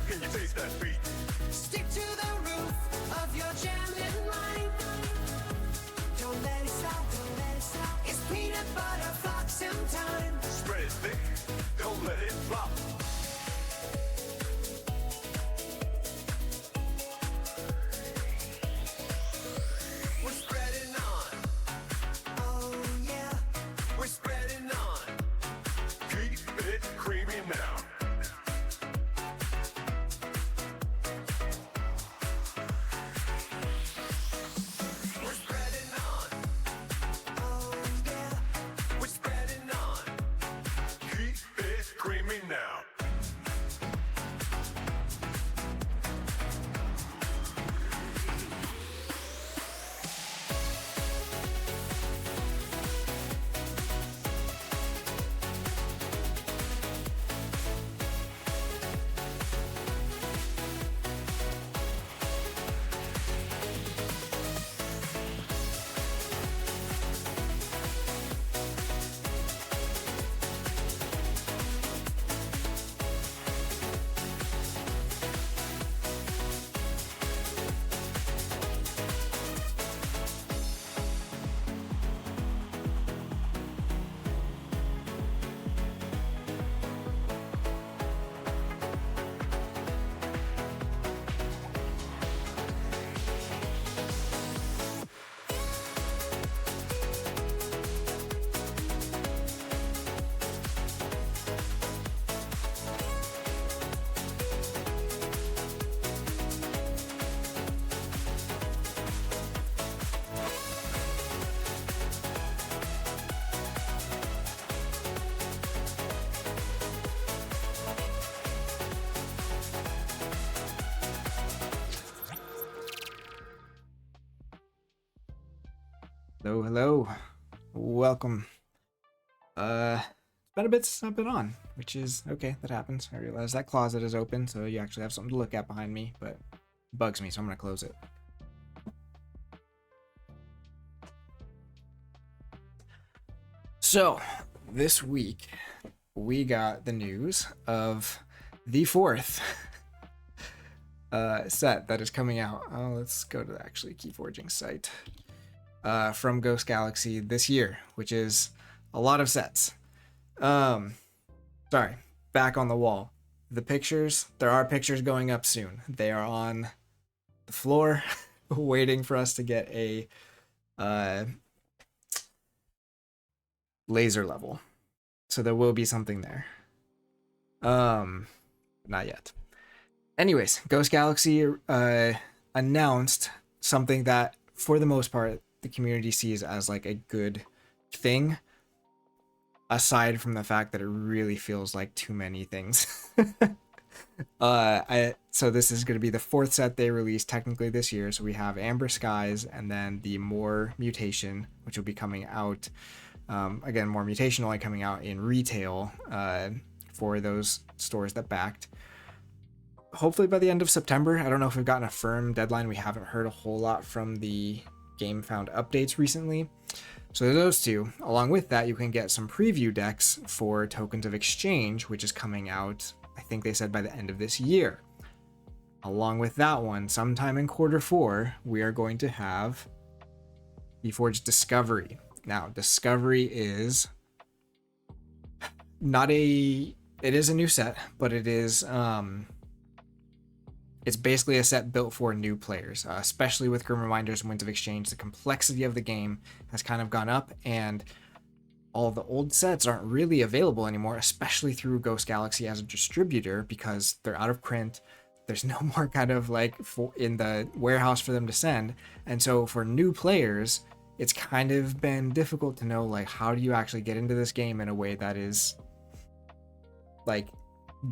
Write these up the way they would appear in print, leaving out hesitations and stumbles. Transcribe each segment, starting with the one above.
Can you taste that beat? Stick to the roof of your jamming mind. Don't let it stop, don't let it stop. It's peanut butter Phlox'em time. Spread it thick, don't let it flop. We're spreading on, Oh yeah, we're spreading on. Keep it creamy now. We're spreading on, oh yeah. we're spreading on. Keep it creamy now. Hello, hello. Welcome. It's been a bit since I've been on, which is okay, that happens. I realize that closet is open, so you actually have something to look at behind me, but it bugs me, so I'm gonna close it. So, this week we got the news of the fourth set that is coming out. Oh, let's go to the actually Keyforging site. From Ghost Galaxy this year, which is a lot of sets. Sorry, back on the wall. The pictures, there are pictures going up soon. They are on the floor waiting for us to get a laser level. So there will be something there. Not yet. Anyways, Ghost Galaxy announced something that, for the most part, the community sees as like a good thing, aside from the fact that it really feels like too many things. So this is going to be the fourth set they released technically this year. So we have Amber Skies and then the More Mutation, which will be coming out. Again, More Mutation only coming out in retail for those stores that backed. Hopefully by the end of September. I don't know if we've gotten a firm deadline. We haven't heard a whole lot from the Game Found updates recently. So those two. Along with that, you can get some preview decks for Tokens of Exchange, which is coming out, I think they said by the end of this year. Along with that one, sometime in Q4, we are going to have Keyforge Discovery. Now, Discovery is it is a new set, but it is it's basically a set built for new players, especially with Grim Reminders and Winds of Exchange. The complexity of the game has kind of gone up, and all the old sets aren't really available anymore, especially through Ghost Galaxy as a distributor, because they're out of print. There's no more kind of like in the warehouse for them to send. And so for new players, it's kind of been difficult to know, like, how do you actually get into this game in a way that is like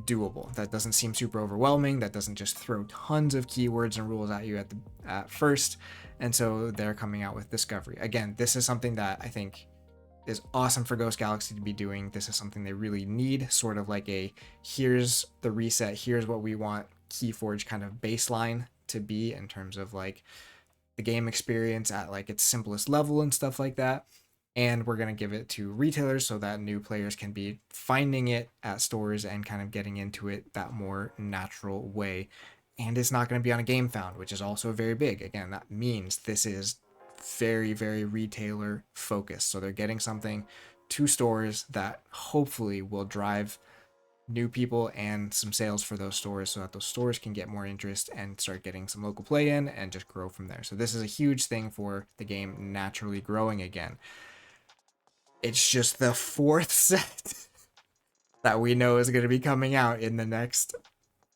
doable, that doesn't seem super overwhelming, that doesn't just throw tons of keywords and rules at you at first. And so they're coming out with Discovery. Again, this is something that I think is awesome for Ghost Galaxy to be doing. This is something they really need, sort of like a here's the reset, here's what we want Keyforge kind of baseline to be in terms of like the game experience at like its simplest level and stuff like that. and we're going to give it to retailers so that new players can be finding it at stores and kind of getting into it that more natural way. And it's not going to be on a game found, which is also very big. Again, that means this is very, very retailer focused. So they're getting something to stores that hopefully will drive new people and some sales for those stores so that those stores can get more interest and start getting some local play in and just grow from there. So this is a huge thing for the game naturally growing again. It's just the 4th set that we know is going to be coming out in the next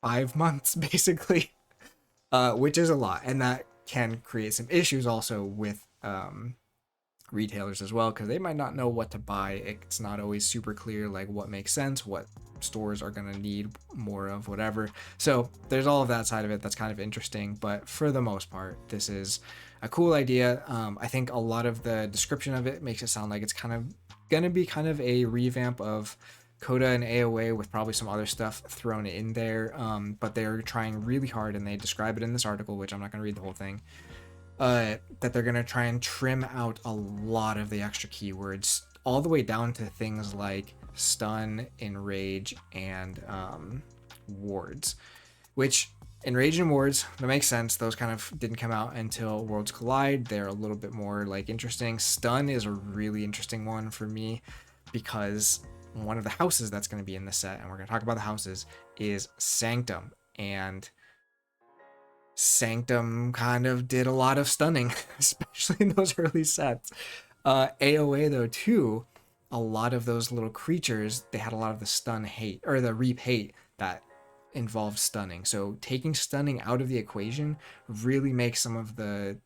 5 months, basically, which is a lot. And that can create some issues also with retailers as well, because they might not know what to buy. It's not always super clear like what makes sense, what stores are going to need more of, whatever. So there's all of that side of it that's kind of interesting, but for the most part this is a cool idea. I think a lot of the description of it makes it sound like it's kind of gonna be kind of a revamp of Coda and AOA with probably some other stuff thrown in there, but they're trying really hard, and they describe it in this article, which I'm not going to read the whole thing, that they're going to try and trim out a lot of the extra keywords, all the way down to things like stun, enrage, and wards, which enrage and wards, that makes sense. Those kind of didn't come out until Worlds Collide. They're a little bit more like interesting. Stun is a really interesting one for me because one of the houses that's going to be in the set, and we're going to talk about the houses, is Sanctum. And Sanctum kind of did a lot of stunning, especially in those early sets. AOA, though, too, a lot of those little creatures, they had a lot of the stun hate, or the reap hate that involved stunning. So taking stunning out of the equation really makes some of the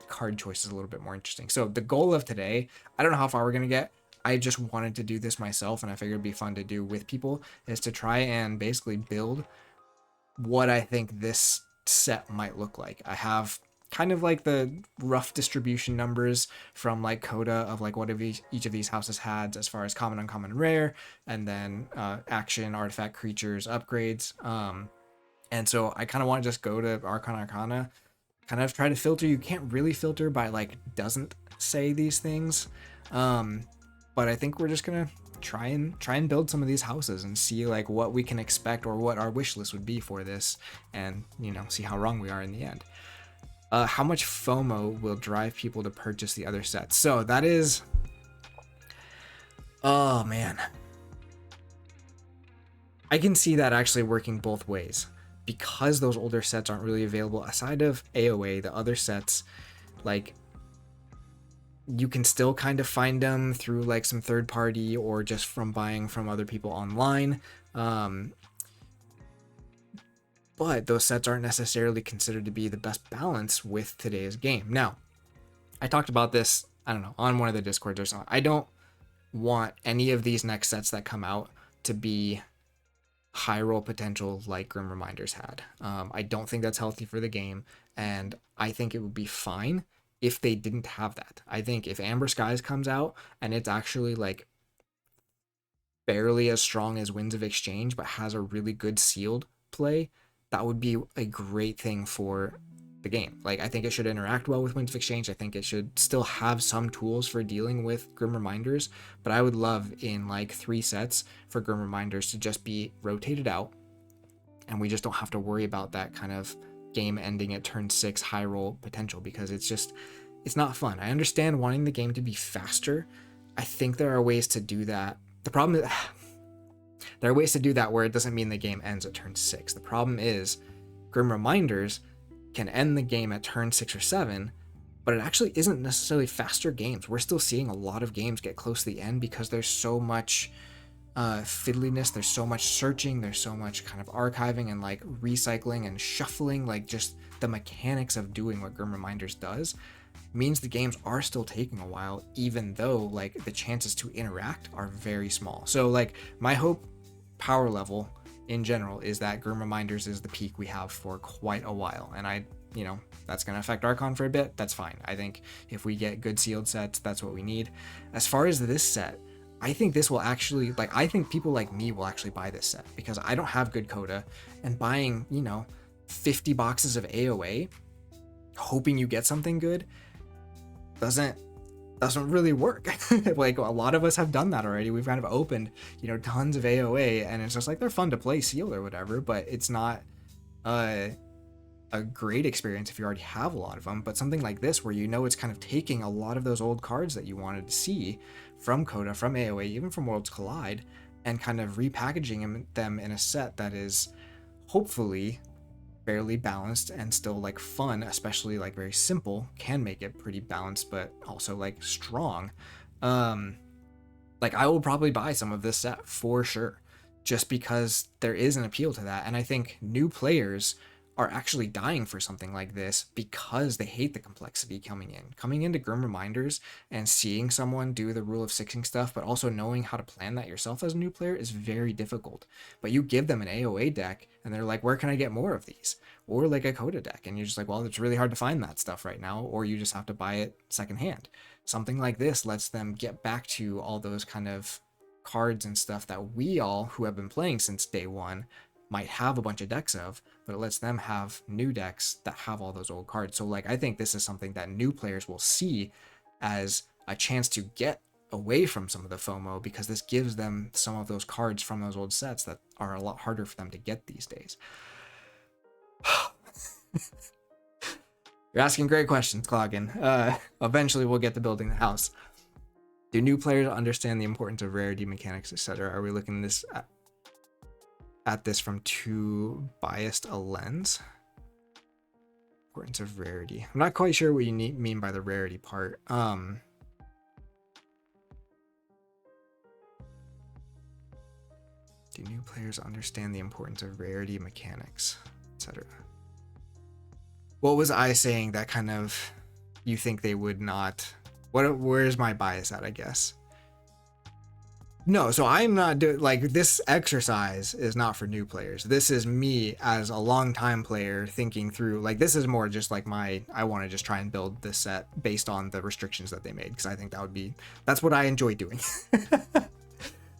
card choices a little bit more interesting. So the goal of today, I don't know how far we're going to get. I just wanted to do this myself, and I figured it'd be fun to do with people, is to try and basically build what I think this set might look like. I have kind of like the rough distribution numbers from like Coda of like what each of these houses had as far as common, uncommon, and rare, and then action, artifact, creatures, upgrades. And so I kind of want to just go to Arcana, kind of try to filter. You can't really filter by like doesn't say these things. But I think we're just gonna try and build some of these houses and see like what we can expect or what our wish list would be for this, and see how wrong we are in the end. How much FOMO will drive people to purchase the other sets? So that is, oh man, I can see that actually working both ways, because those older sets aren't really available aside of AOA. The other sets, like, you can still kind of find them through like some third party or just from buying from other people online. But those sets aren't necessarily considered to be the best balance with today's game. Now, I talked about this, I don't know, on one of the Discords or something. I don't want any of these next sets that come out to be high roll potential like Grim Reminders had. I don't think that's healthy for the game, and I think it would be fine if they didn't have that. I think if Amber Skies comes out and it's actually like barely as strong as Winds of Exchange but has a really good sealed play, that would be a great thing for the game. Like, I think it should interact well with Winds of Exchange. I think it should still have some tools for dealing with Grim Reminders, but I would love in like 3 sets for Grim Reminders to just be rotated out, and we just don't have to worry about that kind of game ending at turn 6 high roll potential, because it's not fun. I understand wanting the game to be faster. I think there are ways to do that. The problem is there are ways to do that where it doesn't mean the game ends at turn 6. The problem is Grim Reminders can end the game at turn 6 or 7, but it actually isn't necessarily faster games. We're still seeing a lot of games get close to the end because there's so much fiddliness, there's so much searching, there's so much kind of archiving and like recycling and shuffling. Like, just the mechanics of doing what Grim Reminders does means the games are still taking a while, even though like the chances to interact are very small. So like, my hope power level in general is that Grim Reminders is the peak we have for quite a while, and that's going to affect Archon for a bit. That's fine. I think if we get good sealed sets, that's what we need. As far as this set, I think this will actually, like, I think people like me will actually buy this set, because I don't have good Coda, and buying 50 boxes of AOA hoping you get something good doesn't doesn't really work. Like a lot of us have done that already. We've kind of opened, you know, tons of AoA, and it's just like they're fun to play sealed or whatever, but it's not a great experience if you already have a lot of them. But something like this, where you know it's kind of taking a lot of those old cards that you wanted to see from Coda, from AoA, even from Worlds Collide, and kind of repackaging them in a set that is hopefully fairly balanced and still like fun, especially like very simple, can make it pretty balanced but also like strong. Like I will probably buy some of this set for sure, just because there is an appeal to that. And I think new players are actually dying for something like this because they hate the complexity coming into Grim Reminders and seeing someone do the rule of sixing stuff, but also knowing how to plan that yourself as a new player is very difficult. But you give them an AoA deck and they're like, where can I get more of these? Or like a Coda deck, and you're just like, well, it's really hard to find that stuff right now, or you just have to buy it secondhand. Something like this lets them get back to all those kind of cards and stuff that we all who have been playing since day one might have a bunch of decks of, but it lets them have new decks that have all those old cards. So like I think this is something that new players will see as a chance to get away from some of the FOMO, because this gives them some of those cards from those old sets that are a lot harder for them to get these days. You're asking great questions, Cloggin. Eventually we'll get to building the house. Do new players understand the importance of rarity mechanics, etc.? Are we looking at this from too biased a lens? Importance of rarity. I'm not quite sure what you mean by the rarity part. Do new players understand the importance of rarity mechanics, etc.? What was I saying that kind of you think they would not? Where's my bias at, I guess? No, so I'm not doing, like, this exercise is not for new players. This is me as a long-time player thinking through, like, this is more just like I want to just try and build this set based on the restrictions that they made, because I think that's what I enjoy doing.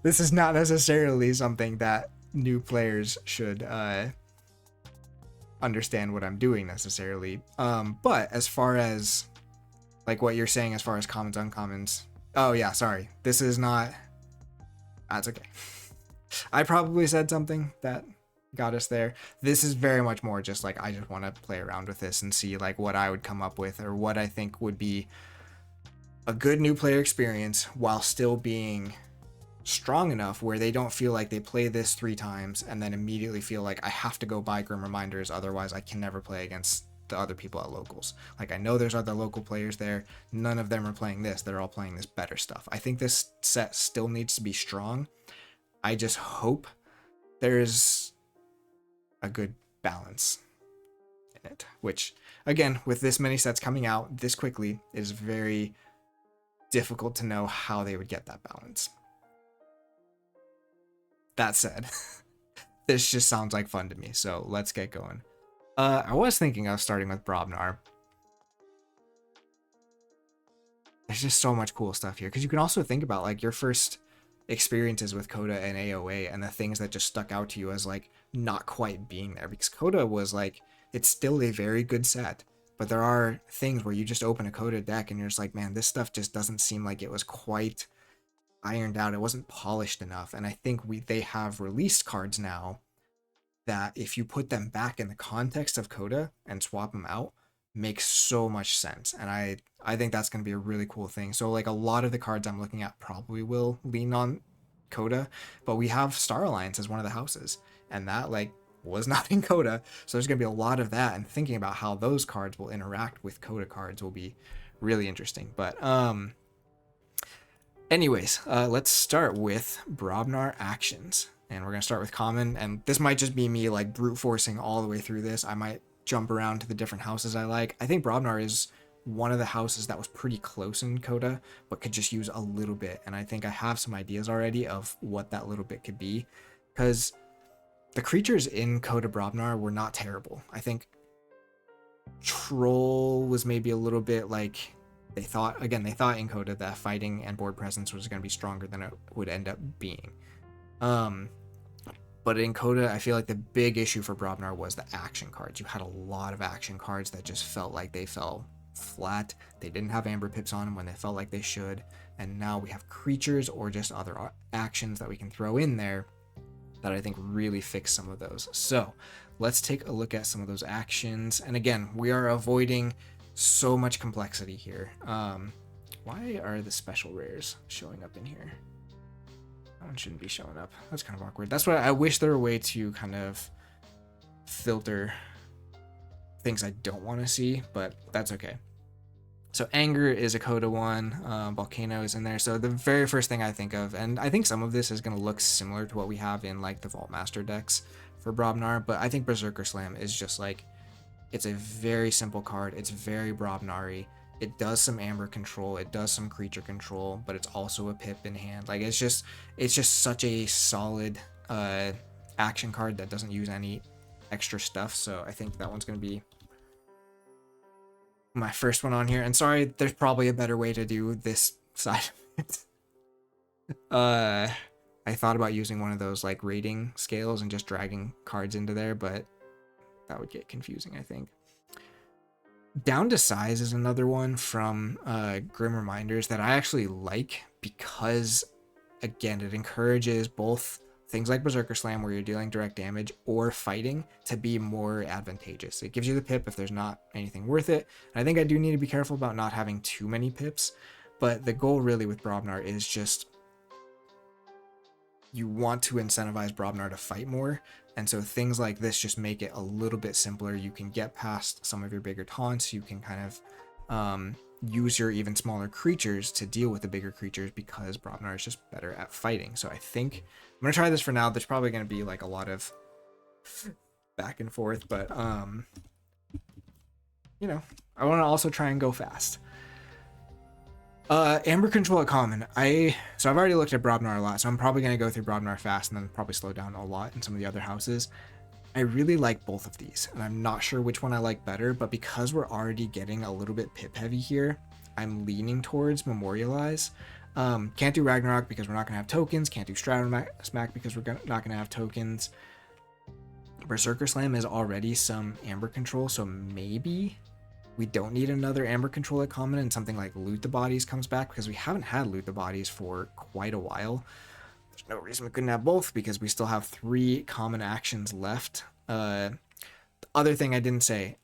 This is not necessarily something that new players should understand what I'm doing necessarily. But as far as like what you're saying as far as commons, uncommons, oh yeah, sorry, this is not, that's okay. I probably said something that got us there. This is very much more just like, I just want to play around with this and see like what I would come up with, or what I think would be a good new player experience while still being strong enough where they don't feel like they play this 3 times and then immediately feel like I have to go buy Grim Reminders, otherwise I can never play against the other people at locals. Like, I know there's other local players there, none of them are playing this, they're all playing this better stuff. I think this set still needs to be strong. I just hope there's a good balance in it, which again, with this many sets coming out this quickly, it is very difficult to know how they would get that balance. That said, this just sounds like fun to me, so let's get going. I was thinking of starting with Brobnar. There's just so much cool stuff here, because you can also think about like your first experiences with Coda and AoA and the things that just stuck out to you as like not quite being there, because Coda was like, it's still a very good set, but there are things where you just open a Coda deck and you're just like, man, this stuff just doesn't seem like it was quite ironed out, it wasn't polished enough. And I think they have released cards now that if you put them back in the context of Coda and swap them out, makes so much sense. And I think that's going to be a really cool thing. So like a lot of the cards I'm looking at probably will lean on Coda, but we have Star Alliance as one of the houses, and that like was not in Coda, so there's going to be a lot of that, and thinking about how those cards will interact with Coda cards will be really interesting. But anyways, let's start with Brobnar actions, and we're gonna start with common. And this might just be me like brute forcing all the way through this. I might jump around to the different houses I like. I think Brobnar is one of the houses that was pretty close in Coda, but could just use a little bit. And I think I have some ideas already of what that little bit could be, because the creatures in Coda Brobnar were not terrible. I think Troll was maybe a little bit like, they thought in Coda that fighting and board presence was going to be stronger than it would end up being. But in Coda, I feel like the big issue for Brobnar was the action cards. You had a lot of action cards that just felt like they fell flat. They didn't have amber pips on them when they felt like they should. And now we have creatures or just other actions that we can throw in there that I think really fix some of those. So let's take a look at some of those actions. And again, we are avoiding so much complexity here. Why are the special rares showing up in here? That one shouldn't be showing up. That's kind of awkward. That's why I wish there were a way to kind of filter things I don't want to see, but that's okay. So anger is a Coda one, volcano is in there. So the very first thing I think of, and I think some of this is going to look similar to what we have in like the Vault Master decks for Brobnar, but I think Berserker Slam is just like, it's a very simple card. It's very Brobnar-y. It does some amber control, it does some creature control, but it's also a pip in hand. Like it's just such a solid action card that doesn't use any extra stuff. So I think that one's going to be my first one on here. And sorry, there's probably a better way to do this side of it. I thought about using one of those like rating scales and just dragging cards into there, but that would get confusing, I think. Down to Size is another one from Grim Reminders that I actually like because, again, it encourages both things like Berserker Slam where you're dealing direct damage or fighting to be more advantageous. It gives you the pip if there's not anything worth it. And I think I do need to be careful about not having too many pips, but the goal really with Brobnar is just you want to incentivize Brobnar to fight more. And so things like this just make it a little bit simpler. You can get past some of your bigger taunts. You can kind of use your even smaller creatures to deal with the bigger creatures because Brobnar is just better at fighting. So I think I'm going to try this for now. There's probably going to be like a lot of back and forth, but you know, I want to also try and go fast. Amber Control at common. So I've already looked at Brobnar a lot, so I'm probably going to go through Brobnar fast and then probably slow down a lot in some of the other houses. I really like both of these, and I'm not sure which one I like better, but because we're already getting a little bit pip heavy here, I'm leaning towards Memorialize. Can't do Ragnarok because we're not going to have tokens. Can't do Stratum Smack because we're not going to have tokens. Berserker Slam is already some Amber Control, so maybe we don't need another Amber Control at common and something like Loot the Bodies comes back because we haven't had Loot the Bodies for quite a while. There's no reason we couldn't have both because we still have 3 common actions left. The other thing I didn't say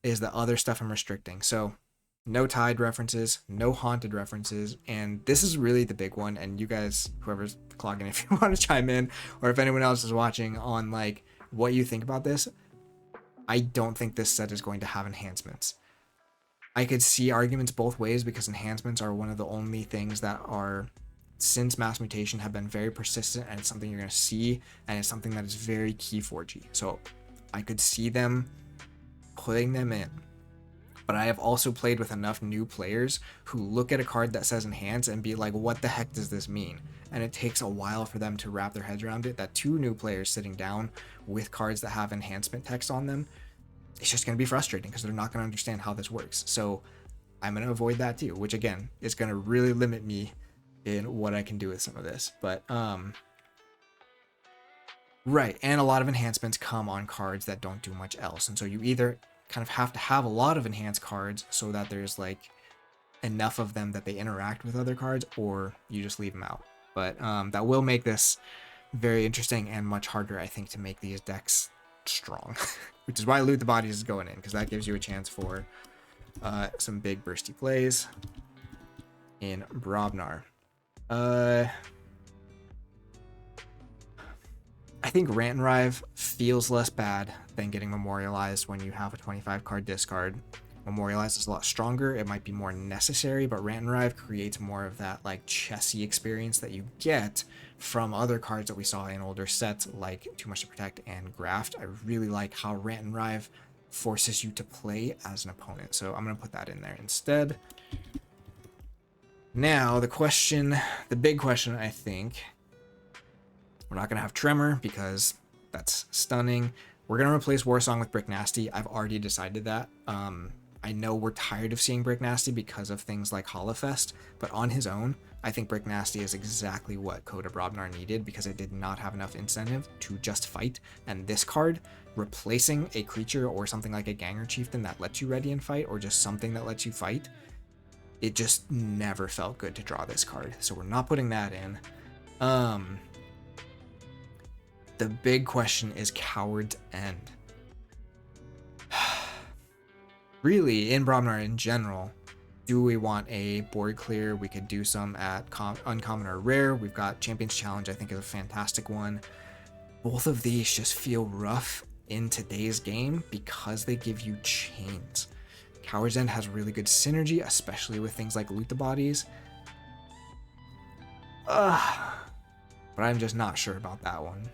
is the other stuff I'm restricting. So no Tide references, no Haunted references, and this is really the big one. And you guys, whoever's clogging, if you want to chime in, or if anyone else is watching on like what you think about this, I don't think this set is going to have enhancements. I could see arguments both ways because enhancements are one of the only things that are, since Mass Mutation, have been very persistent, and it's something you're going to see, and it's something that is very Keyforge-y. So I could see them putting them in. But I have also played with enough new players who look at a card that says enhance and be like, what the heck does this mean? And it takes a while for them to wrap their heads around it, that 2 new players sitting down with cards that have enhancement text on them, it's just going to be frustrating because they're not going to understand how this works. So I'm going to avoid that too, which again is going to really limit me in what I can do with some of this. But right, and a lot of enhancements come on cards that don't do much else, and so you either kind of have to have a lot of enhanced cards so that there's like enough of them that they interact with other cards, or you just leave them out. But that will make this very interesting and much harder, I think, to make these decks strong. Which is why Loot the Bodies is going in, because that gives you a chance for some big bursty plays in Brobnar. I think Rant and Rive feels less bad than getting Memorialized when you have a 25 card discard. Memorialized is a lot stronger. It might be more necessary, but Rant and Rive creates more of that like chessy experience that you get from other cards that we saw in older sets like Too Much to Protect and Graft. I really like how Rant and Rive forces you to play as an opponent, so I'm going to put that in there instead. Now the big question, I think, we're not going to have Tremor because that's stunning. We're going to replace Warsong with Brick Nasty. I've already decided that. I know we're tired of seeing Brick Nasty because of things like Hollowfest, but on his own, I think Brick Nasty is exactly what Coda Brobnar needed because it did not have enough incentive to just fight, and this card replacing a creature or something like a Ganger Chieftain that lets you ready and fight, or just something that lets you fight, it just never felt good to draw this card. So we're not putting that in. The big question is Coward's End. Really, in Bromnar in general, do we want a board clear? We could do some at uncommon or rare. We've got Champions Challenge, I think, is a fantastic one. Both of these just feel rough in today's game because they give you chains. Coward's End has really good synergy, especially with things like Loot the Bodies. But I'm just not sure about that one.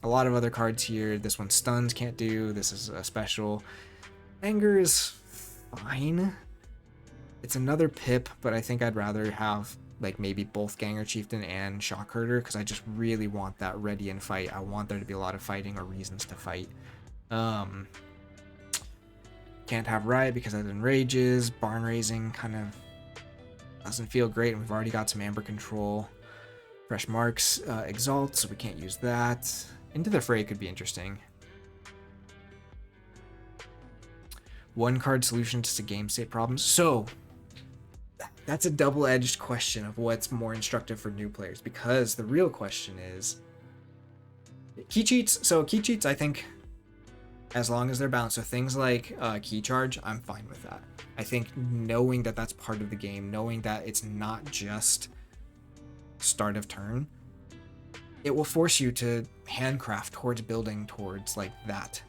A lot of other cards here. This one stuns, can't do. This is a special. Anger is fine. It's another pip, but I think I'd rather have like maybe both Ganger Chieftain and Shock Herder, because I just really want that ready and fight. I want there to be a lot of fighting or reasons to fight. Can't have Riot because that enrages. Barn Raising kind of doesn't feel great, and we've already got some Amber Control. Fresh Marks Exalt, so we can't use that. Into the Fray could be interesting. One card solutions to game state problems. So that's a double-edged question of what's more instructive for new players, because the real question is key cheats. So key cheats, I think, as long as they're balanced, so things like key charge, I'm fine with that. I think knowing that that's part of the game, knowing that it's not just start of turn, it will force you to handcraft towards building towards like that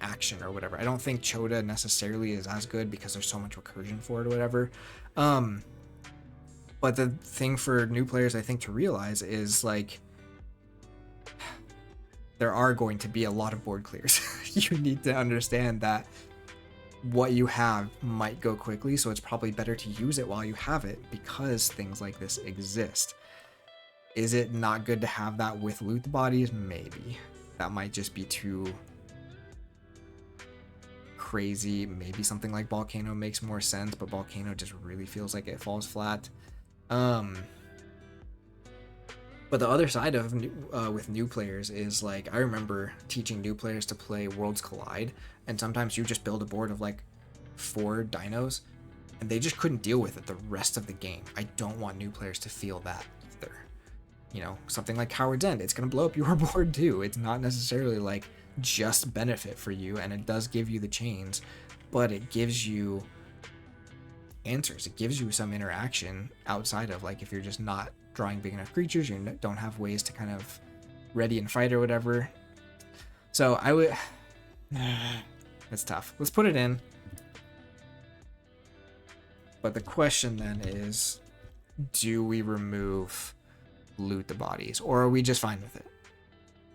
action or whatever. I don't think Chota necessarily is as good because there's so much recursion for it or whatever. But the thing for new players, I think, to realize is like there are going to be a lot of board clears. You need to understand that what you have might go quickly, so it's probably better to use it while you have it because things like this exist. Is it not good to have that with Loot the Bodies? Maybe. That might just be too crazy. Maybe something like Volcano makes more sense, but Volcano just really feels like it falls flat. But the other side of with new players is like, I remember teaching new players to play Worlds Collide, and sometimes you just build a board of like 4 dinos and they just couldn't deal with it the rest of the game. I don't want new players to feel that either. You know, something like Coward's End, it's going to blow up your board too. It's not necessarily like just benefit for you, and it does give you the chains, but it gives you answers. It gives you some interaction outside of like, if you're just not drawing big enough creatures, you don't have ways to kind of ready and fight or whatever. So I would it's tough. Let's put it in. But the question then is, do we remove Loot the Bodies, or are we just fine with it?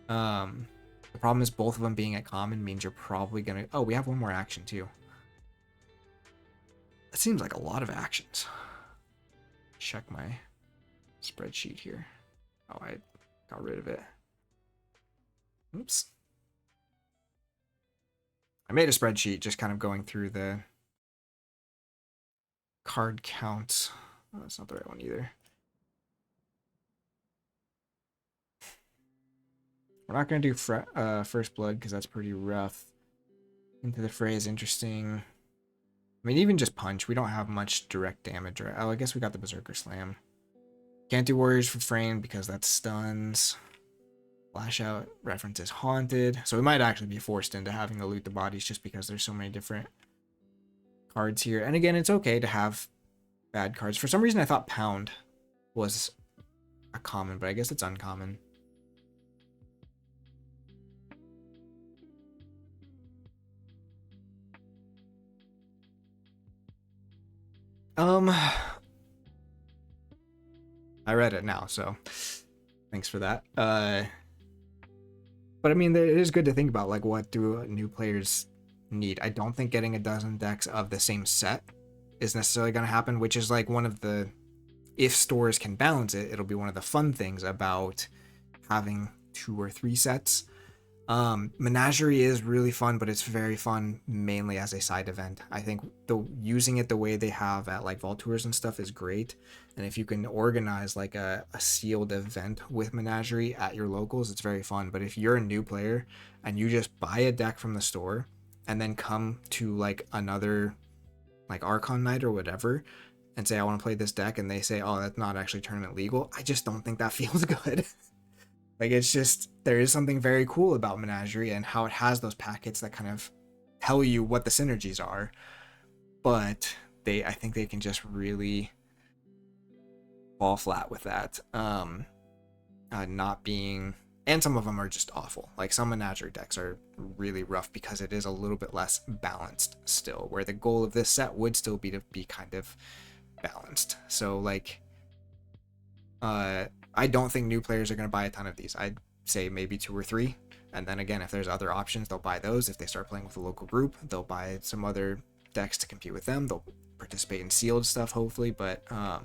The problem is both of them being at common means you're probably gonna, oh, we have one more action too. That seems like a lot of actions. Check my spreadsheet here. Oh, I got rid of it. Oops. I made a spreadsheet just kind of going through the card counts. Oh, that's not the right one either. We're not going to do First Blood because that's pretty rough. Into the Fray is interesting. I mean, even just Punch, we don't have much direct damage. Right? Oh, I guess we got the Berserker Slam. Can't do Warriors for Frame because that stuns. Flash Out references Haunted. So we might actually be forced into having to Loot the Bodies just because there's so many different cards here. And again, it's okay to have bad cards. For some reason, I thought Pound was a common, but I guess it's uncommon. I read it now, so thanks for that. But I mean, it is good to think about, like, what do new players need? I don't think getting a dozen decks of the same set is necessarily going to happen, which is like one of the, if stores can balance it, it'll be one of the fun things about having 2 or 3 sets. Menagerie is really fun, but it's very fun mainly as a side event. I think the using it the way they have at like Vault Tours and stuff is great. And if you can organize like a sealed event with Menagerie at your locals, it's very fun. But if you're a new player and you just buy a deck from the store and then come to like another like Archon night or whatever and say I want to play this deck, and they say, oh, that's not actually tournament legal, I just don't think that feels good. Like, it's just, there is something very cool about Menagerie and how it has those packets that kind of tell you what the synergies are, but I think they can just really fall flat with that. Not being, and some of them are just awful. Like, some Menagerie decks are really rough because it is a little bit less balanced still, where the goal of this set would still be to be kind of balanced. So, like, I don't think new players are going to buy a ton of these. I'd say maybe 2 or 3. And then again, if there's other options, they'll buy those. If they start playing with a local group, they'll buy some other decks to compete with them. They'll participate in sealed stuff, hopefully. But I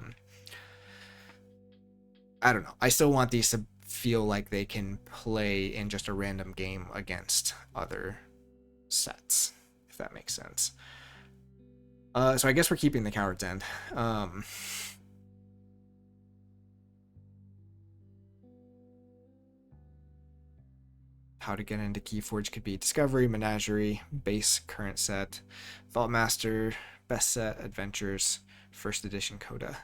don't know. I still want these to feel like they can play in just a random game against other sets, if that makes sense. So I guess we're keeping the Coward's End. How to get into Keyforge could be Discovery, Menagerie, Base, Current Set, Vault Master, Best Set, Adventures, First Edition Coda.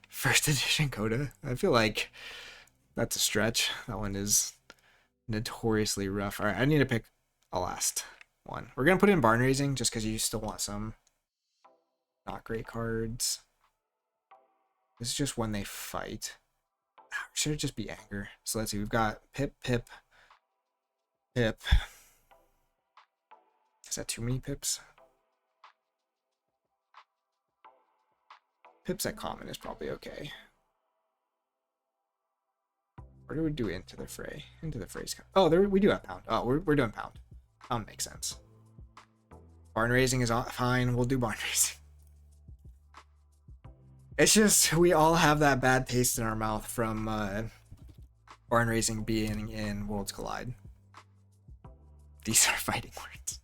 First Edition Coda? I feel like that's a stretch. That one is notoriously rough. Alright, I need to pick a last one. We're going to put in Barn Raising just because you still want some not great cards. This is just when they fight. Should it just be Anger? So let's see. We've got Pip, Pip, Pip. Is that too many pips? Pips at common is probably okay. Where do we do Into the Fray? Into the Fray's... Oh, there we do have Pound. Oh, we're doing Pound. Pound makes sense. Barn Raising is fine. We'll do Barn Raising. It's just, we all have that bad taste in our mouth from Barn Raising being in Worlds Collide. These are fighting words.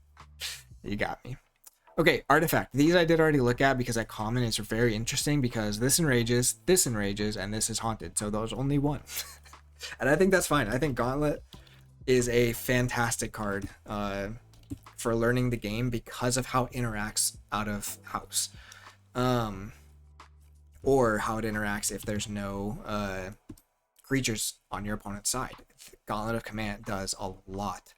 You got me. Okay, Artifact. These I did already look at because at common it's very interesting because this enrages, and this is haunted. So there's only one. And I think that's fine. I think Gauntlet is a fantastic card for learning the game because of how it interacts out of house. Or how it interacts if there's no creatures on your opponent's side. Gauntlet of Command does a lot.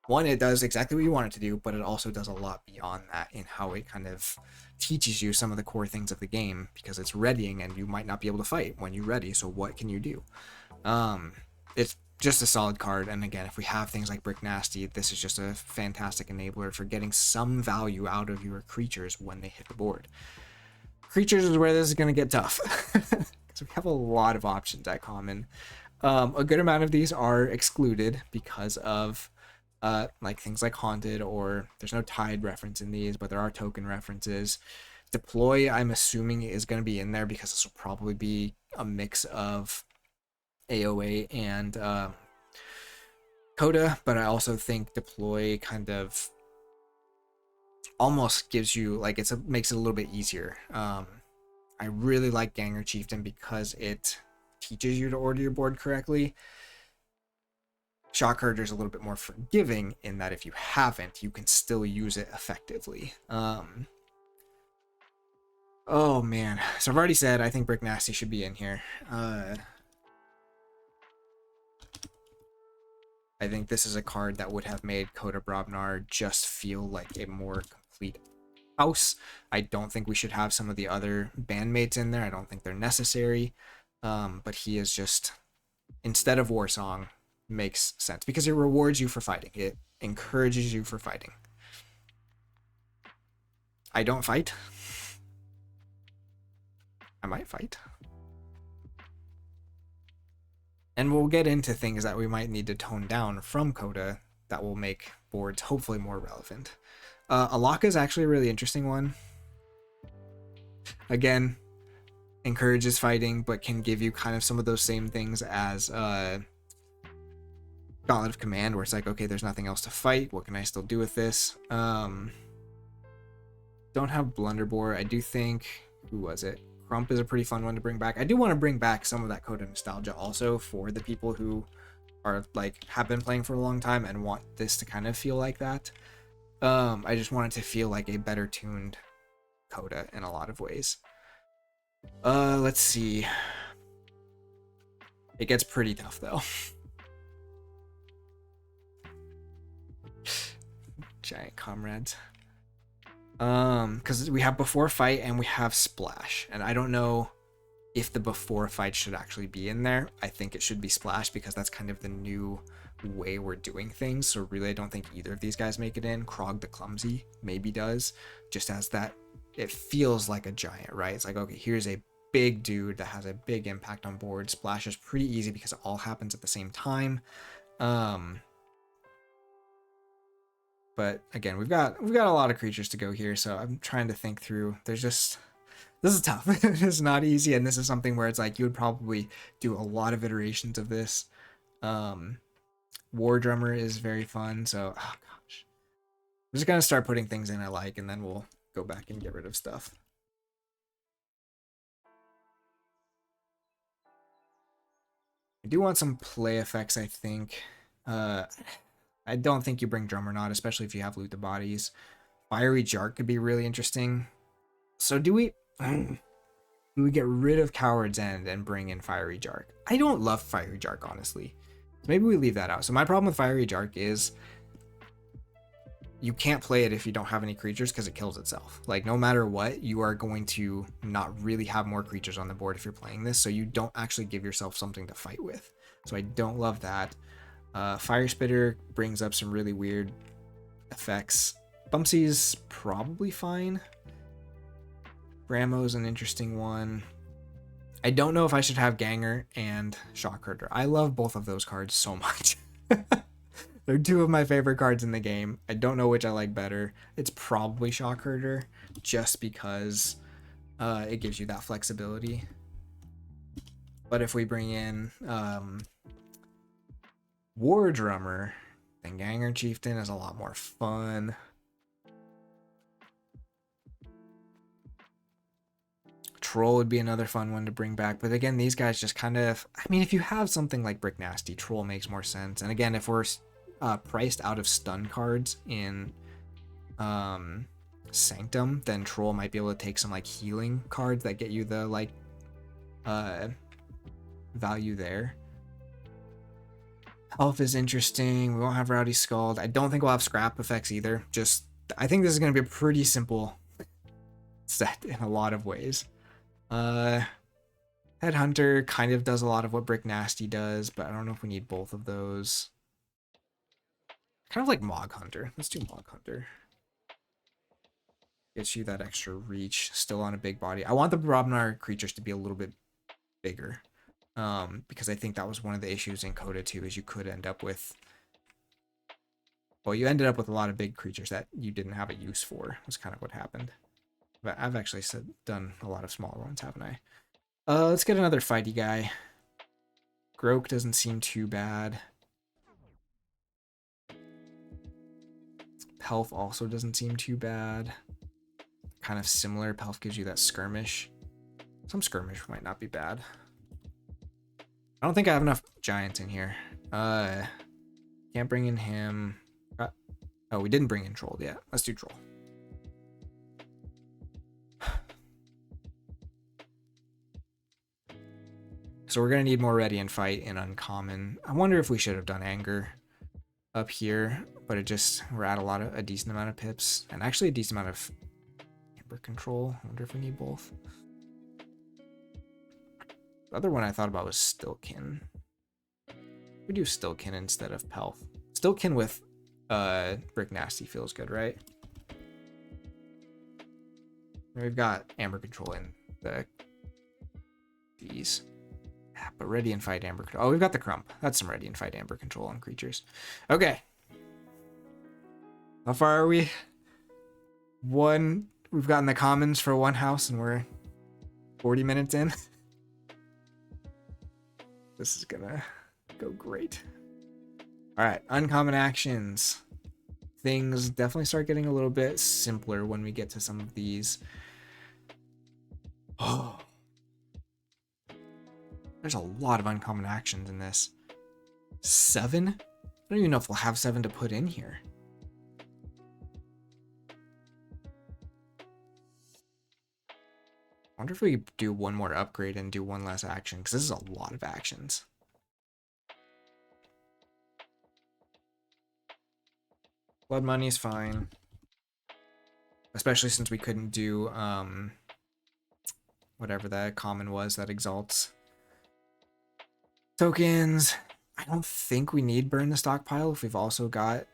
One, it does exactly what you want it to do, but it also does a lot beyond that in how it kind of teaches you some of the core things of the game because it's readying and you might not be able to fight when you're ready. So what can you do? It's just a solid card. And again, if we have things like Brick Nasty, this is just a fantastic enabler for getting some value out of your creatures when they hit the board. Creatures is where this is going to get tough because we have a lot of options at common. A good amount of these are excluded because of like things like Haunted, or there's no Tide reference in these, but there are token references. Deploy, I'm assuming, is going to be in there because this will probably be a mix of AOA and Coda, but I also think Deploy kind of almost gives you, like, makes it a little bit easier. I really like Ganger Chieftain because it teaches you to order your board correctly. Shockherder is a little bit more forgiving in that if you haven't, you can still use it effectively. Oh man, so I've already said I think Brick Nasty should be in here. I think this is a card that would have made Coda Brobnar just feel like a more complete house. I don't think we should have some of the other bandmates in there. I don't think they're necessary. But he is just, instead of Warsong, makes sense because it rewards you for fighting. It encourages you for fighting. I don't fight. I might fight. And we'll get into things that we might need to tone down from Coda that will make boards hopefully more relevant. Alaka is actually a really interesting one. Again, encourages fighting, but can give you kind of some of those same things as Gauntlet of Command, where it's like, okay, there's nothing else to fight. What can I still do with this? Don't have Blunderbore. I do think, who was it? Crump is a pretty fun one to bring back. I do want to bring back some of that Coda nostalgia also for the people who are like have been playing for a long time and want this to kind of feel like that. I just want it to feel like a better tuned Coda in a lot of ways. Let's see. It gets pretty tough though. Giant comrades. Because we have before fight and we have splash, and I don't know if the before fight should actually be in there. I think it should be splash because that's kind of the new way we're doing things. So really, I don't think either of these guys make it in. Krog the Clumsy maybe does, just as that it feels like a giant, right? It's like, okay, here's a big dude that has a big impact on board. Splash is pretty easy because it all happens at the same time. But again, we've got a lot of creatures to go here, so I'm trying to think through. This is tough. It's not easy, and this is something where it's like you would probably do a lot of iterations of this. War Drummer is very fun, so oh gosh. I'm just gonna start putting things in I like, and then we'll go back and get rid of stuff. I do want some play effects, I think. I don't think you bring Drummer, especially if you have Loot the Bodies. Fiery Jark could be really interesting. So do we get rid of Coward's End and bring in Fiery Jark? I don't love Fiery Jark, honestly. So maybe we leave that out. So my problem with Fiery Jark is you can't play it if you don't have any creatures because it kills itself. Like, no matter what, you are going to not really have more creatures on the board if you're playing this, so you don't actually give yourself something to fight with. So I don't love that. Fire Spitter brings up some really weird effects. Bumpsy's probably fine. Bramo's an interesting one. I don't know if I should have Ganger and Shockherder. I love both of those cards so much. They're two of my favorite cards in the game. I don't know which I like better. It's probably Shockherder, just because it gives you that flexibility. But if we bring in War Drummer, then Ganger Chieftain is a lot more fun. Troll would be another fun one to bring back, but again, these guys just kind of, I mean, if you have something like Brick Nasty, Troll makes more sense. And again, if we're priced out of stun cards in Sanctum, then Troll might be able to take some like healing cards that get you the like value there. Elf is interesting. We won't have Rowdy Scald. I don't think we'll have scrap effects either. Just, I think this is going to be a pretty simple set in a lot of ways. Headhunter kind of does a lot of what Brick Nasty does, but I don't know if we need both of those. Kind of like Mog Hunter. Let's do Mog Hunter. Gets you that extra reach, still on a big body. I want the Brobnar creatures to be a little bit bigger. Because I think that was one of the issues in Coda 2, is you could end up with, well, you ended up with a lot of big creatures that you didn't have a use for, was kind of what happened. But I've actually done a lot of small ones, haven't I? Let's get another fighty guy. Groke doesn't seem too bad. Pelf also doesn't seem too bad. Kind of similar. Pelf gives you that skirmish. Some skirmish might not be bad. I don't think I have enough giants in here. Can't bring in him. Oh, we didn't bring in Troll yet. Let's do Troll. So we're going to need more Ready and Fight in Uncommon. I wonder if we should have done Anger up here, but we're at a decent amount of pips, and actually a decent amount of Amber Control. I wonder if we need both. The other one I thought about was Stilkin. We do Stilkin instead of Pelf. Stilkin with Brick Nasty feels good, right? We've got Amber Control in these. But Ready and Fight Amber Control. Oh, we've got the Crump. That's some Ready and Fight Amber Control on creatures. Okay. How far are we? We've gotten the commons for one house and we're 40 minutes in. This is gonna go great. All right, uncommon actions. Things definitely start getting a little bit simpler when we get to some of these. Oh, there's a lot of uncommon actions in this. 7? I don't even know if we'll have 7 to put in here. I wonder if we do one more upgrade and do one less action, because this is a lot of actions. Blood money is fine. Especially since we couldn't do whatever that common was that exalts. Tokens. I don't think we need burn the stockpile if we've also got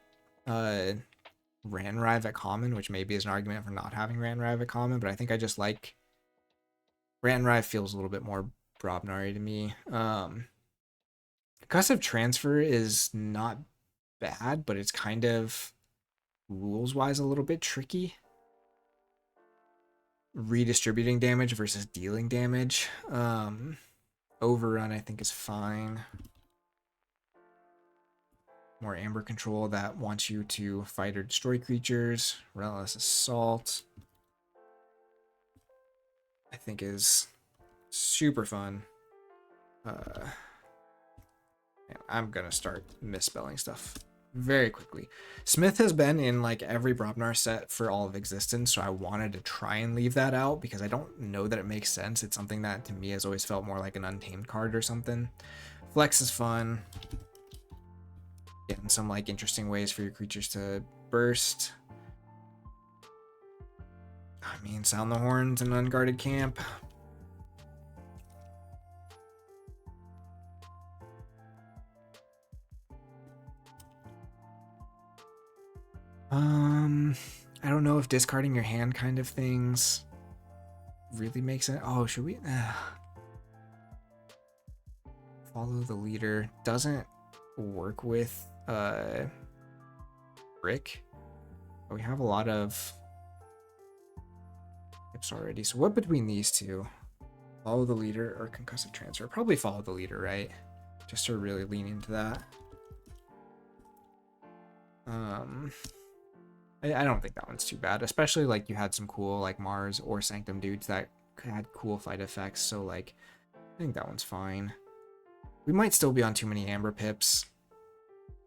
Ranrive at common, which maybe is an argument for not having Ranrive at common, but I think I just like Ranrive feels a little bit more Brobnari to me. Concussive transfer is not bad, but it's kind of rules-wise a little bit tricky. Redistributing damage versus dealing damage. Overrun I think is fine. More Amber Control that wants you to fight or destroy creatures. Relentless Assault I think is super fun. I'm gonna start misspelling stuff very quickly. Smith has been in like every Brobnar set for all of existence, so I wanted to try and leave that out because I don't know that it makes sense. It's something that to me has always felt more like an Untamed card or something. Flex is fun. Getting some like interesting ways for your creatures to burst. I mean, sound the horns in unguarded camp. I don't know if discarding your hand kind of things really makes it. Oh, should we? Follow the leader doesn't work with Brick. We have a lot of tips already. So what between these two? Follow the leader or concussive transfer? Probably follow the leader, right? Just to really lean into that. I don't think that one's too bad, especially like you had some cool like Mars or Sanctum dudes that had cool fight effects, so like I think that one's fine. We might still be on too many Amber pips,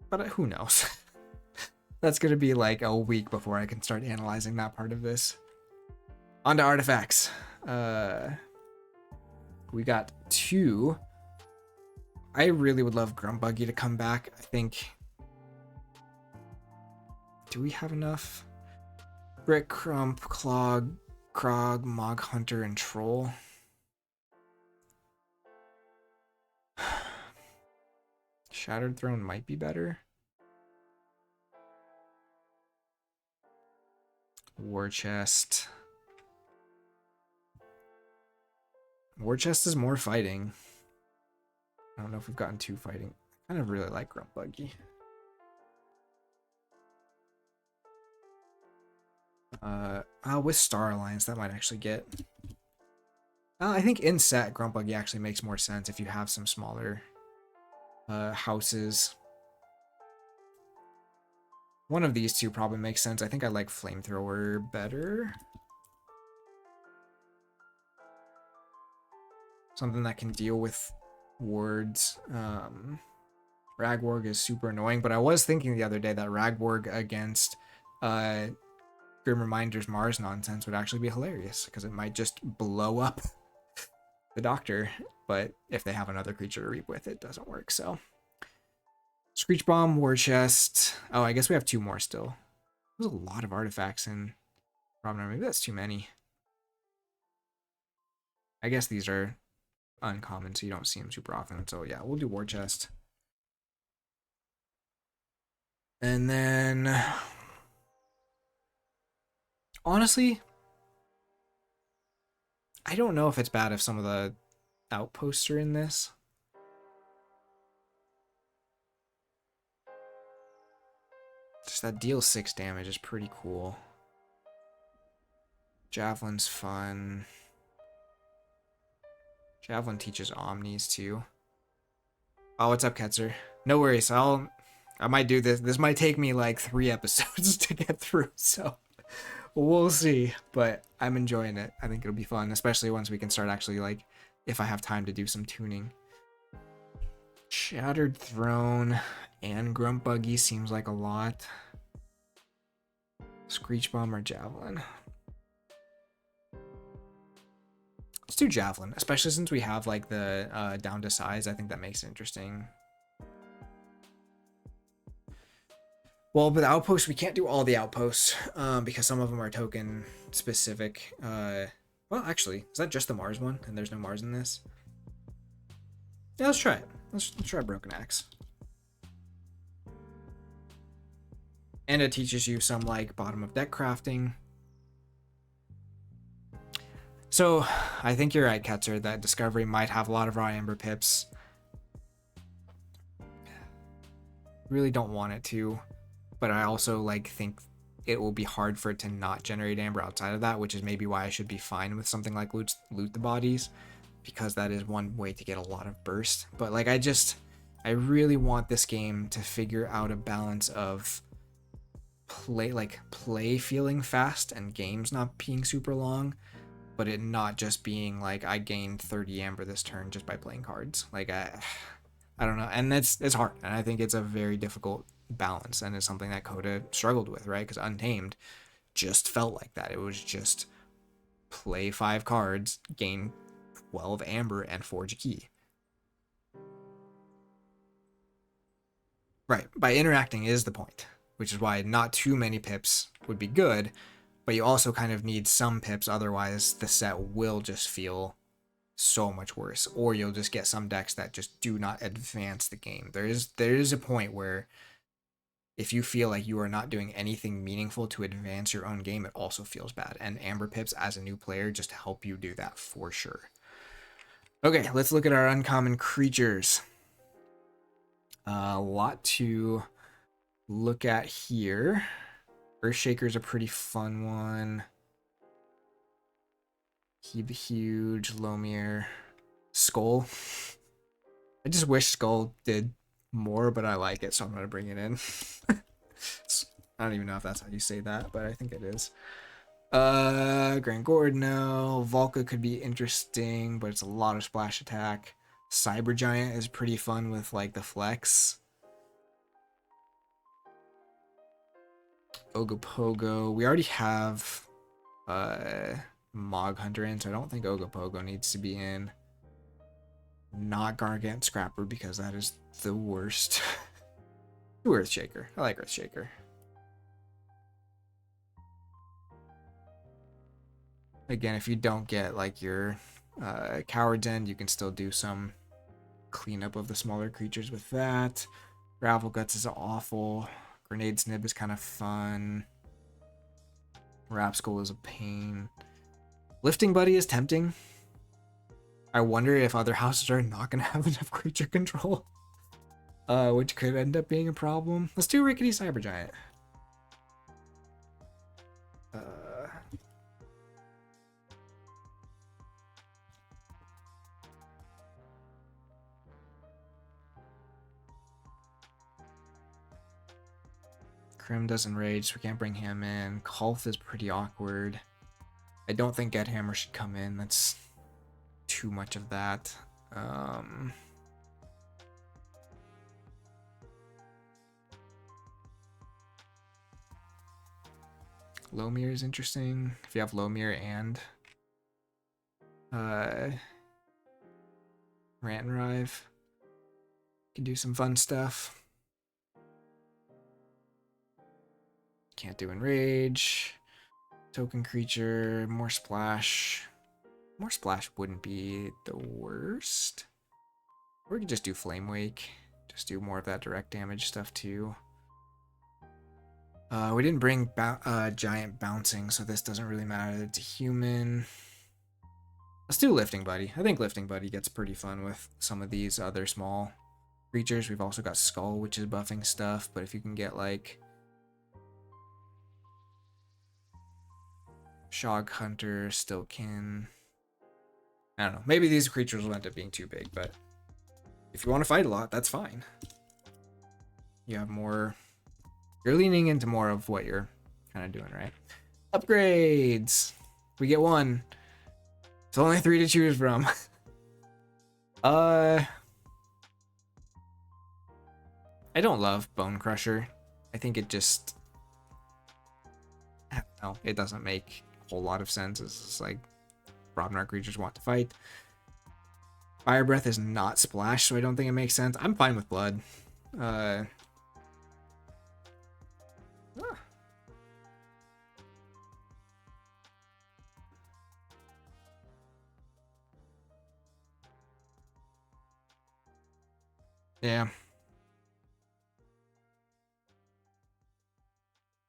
but who knows? That's gonna be like a week before I can start analyzing that part of this. On to artifacts. We got 2. I really would love Grumbuggy to come back. I think. Do we have enough? Brick, Crump, Clog, Krog, Mog Hunter, and Troll. Shattered Throne might be better. War Chest. War Chest is more fighting. I don't know if we've gotten 2 fighting. I kind of really like Grumbuggy. With Star Alliance, that might actually get... I think in set, Grumbuggy actually makes more sense if you have some smaller houses. One of these two probably makes sense. I think I like Flamethrower better. Something that can deal with wards. Ragworg is super annoying, but I was thinking the other day that Ragworg against Grim Reminder's Mars nonsense would actually be hilarious, because it might just blow up the Doctor, but if they have another creature to reap with, it doesn't work, so. Screech Bomb, War Chest. Oh, I guess we have 2 more still. There's a lot of artifacts in Brobnar. Maybe that's too many. I guess these are uncommon, so you don't see them super often, so yeah, we'll do War Chest. And then... honestly, I don't know if it's bad if some of the outposts are in this. Just that deals 6 damage is pretty cool. Javelin's fun. Javelin teaches Omnis too. Oh, what's up, Ketzer? No worries, I'll I might do this. This might take me like 3 episodes to get through, so we'll see. But I'm enjoying it. I think it'll be fun, especially once we can start actually, like, if I have time to do some tuning. Shattered Throne and Grump Buggy seems like a lot. Screech Bomb or Javelin? Let's do Javelin, especially since we have like the down to size. I think that makes it interesting. Well, with outposts, we can't do all the outposts because some of them are token specific. Well, actually, is that just the Mars one? And there's no Mars in this? Yeah, let's try it. Let's try Broken Axe. And it teaches you some like bottom of deck crafting. So I think you're right, Ketzer, that Discovery might have a lot of raw amber pips. Really don't want it to, but I also like think it will be hard for it to not generate amber outside of that, which is maybe why I should be fine with something like loot the bodies, because that is one way to get a lot of burst. But like I really want this game to figure out a balance of play feeling fast and games not being super long, but it not just being like I gained 30 amber this turn just by playing cards. Like I don't know, and it's hard, and I think it's a very difficult balance, and it's something that Coda struggled with, right? Because Untamed just felt like that. It was just play 5 cards, gain 12 amber, and forge a key. Right, by interacting is the point, which is why not too many pips would be good, but you also kind of need some pips, otherwise the set will just feel so much worse, or you'll just get some decks that just do not advance the game. There is a point where if you feel like you are not doing anything meaningful to advance your own game, it also feels bad, and Amber Pips as a new player just help you do that for sure. Okay, let's look at our uncommon creatures. A lot to look at here. Earthshaker's a pretty fun one. Huge, Lomir, Skull. I just wish Skull did more, but I like it, so I'm gonna bring it in. I don't even know if that's how you say that, but I think it is. Grand Gordno, Volca could be interesting, but it's a lot of splash attack. Cyber Giant is pretty fun with like the flex. Ogopogo. We already have Mog Hunter in, so I don't think Ogopogo needs to be in. Not Gargant Scrapper because that is the worst. Earthshaker. I like Earthshaker. Again, if you don't get like your Coward's End, you can still do some cleanup of the smaller creatures with that. Gravel Guts is awful. Grenade Snib is kind of fun. Rapskull is a pain. Lifting Buddy is tempting. I wonder if other houses are not going to have enough creature control, which could end up being a problem. Let's do Rickety Cyber Giant. Krim doesn't rage, so we can't bring him in. Kolf is pretty awkward. I don't think Get Hammer should come in. That's too much of that. Lomir is interesting. If you have Lomir and Rant and Rive, you can do some fun stuff. Can't do Enrage. Token creature, more splash. More splash wouldn't be the worst. Or we could just do Flame Wake. Just do more of that direct damage stuff too. We didn't bring Giant Bouncing, so this doesn't really matter. It's a human. Let's do Lifting Buddy. I think Lifting Buddy gets pretty fun with some of these other small creatures. We've also got Skull, which is buffing stuff, but if you can get like Shog Hunter, Stillkin. I don't know. Maybe these creatures will end up being too big, but if you want to fight a lot, that's fine. you have more. You're leaning into more of what you're kind of doing, right? Upgrades. We get one. It's only 3 to choose from. I don't love Bone Crusher. I think it just, I don't know, it doesn't make a whole lot of sense. It's just like Brobnar creatures want to fight. Fire Breath is not splash, so I don't think it makes sense. I'm fine with blood. Yeah.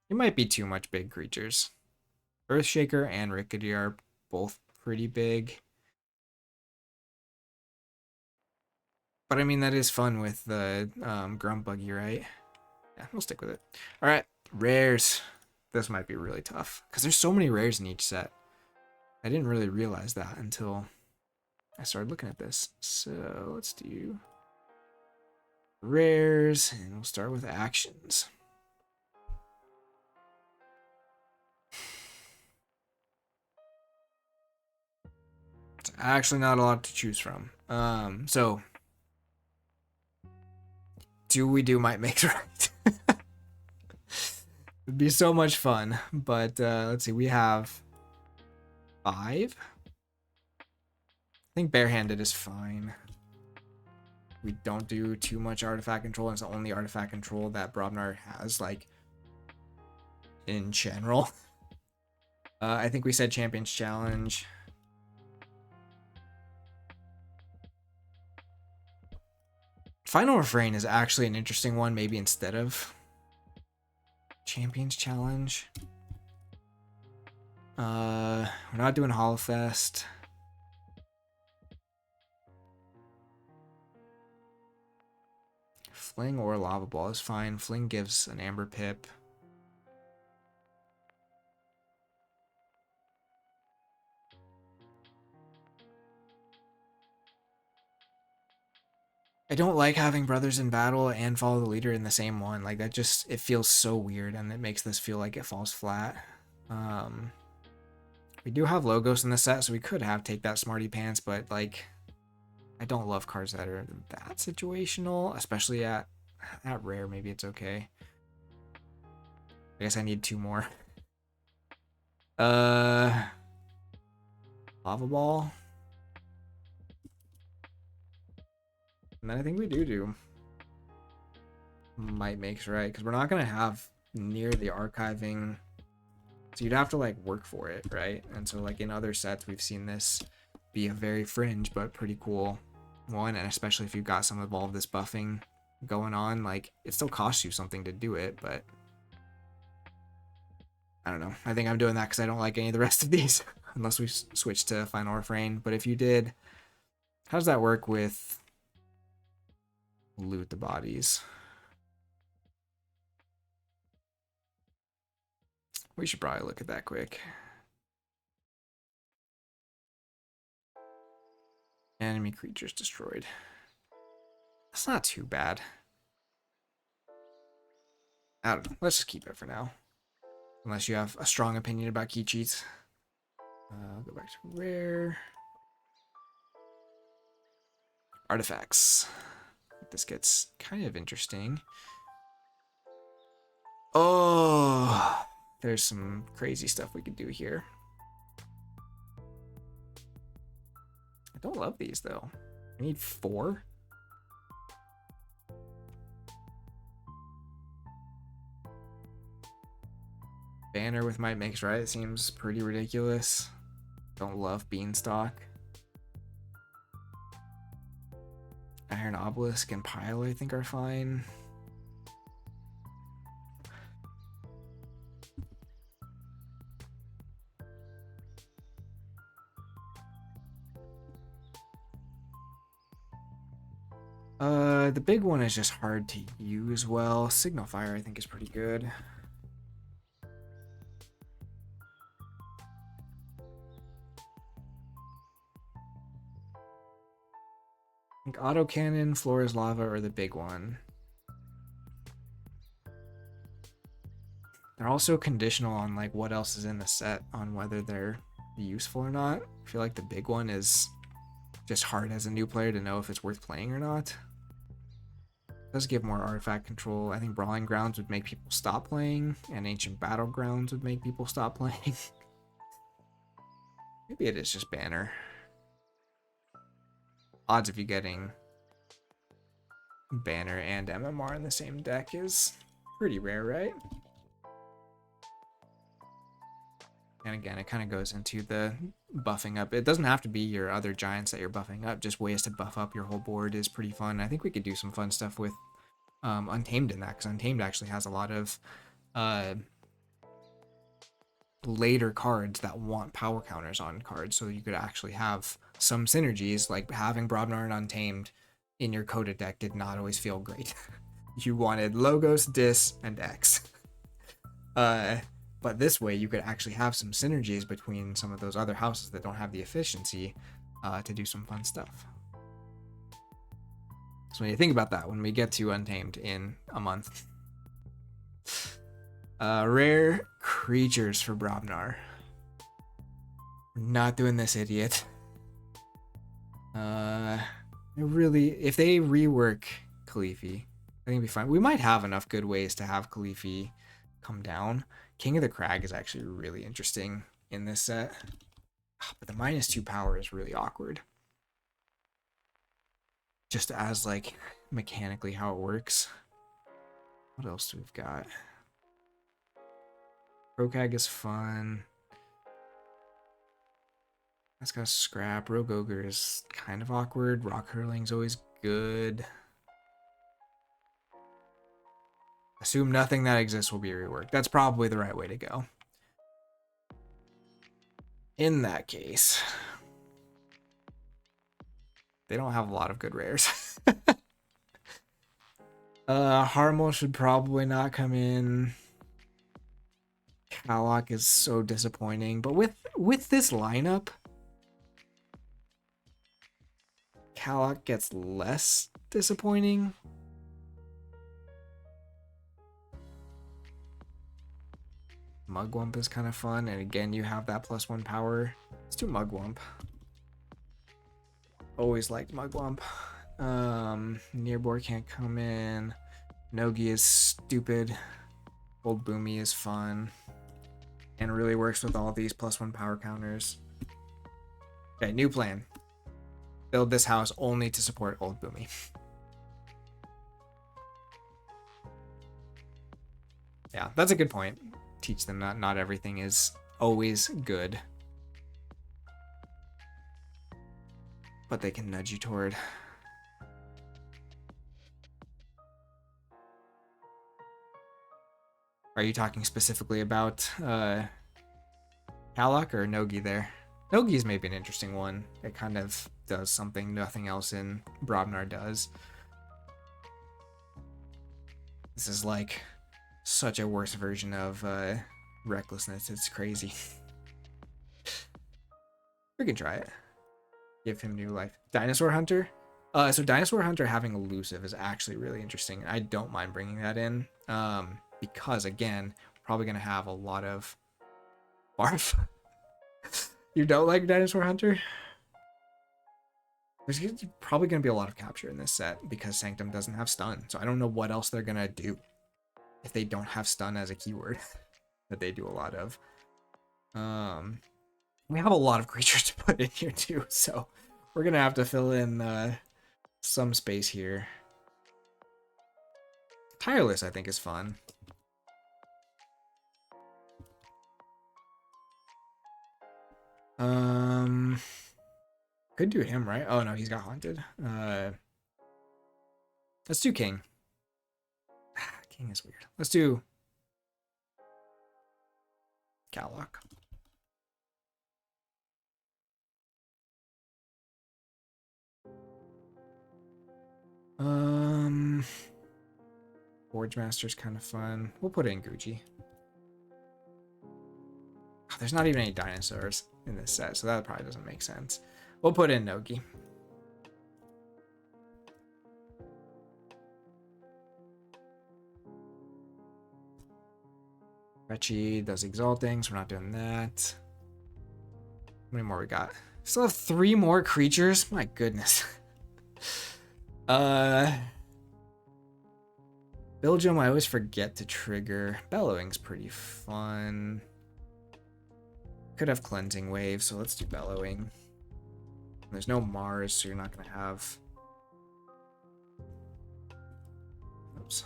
It might be too much big creatures. Earthshaker and Rickety are both pretty big. But I mean, that is fun with the Grunt Buggy, right? Yeah, we'll stick with it. All right, rares. This might be really tough because there's so many rares in each set. I didn't really realize that until I started looking at this. So let's do rares, and we'll start with actions. It's actually not a lot to choose from. So do we do Might Makes Right? It'd be so much fun, but let's see. We have 5. I think barehanded is fine. We don't do too much artifact control. It's the only artifact control that Brobnar has, like, in general. I think we said Champions Challenge. Final Refrain is actually an interesting one, maybe instead of Champions Challenge. We're not doing Hollowfest. Fling or Lava Ball is fine. Fling gives an Amber Pip. I don't like having Brothers in Battle and Follow the Leader in the same one. Like, that just, it feels so weird, and it makes this feel like it falls flat. We do have Logos in the set, so we could have Take That Smarty Pants, but, like, I don't love cards that are that situational, especially at rare. Maybe it's okay. I guess I need 2 more. Lava Ball. And then I think we do Might Makes Right, because we're not going to have near the archiving. So you'd have to, like, work for it, right? And so, like, in other sets, we've seen this be a very fringe but pretty cool one, and especially if you've got some of all of this buffing going on, like, it still costs you something to do it, but I don't know. I think I'm doing that because I don't like any of the rest of these, unless we switch to Final Refrain. But if you did, how does that work with Loot the Bodies? We should probably look at that quick. Enemy creatures destroyed. That's not too bad. I don't know. Let's just keep it for now. Unless you have a strong opinion about key cheats. I'll go back to rare. Artifacts. This gets kind of interesting. Oh, there's some crazy stuff we could do here. I don't love these, though. I need 4. Banner with Might Makes Right seems pretty ridiculous. Don't love Beanstalk. Iron Obelisk and Pile, I think, are fine. The big one is just hard to use well. Signal Fire, I think, is pretty good. I think Autocannon, Flora's Lava, or the big one. They're also conditional on like what else is in the set on whether they're useful or not. I feel like the big one is just hard as a new player to know if it's worth playing or not. It does give more artifact control. I think Brawling Grounds would make people stop playing, and Ancient Battlegrounds would make people stop playing. Maybe it is just Banner. Odds of you getting Banner and MMR in the same deck is pretty rare, right? And again, it kind of goes into the buffing up. It doesn't have to be your other giants that you're buffing up. Just ways to buff up your whole board is pretty fun. I think we could do some fun stuff with Untamed in that, because Untamed actually has a lot of later cards that want power counters on cards, so you could actually have some synergies. Like having Brobnar and Untamed in your Coda deck did not always feel great. You wanted Logos, Dis, and X. But this way you could actually have some synergies between some of those other houses that don't have the efficiency to do some fun stuff. So when you think about that, when we get to Untamed in a month, rare creatures for Brobnar. We're not doing this, idiot. Really, if they rework Khaleesi, I think it'd be fine. We might have enough good ways to have Khaleesi come down. King of the Crag is actually really interesting in this set. But the -2 power is really awkward. Just as, like, mechanically how it works. What else do we've got? Rokag is fun. That's got Scrap. Rogue Ogre is kind of awkward. Rock Hurling's always good. Assume nothing that exists will be reworked. That's probably the right way to go. In that case, they don't have a lot of good rares. Harmel should probably not come in. Kalok is so disappointing, but with this lineup, Kalok gets less disappointing. Mugwump is kind of fun, and again, you have that +1 power. Let's do Mugwump. Always liked Mugwump. Nearbor can't come in. Nogi is stupid. Old Boomy is fun. And really works with all these +1 power counters. Okay, new plan. Build this house only to support Old Boomy. Yeah, that's a good point. Teach them that not everything is always good. But they can nudge you toward. Are you talking specifically about Kalok or Nogi there? Nogi is maybe an interesting one. It kind of does something nothing else in Brobnar does. This is like such a worse version of recklessness. It's crazy. We can try it. Give him new life. Dinosaur Hunter. So Dinosaur Hunter having elusive is actually really interesting. I don't mind bringing that in. Because again, we're probably gonna have a lot of barf. You don't like Dinosaur Hunter? There's probably gonna be a lot of capture in this set because Sanctum doesn't have stun. So I don't know what else they're gonna do if they don't have stun as a keyword that they do a lot of. We have a lot of creatures to put in here too, so we're gonna have to fill in some space here. Tireless, I think, is fun. Could do him, right? Oh no, he's got Haunted. Let's do King. King is weird. Let's do Kalok. Forge Master's kind of fun. We'll put in Gucci. Oh, there's not even any dinosaurs in this set, so that probably doesn't make sense. We'll put in Nogi. Fetchy does exalting, so we're not doing that. How many more we got? Still have 3 more creatures? My goodness. Belgium, I always forget to trigger. Bellowing's pretty fun. Could have cleansing wave, so let's do bellowing. There's no Mars, so you're not gonna have. Oops.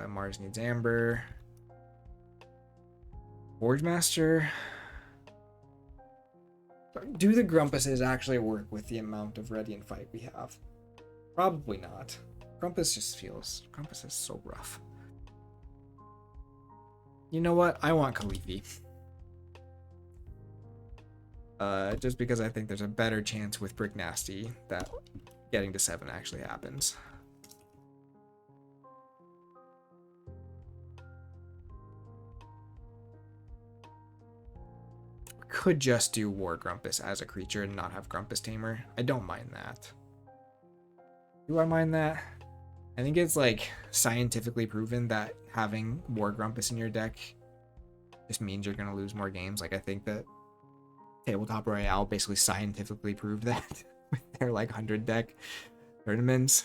Mars needs Amber. Forge Master. Do the Grumpuses actually work with the amount of Ready and Fight we have? Probably not. Grumpus is so rough. You know what? I want Khaleesi. Just because I think there's a better chance with Brick Nasty that getting to 7 actually happens. Could just do War Grumpus as a creature and not have Grumpus Tamer. I don't mind that. Do I mind that? I think it's like scientifically proven that having War Grumpus in your deck just means you're going to lose more games. Like I think that Tabletop Royale basically scientifically proved that with their like 100 deck tournaments.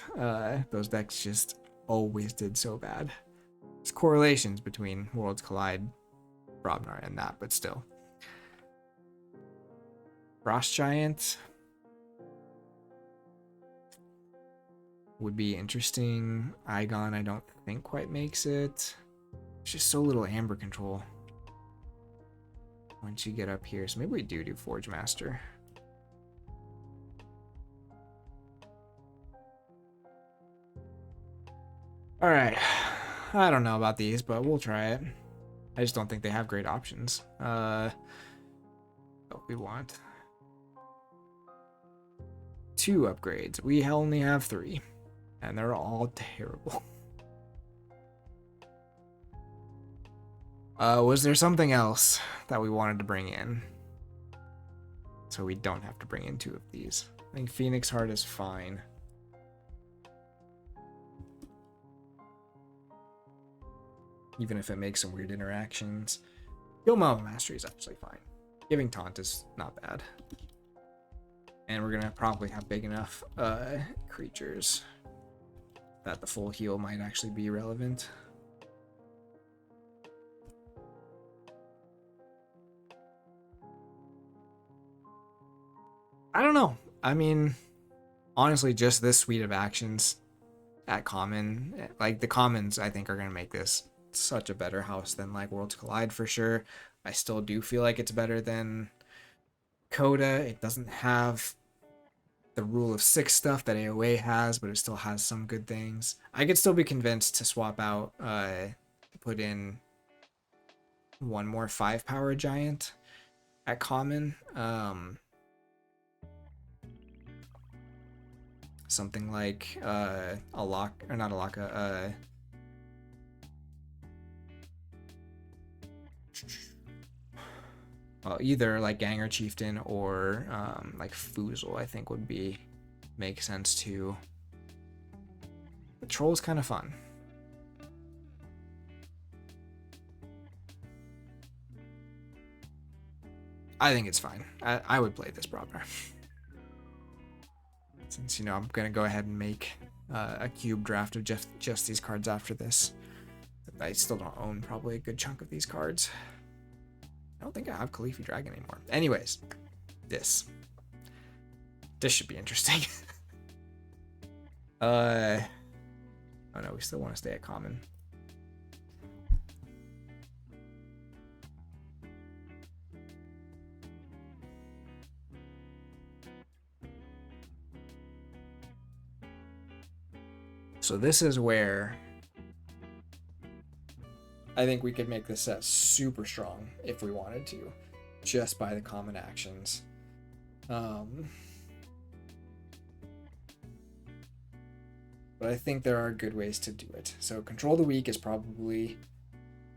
Those decks just always did so bad. There's correlations between Worlds Collide, Brobnar, and that, but still. Frost Giant would be interesting. Igon, I don't think quite makes it. It's just so little Amber control once you get up here. So maybe we do Forge Master. All right. I don't know about these, but we'll try it. I just don't think they have great options. What we want. 2 upgrades. We only have 3. And they're all terrible. Was there something else that we wanted to bring in? So we don't have to bring in 2 of these. I think Phoenix Heart is fine. Even if it makes some weird interactions. Yo Mama Mastery is actually fine. Giving Taunt is not bad. And we're gonna probably have big enough creatures that the full heal might actually be relevant. I don't know. I mean, honestly, just this suite of actions at common, like the commons, I think are gonna make this such a better house than like Worlds Collide for sure. I still do feel like it's better than Coda. It doesn't have the rule of 6 stuff that AOA has, but it still has some good things. I could still be convinced to swap out, put in 1 more 5-power giant at common. Something like well, either like Ganger Chieftain or like Foozle, I think would make sense too. The Troll's kind of fun. I think it's fine. I would play this proper. Since, you know, I'm going to go ahead and make a cube draft of just these cards after this. I still don't own probably a good chunk of these cards. I don't think I have Khaleesi Dragon anymore. Anyways, this should be interesting. Oh no, we still want to stay at common. So this is where I think we could make this set super strong if we wanted to, just by the common actions. But I think there are good ways to do it. So Control the Weak is probably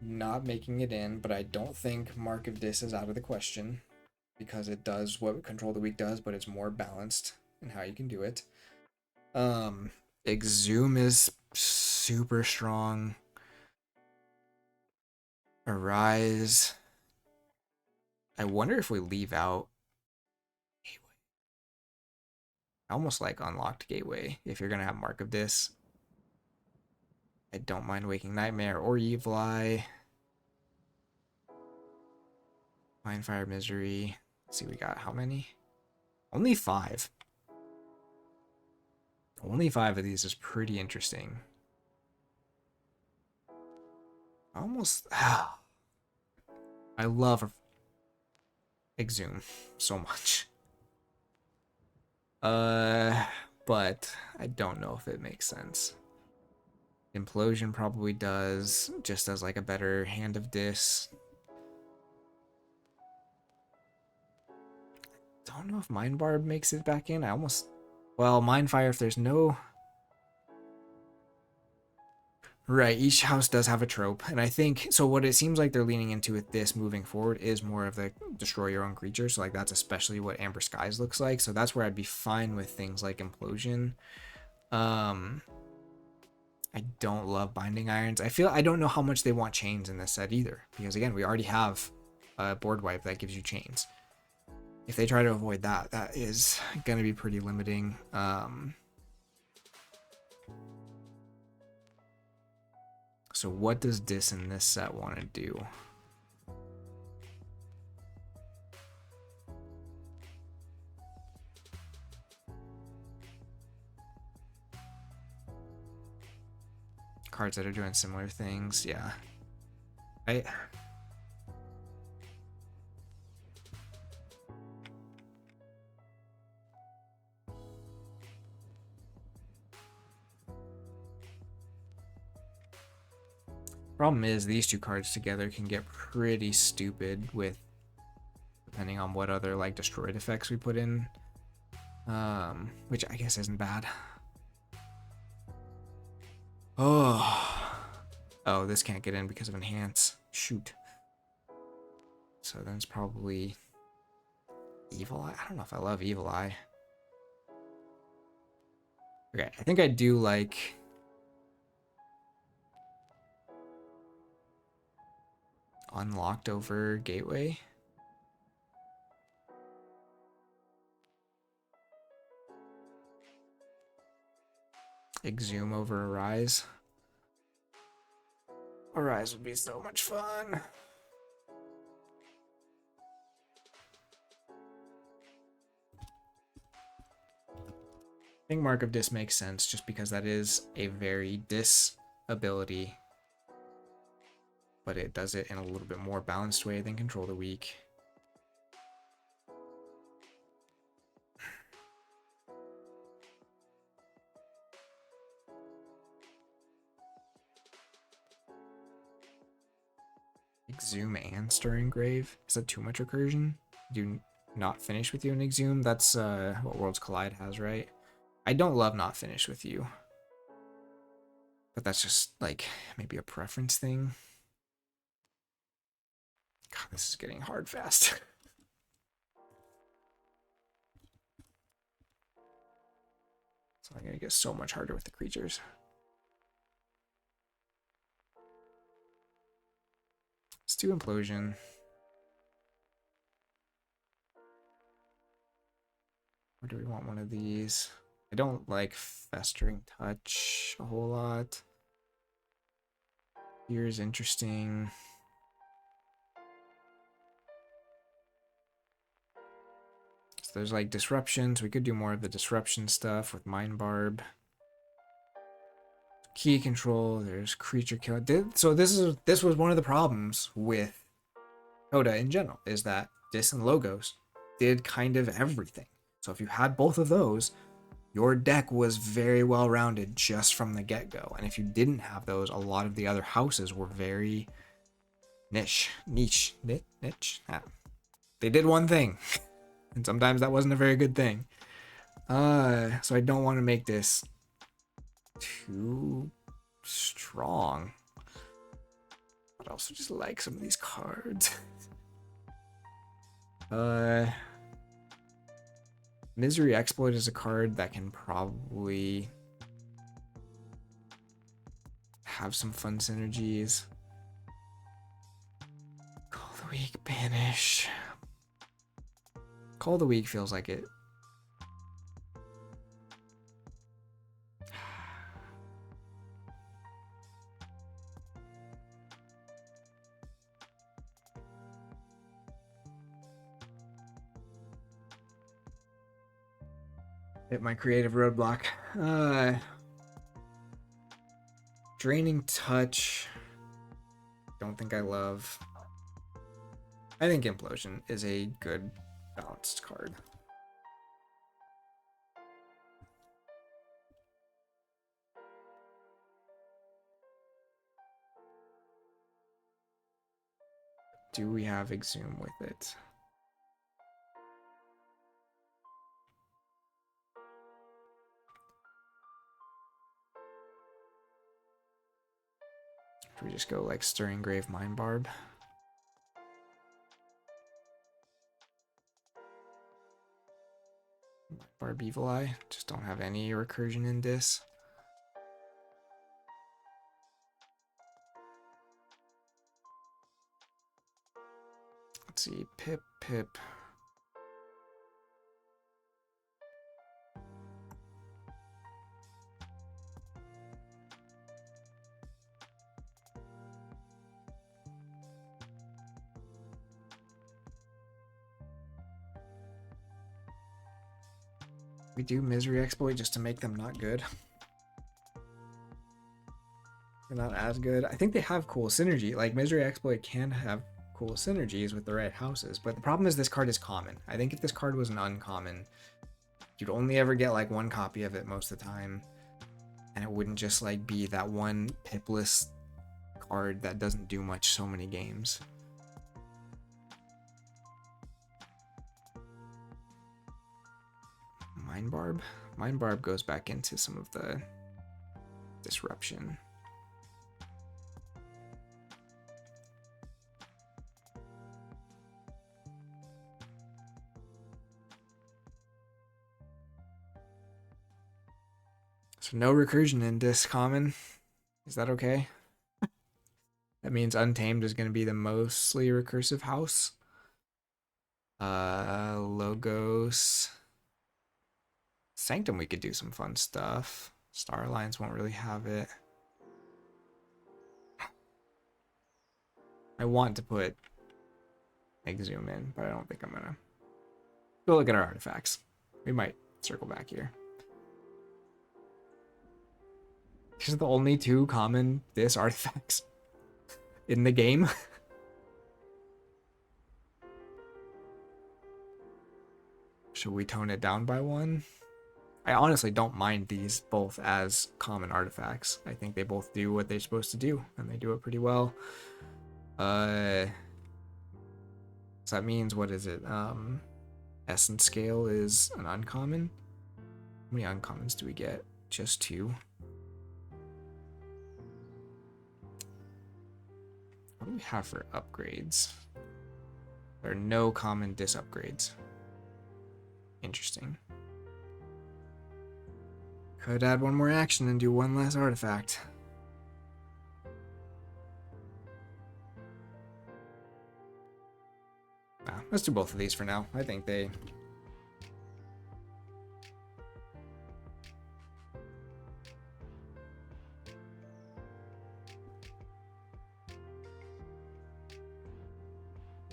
not making it in, but I don't think Mark of Dis is out of the question because it does what Control the Weak does, but it's more balanced in how you can do it. Exhume is super strong. Arise. I wonder if we leave out Gateway. I almost like Unlocked Gateway if you're going to have Mark of Dis. I don't mind Waking Nightmare or Evil Eye. Mindfire Misery. Let's see, we got how many? Only 5. Only 5 of these is pretty interesting. Almost. I love Exhume so much. But I don't know if it makes sense. Implosion probably does, just as like a better Hand of Dis. Don't know if Mind Barb makes it back in. I almost, well, Mind Fire if there's no. Right, each house does have a trope, and I think, so what it seems like they're leaning into with this moving forward is more of the destroy your own creatures, so like that's especially what Amber Skies looks like, so that's where I'd be fine with things like Implosion. I don't love Binding Irons. I don't know how much they want chains in this set either, because again, we already have a board wipe that gives you chains. If they try to avoid that, that is going to be pretty limiting. So what does Dis in this set want to do? Cards that are doing similar things, yeah. Problem is, these two cards together can get pretty stupid with, depending on what other like destroyed effects we put in, which I guess isn't bad. Oh, this can't get in because of enhance. Shoot. So then it's probably Evil Eye. I don't know if I love Evil Eye. Okay, I think I do like. Unlocked over Gateway. Exhume over Arise. Arise would be so much fun. I think Mark of Dis makes sense just because that is a very Dis ability. But it does it in a little bit more balanced way than Control the Weak. Exhume and Stirring Grave? Is that too much recursion? Do not finish with you and Exhume? That's what Worlds Collide has, right? I don't love not finish with you. But that's just like maybe a preference thing. God, this is getting hard fast. So I'm gonna get so much harder with the creatures. Let's do Implosion. Or do we want one of these? I don't like Festering Touch a whole lot. Here's interesting. So there's like disruptions. We could do more of the disruption stuff with Mind Barb. Key control. There's creature kill. So this was one of the problems with Coda in general, is that Dis and Logos did kind of everything. So if you had both of those, your deck was very well rounded just from the get-go. And if you didn't have those, a lot of the other houses were very niche. Ah. They did one thing. And sometimes that wasn't a very good thing. So I don't want to make this too strong. But I also just like some of these cards. Misery Exploit is a card that can probably have some fun synergies. Weak banish. Call the Weak feels like it. Hit my creative roadblock. Draining Touch. Don't think I love. I think Implosion is a good balanced card. Do we have Exhume with it? Should we just go like Stirring Grave Mind Barb? Barb Evil Eye. Just don't have any recursion in this. Let's see. Pip, Pip. We do Misery Exploit just to make them not good. They're not as good. I think they have cool synergy. Like Misery Exploit can have cool synergies with the right houses, but the problem is this card is common. I think if this card was an uncommon, you'd only ever get like one copy of it most of the time, and it wouldn't just like be that one pipless card that doesn't do much so many games. Mind Barb? Mind Barb goes back into some of the disruption. So no recursion in this common. Is that okay? That means Untamed is going to be the mostly recursive house. Logos. Sanctum, we could do some fun stuff. Star Alliance won't really have it. I want to put Exhume in, but I don't think I'm gonna. Go look at our artifacts. We might circle back here. These are the only two common this artifacts in the game. Should we tone it down by one? I honestly don't mind these both as common artifacts. I think they both do what they're supposed to do, and they do it pretty well. So that means, what is it? Essence Scale is an uncommon. How many uncommons do we get? Just 2. What do we have for upgrades? There are no common dis upgrades. Interesting. Could add one more action and do one less artifact. Nah, let's do both of these for now. I think they...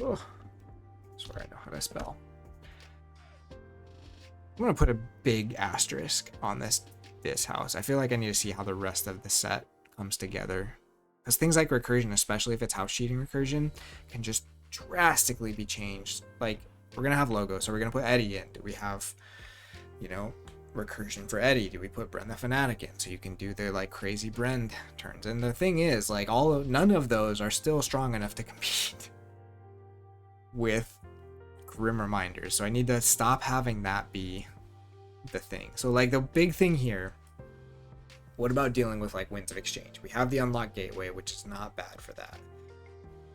Oh, I swear I know how to spell. I'm gonna put a big asterisk on this house. I feel like I need to see how the rest of the set comes together, because things like recursion, especially if it's house cheating recursion, can just drastically be changed. Like, we're gonna have logo, so we're gonna put Eddie in. Do we have, you know, recursion for Eddie? Do we put Bren the Fanatic in so you can do their like crazy Bren turns? And the thing is, like, none of those are still strong enough to compete with Grim Reminders. So I need to stop having that be the thing. So like the big thing here, what about dealing with like Winds of Exchange? We have the Unlock Gateway, which is not bad for that.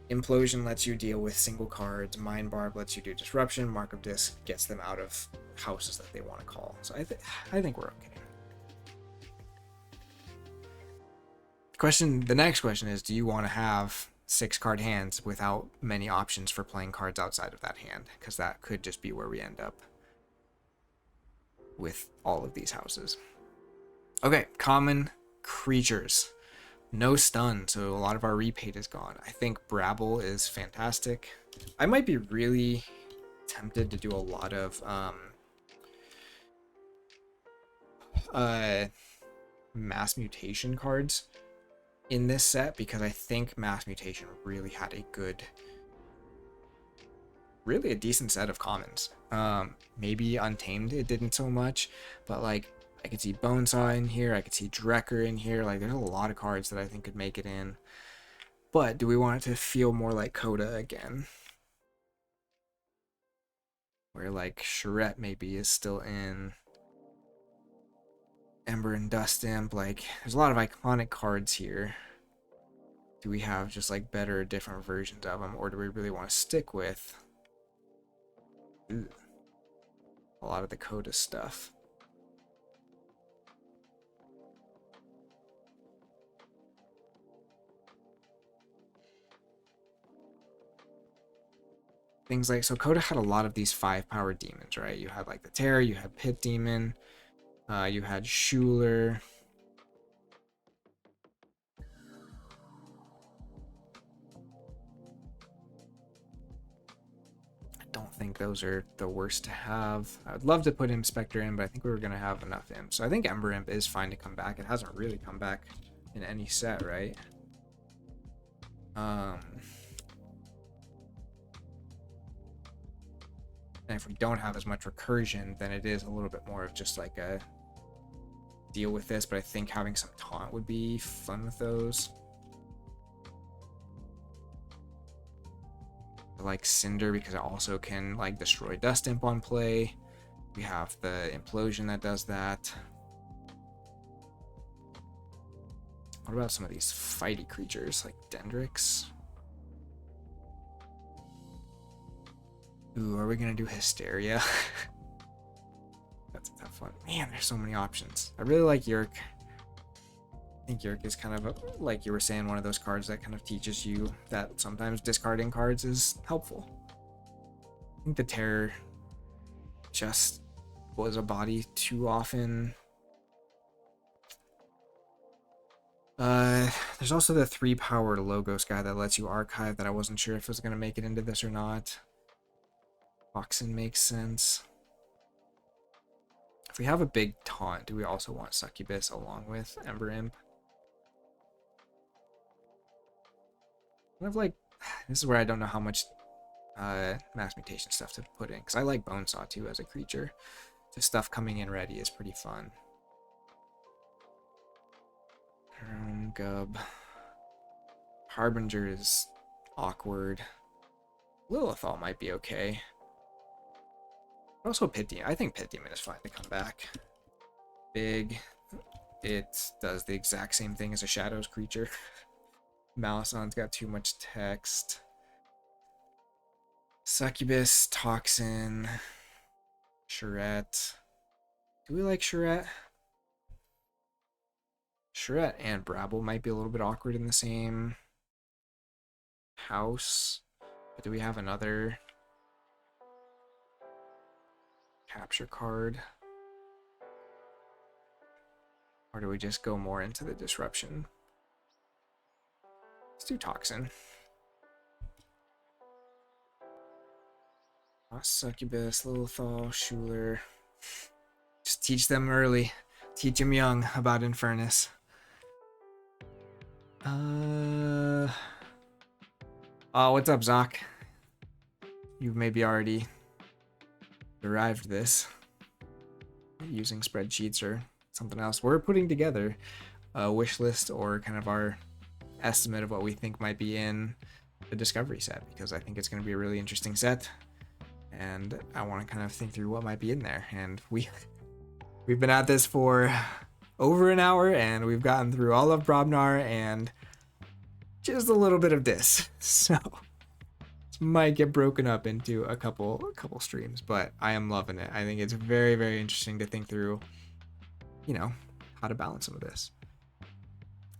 Implosion lets you deal with single cards. Mind Barb lets you do disruption. Mark of Disc gets them out of houses that they want to call. So I think we're okay. The next question is, do you want to have 6-card hands without many options for playing cards outside of that hand, because that could just be where we end up with all of these houses. Okay, common creatures. No stun, so a lot of our repaid is gone. I think Brabble is fantastic. I might be really tempted to do a lot of mass mutation cards in this set, because I think mass mutation really had a decent set of commons. Maybe Untamed it didn't so much, but like I could see Bonesaw in here, I could see Drekker in here. Like there's a lot of cards that I think could make it in. But do we want it to feel more like Coda again, where like Charette maybe is still in, Ember and Dust Imp? Like there's a lot of iconic cards here. Do we have just like better, different versions of them, or do we really want to stick with a lot of the Coda stuff? Things like, so Coda had a lot of these 5-power demons, right? You had like the Terror, you had Pit Demon, you had Schuler. I don't think those are the worst to have. I would love to put Inspector in, but I think we were going to have enough Imp. So I think Ember Imp is fine to come back. It hasn't really come back in any set, right? And if we don't have as much recursion, then it is a little bit more of just like a deal with this. But I think having some taunt would be fun with those. I like Cinder because it also can like destroy Dust Imp on play. We have the Implosion that does that. What about some of these fighty creatures like Dendrix? Ooh, are we gonna do Hysteria? That's a tough one. Man, there's so many options. I really like Yerk. I think Yerk is kind of, like you were saying, one of those cards that kind of teaches you that sometimes discarding cards is helpful. I think the Terror just was a body too often. There's also the 3-power Logos guy that lets you archive that I wasn't sure if it was going to make it into this or not. Phlox'em makes sense. If we have a big taunt, do we also want Succubus along with Ember Imp? Kind of like, this is where I don't know how much mass mutation stuff to put in, because I like Bonesaw too as a creature. Just stuff coming in ready is pretty fun. Gub. Harbinger is awkward. Lilithal might be okay. Also Pit Demon. I think Pit Demon is fine to come back. Big. It does the exact same thing as a Shadows creature. Malison's got too much text. Succubus, Toxin, Charette. Do we like Charette? Charette and Brabble might be a little bit awkward in the same house. But do we have another capture card? Or do we just go more into the disruption? Let's do Toxin. Succubus, Lilithal, Schuler. Just teach them early. Teach them young about Infernus. Oh, what's up, Zoc? You've maybe already derived this using spreadsheets or something else. We're putting together a wish list or kind of our estimate of what we think might be in the Discovery set, because I think it's going to be a really interesting set, and I want to kind of think through what might be in there. And we've been at this for over an hour, and we've gotten through all of Brobnar and just a little bit of this. So this might get broken up into a couple streams, but I am loving it. I think it's very, very interesting to think through, you know, how to balance some of this.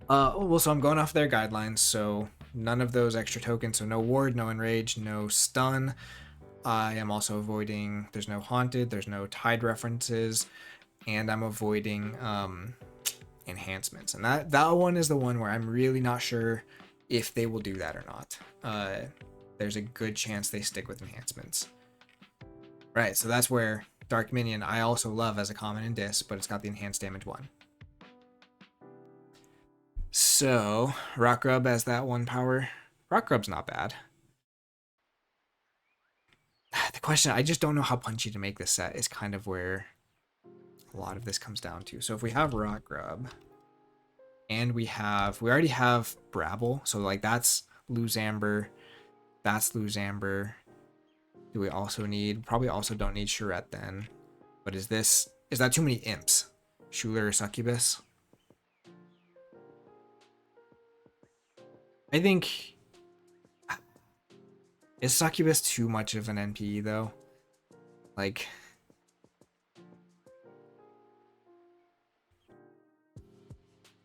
Well, so I'm going off their guidelines. So none of those extra tokens, so no ward, no enrage, no stun. I am also avoiding, there's no haunted, there's no tide references, and I'm avoiding enhancements. And that one is the one where I'm really not sure if they will do that or not. There's a good chance they stick with enhancements. Right, so that's where Dark Minion I also love as a common in Dis, but it's got the enhanced damage one. So, Rock Grub as that one power. Rock Grub's not bad. The question, I just don't know how punchy to make this set is kind of where a lot of this comes down to. So if we have Rock Grub, and we already have Brabble, so like that's Lose Amber, that's Lose Amber. Do we also need, probably also don't need Charette then. But is that too many imps? Schuler or Succubus? I think, is Succubus too much of an NPE though? Like,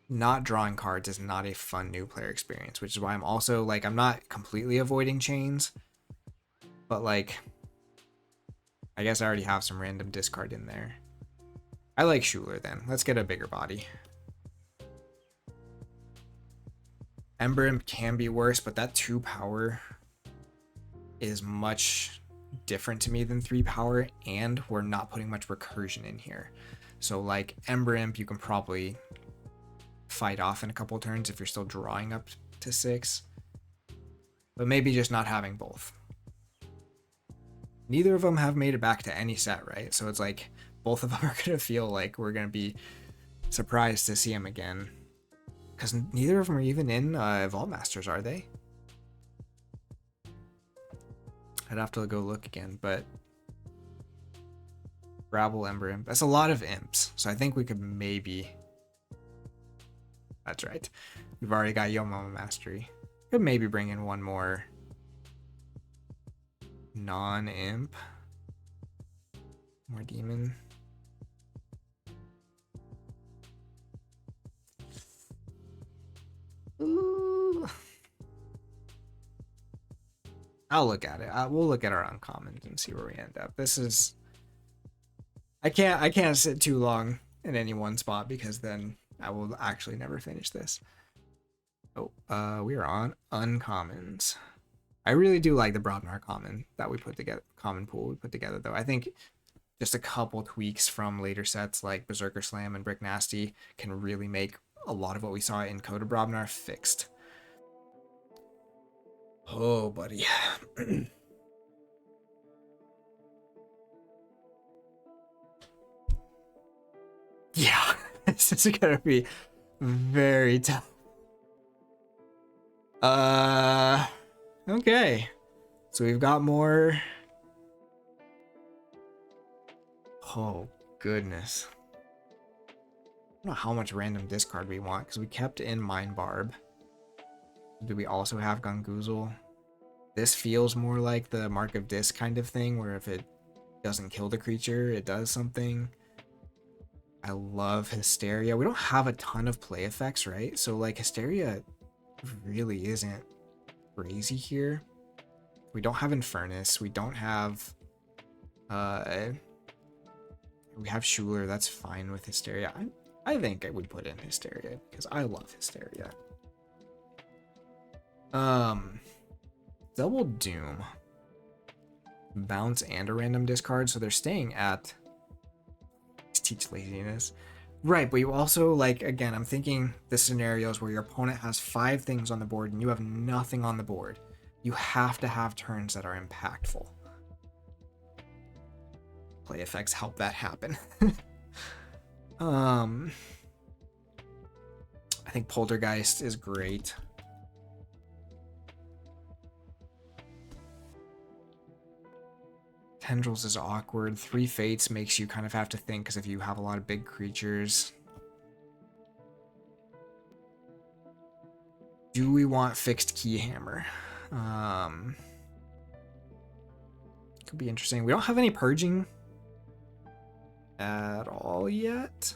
not drawing cards is not a fun new player experience, which is why I'm also like, I'm not completely avoiding chains, but like, I guess I already have some random discard in there. I like Schuler then. Let's get a bigger body. Ember Imp can be worse, but that 2 power is much different to me than 3 power, and we're not putting much recursion in here. So like Ember Imp, you can probably fight off in a couple turns if you're still drawing up to 6, but maybe just not having both. Neither of them have made it back to any set, right? So it's like both of them are gonna feel like we're gonna be surprised to see them again, because neither of them are even in Vault Masters, are they? I'd have to go look again, but Brabble, Ember Imp, that's a lot of imps, so I think we could maybe, that's right, we've already got Yo Mama Mastery, could maybe bring in one more non-imp, more demon. Ooh. I'll look at it. We'll look at our uncommons and see where we end up. This is, I can't sit too long in any one spot because then I will actually never finish this. Oh, we are on uncommons. I really do like the Brobnar common that we put together, common pool we put together though. I think just a couple tweaks from later sets like Berserker Slam and Brick Nasty can really make a lot of what we saw in Code of Brobnar fixed. Oh, buddy. Yeah, this is gonna be very tough. Okay. So we've got more. Oh, goodness. I don't know how much random discard we want, because we kept in Mind Barb. Do we also have Gungoozle? This feels more like the Mark of Dis kind of thing, where if it doesn't kill the creature, it does something. I love Hysteria. We don't have a ton of play effects, right? So, like, Hysteria really isn't crazy here. We don't have Infernus. We don't have... we have Schuler. That's fine with Hysteria. I think I would put in Hysteria, because I love Hysteria. Double Doom. Bounce and a random discard, so they're staying at... Teach laziness. Right, but you also, like, again, I'm thinking the scenarios where your opponent has 5 things on the board and you have nothing on the board. You have to have turns that are impactful. Play effects help that happen. I think Poltergeist is great. Tendrils is awkward. 3 Fates makes you kind of have to think, because if you have a lot of big creatures. Do we want Fixed Keyhammer? Could be interesting. We don't have any purging at all yet,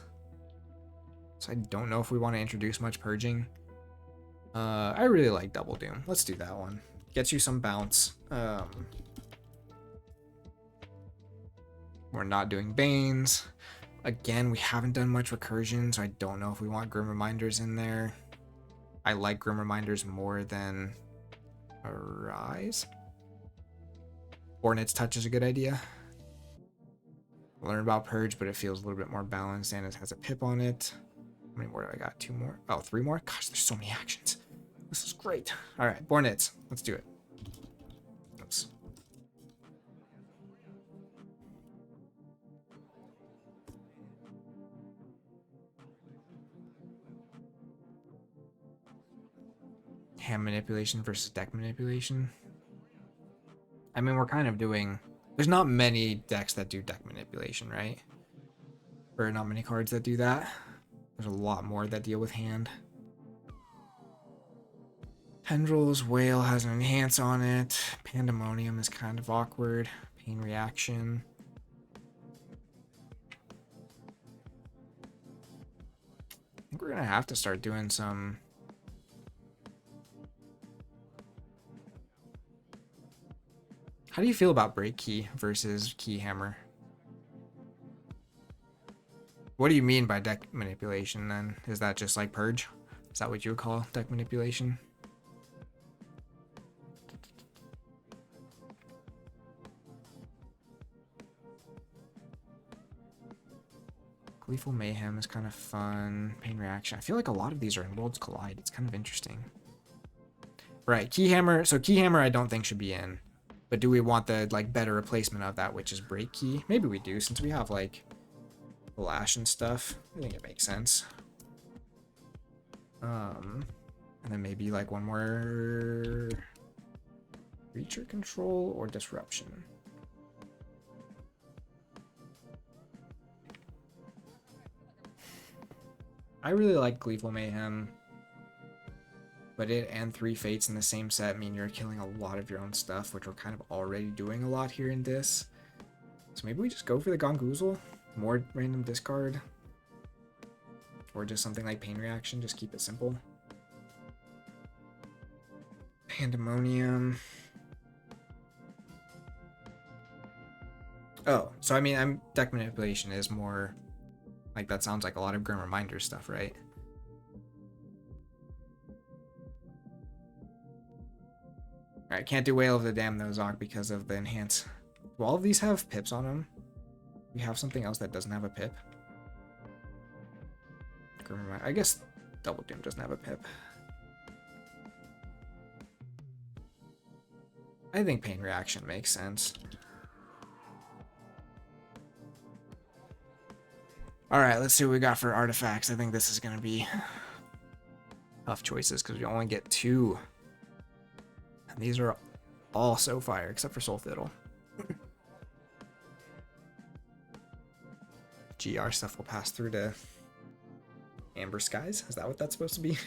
so I don't know if we want to introduce much purging. I really like Double Doom. Let's do that one. Gets you some bounce. We're not doing Banes. Again, we haven't done much recursion, so I don't know if we want Grim Reminders in there. I like Grim Reminders more than Arise. Hornet's Touch is a good idea. Learn about Purge, but it feels a little bit more balanced, and it has a pip on it. How many more do I got? 2 more? Oh, 3 more? Gosh, there's so many actions. This is great. All right, Bornits. Let's do it. Oops. Hand manipulation versus deck manipulation. I mean, we're kind of doing... There's not many decks that do deck manipulation, right? Or not many cards that do that. There's a lot more that deal with hand. Tendrils, Whale has an enhance on it. Pandemonium is kind of awkward. Pain Reaction. I think we're gonna have to start doing some... How do you feel about Break Key versus Key Hammer? What do you mean by deck manipulation then? Is that just like Purge? Is that what you would call deck manipulation? Gleeful Mayhem is kind of fun. Pain Reaction. I feel like a lot of these are in Worlds Collide. It's kind of interesting. Right, Key Hammer. So Key Hammer I don't think should be in. But do we want the like better replacement of that, which is Break Key? Maybe we do, since we have like Lash and stuff. I think it makes sense. And then maybe like one more Creature Control or Disruption. I really like Gleeful Mayhem. But it and 3 Fates in the same set mean you're killing a lot of your own stuff, which we're kind of already doing a lot here in this. So maybe we just go for the Gongoozle. More random discard. Or just something like Pain Reaction, just keep it simple. Pandemonium. Oh, so I mean, deck manipulation is more... Like, that sounds like a lot of Grim Reminder stuff, right? Alright, can't do Whale of the Damned though, Zoc, because of the enhance. Do all of these have pips on them? We have something else that doesn't have a pip. I guess Double Doom doesn't have a pip. I think Pain Reaction makes sense. Alright, let's see what we got for artifacts. I think this is going to be tough choices because we only get 2. And these are all so fire, except for Soul Fiddle. GR stuff will pass through to Amber Skies? Is that what that's supposed to be?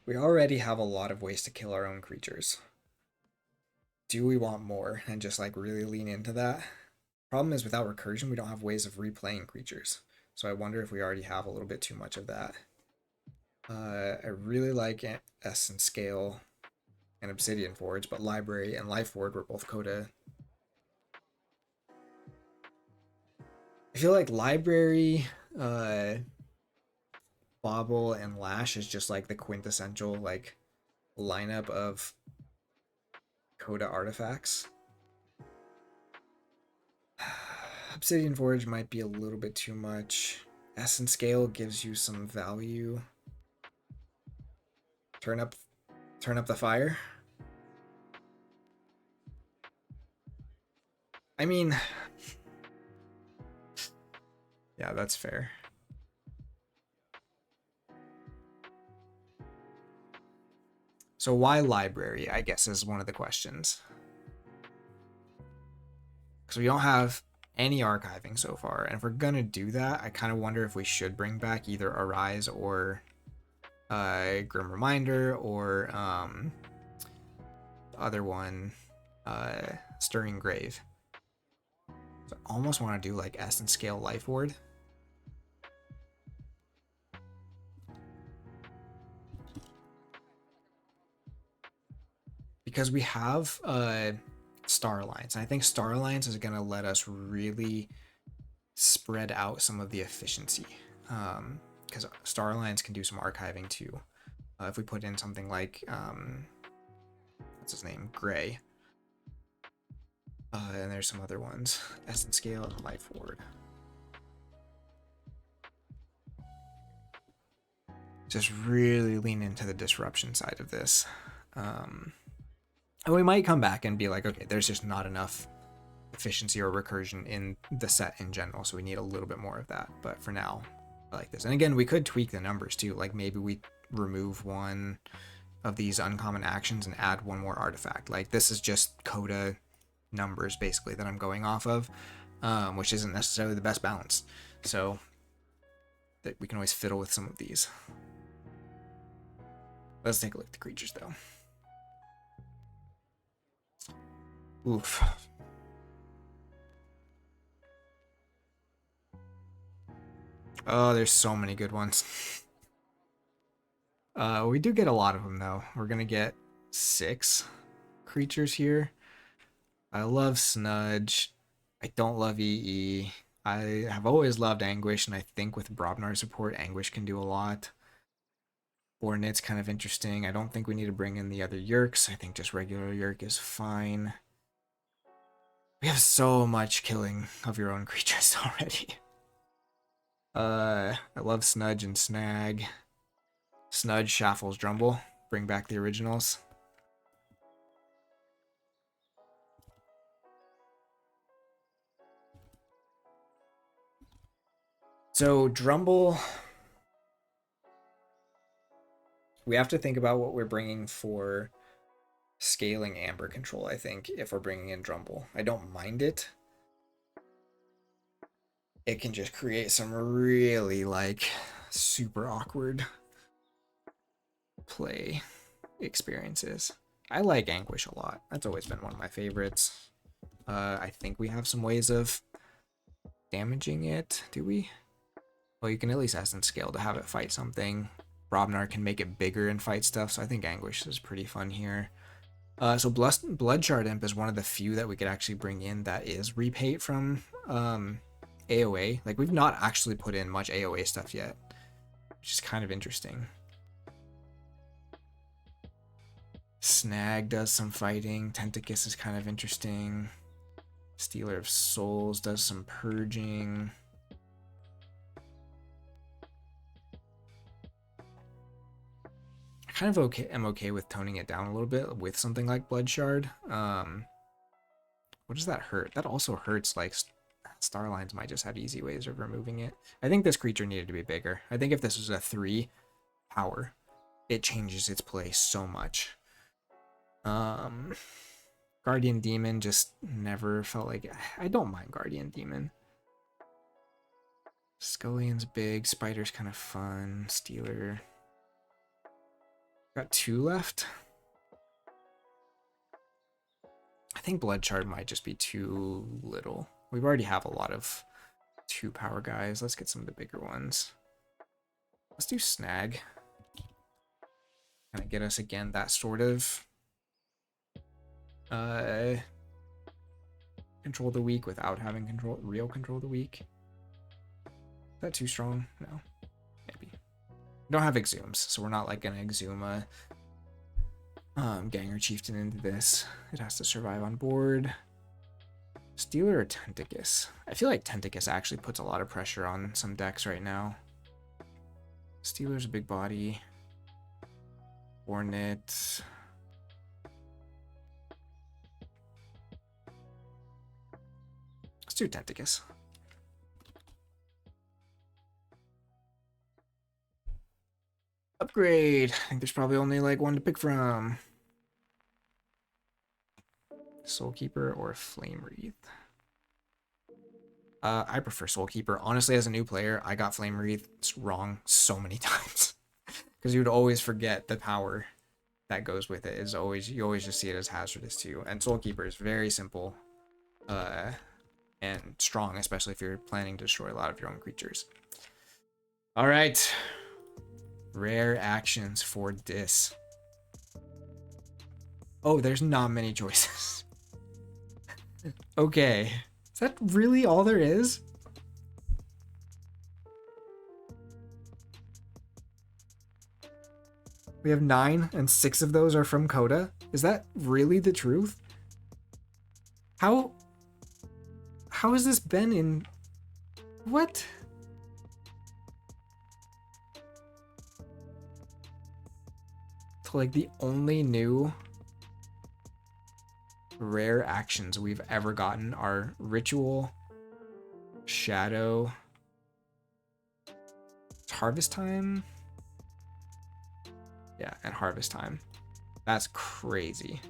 We already have a lot of ways to kill our own creatures. Do we want more and just like really lean into that? Problem is without recursion, we don't have ways of replaying creatures. So I wonder if we already have a little bit too much of that. I really like Essence Scale and Obsidian Forge, but Library and Life Ward were both Coda. I feel like Library, Bobble, and Lash is just like the quintessential like lineup of Coda artifacts. Obsidian Forge might be a little bit too much. Essence Scale gives you some value. Turn up the fire. I mean, yeah, that's fair. So why Library, I guess, is one of the questions. Because we don't have any archiving so far, and if we're gonna do that, I kind of wonder if we should bring back either Arise or Grim Reminder or other one, Stirring Grave. So I almost want to do like Essence Scale Life Ward. Because we have Star Alliance. And I think Star Alliance is going to let us really spread out some of the efficiency. Because Star Alliance can do some archiving too. If we put in something like, what's his name? Gray. And there's some other ones. Essence Scale and Life Ward. Just really lean into the disruption side of this. And we might come back and be like, okay, there's just not enough efficiency or recursion in the set in general, so we need a little bit more of that. But for now, I like this. And again, we could tweak the numbers too. Like maybe we remove one of these uncommon actions and add one more artifact. Like this is just coda numbers basically that I'm going off of, which isn't necessarily the best balance. So that we can always fiddle with some of these. Let's take a look at the creatures though. Oof. Oh, there's so many good ones. We do get a lot of them though. We're gonna get 6 creatures here. I love Snudge. I don't love EE. I have always loved Anguish, and I think with Brobnar support, Anguish can do a lot. Bornit's kind of interesting. I don't think we need to bring in the other Yerks. I think just regular Yerk is fine. We have so much killing of your own creatures already. I love Snudge and Snag. Snudge, Shaffles, Drumble. Bring back the originals. So Drumble, we have to think about what we're bringing for scaling Amber control, I think, if we're bringing in Drumble. I don't mind it. It can just create some really, like, super awkward play experiences. I like Anguish a lot. That's always been one of my favorites. I think we have some ways of damaging it. Do we? Well, you can at least Essence Scale to have it fight something. Brobnar can make it bigger and fight stuff, so I think Anguish is pretty fun here. So Bloodshard Imp is one of the few that we could actually bring in that is repate from AoA. Like, we've not actually put in much AoA stuff yet, which is kind of interesting. Snag does some fighting. Tentacus is kind of interesting. Stealer of Souls does some purging. Kind of I'm okay with toning it down a little bit with something like Bloodshard. What does that hurt? That also hurts. Like Starlines might just have easy ways of removing it. I think this creature needed to be bigger. I think if this was a 3 power, it changes its play so much. Guardian Demon just never felt like I don't mind Guardian Demon. Scullion's big. Spider's kind of fun. Stealer. Got 2 left. I think Bloodshard might just be too little. We already have a lot of 2 power guys. Let's get some of the bigger ones. Let's do Snag. Kind of get us again that sort of control of the weak without having real control of the weak. Is that too strong? No. Maybe. We don't have exhumes, so we're not like gonna exhume a Ganger Chieftain into this. It has to survive on board. Stealer or Tentacus? I feel like Tentacus actually puts a lot of pressure on some decks right now. Stealer's a big body. Hornet. Let's do Tentacus. Upgrade. I think there's probably only like one to pick from. Soulkeeper or Flame Wreath. I prefer Soulkeeper. Honestly, as a new player, I got Flame Wreath wrong so many times. Because you would always forget the power that goes with it is always, you always just see it as hazardous too. And Soul Keeper is very simple and strong, especially if you're planning to destroy a lot of your own creatures. All right, rare actions for Dis. Oh, there's not many choices. Okay, is that really all there is? We have 9 and 6 of those are from Coda. Is that really the truth? How has this been in... What? So like the only new rare actions we've ever gotten are Ritual, Shadow, Harvest Time. Yeah, and Harvest Time. That's crazy.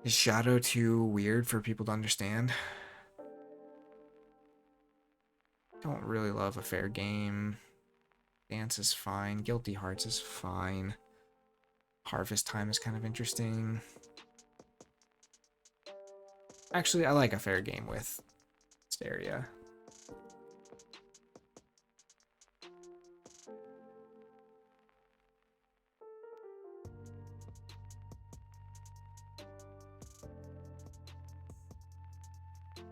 Is Shadow too weird for people to understand? Don't really love a fair game. Dance is fine. Guilty Hearts is fine. Harvest Time is kind of interesting. Actually, I like a fair game with Hysteria.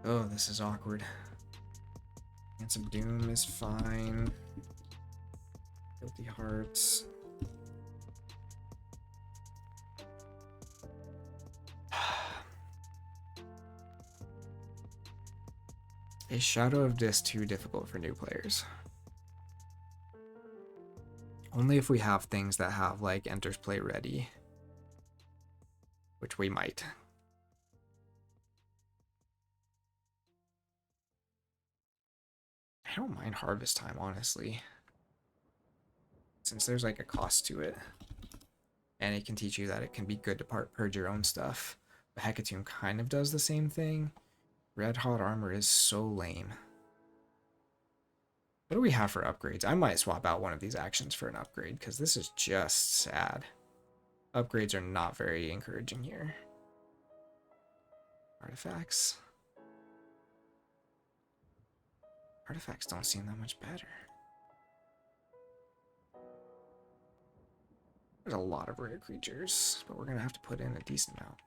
Oh, this is awkward. Dance of Doom is fine. Guilty Hearts. Is Shadow of Dis too difficult for new players? Only if we have things that have like Enters Play Ready. Which we might. I don't mind Harvest Time, honestly. Since there's like a cost to it. And it can teach you that it can be good to purge your own stuff. But Hecatomb kind of does the same thing. Red Hot Armor is so lame. What do we have for upgrades? I might swap out one of these actions for an upgrade, because this is just sad. Upgrades are not very encouraging here. Artifacts. Artifacts don't seem that much better. There's a lot of rare creatures, but we're going to have to put in a decent amount.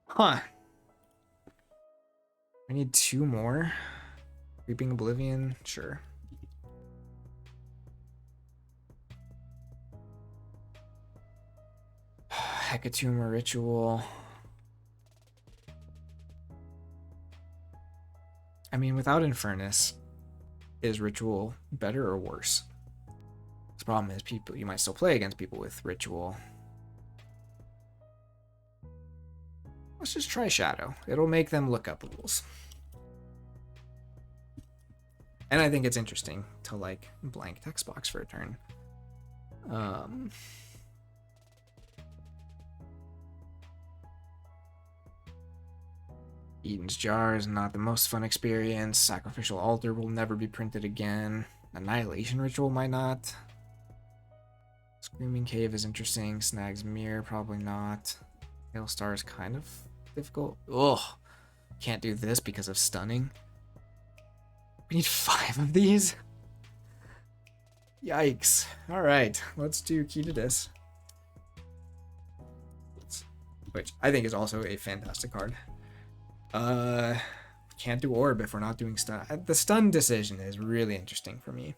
Huh. I need 2 more. Reaping Oblivion, sure. Hecatomb or Ritual. I mean, without Infernus, is Ritual better or worse? The problem is you might still play against people with Ritual. Let's just try Shadow. It'll make them look up rules. And I think it's interesting to like blank text box for a turn. Eden's Jar is not the most fun experience. Sacrificial Altar will never be printed again. Annihilation Ritual might not. Screaming Cave is interesting. Snag's Mirror, probably not. Hailstar is kind of difficult. Ugh. Can't do this because of stunning. We need 5 of these? Yikes. Alright, let's do Key to Dis. Which I think is also a fantastic card. Can't do Orb if we're not doing stun. The stun decision is really interesting for me.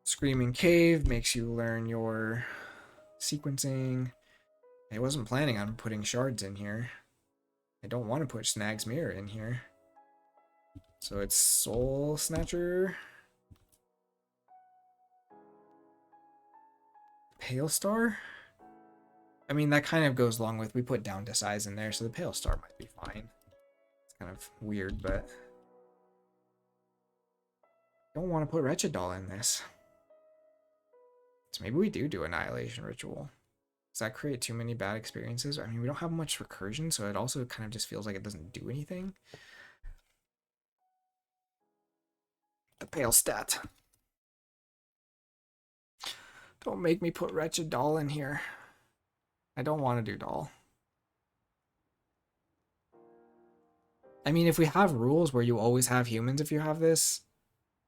Screaming Cave makes you learn your sequencing. I wasn't planning on putting shards in here. I don't want to put Snag's Mirror in here. So it's Soul Snatcher. Pale Star? I mean, that kind of goes along with, we put Down to Size in there, so the Pale Star might be fine. It's kind of weird, but... don't want to put Wretched Doll in this. So maybe we do Annihilation Ritual. Does that create too many bad experiences? I mean, we don't have much recursion, so it also kind of just feels like it doesn't do anything. the pale stat. Don't make me put wretched doll in here. I don't want to do doll. I mean, if we have rules where you always have humans if you have this,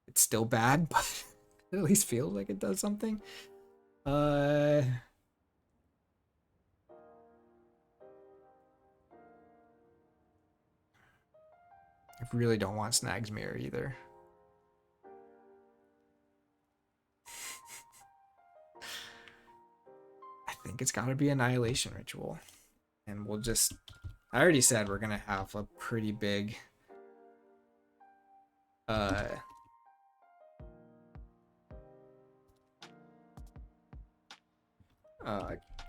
it's still bad, but it at least feels like it does something. I really don't want Snag's Mirror either. I think it's got to be Annihilation Ritual. And we'll just... I already said we're going to have a pretty big...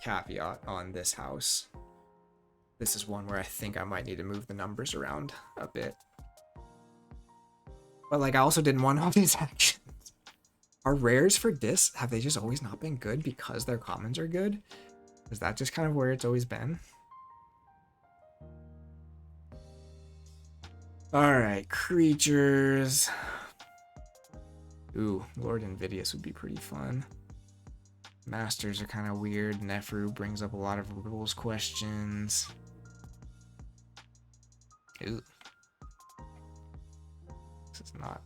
caveat on this house. This is one where I think I might need to move the numbers around a bit. But like, I also didn't want all these actions. Our rares for this, have they just always not been good because their commons are good? Is that just kind of where it's always been? Alright, creatures. Ooh, Lord Invidious would be pretty fun. Masters are kind of weird. Nefru brings up a lot of rules questions. Ooh. This is not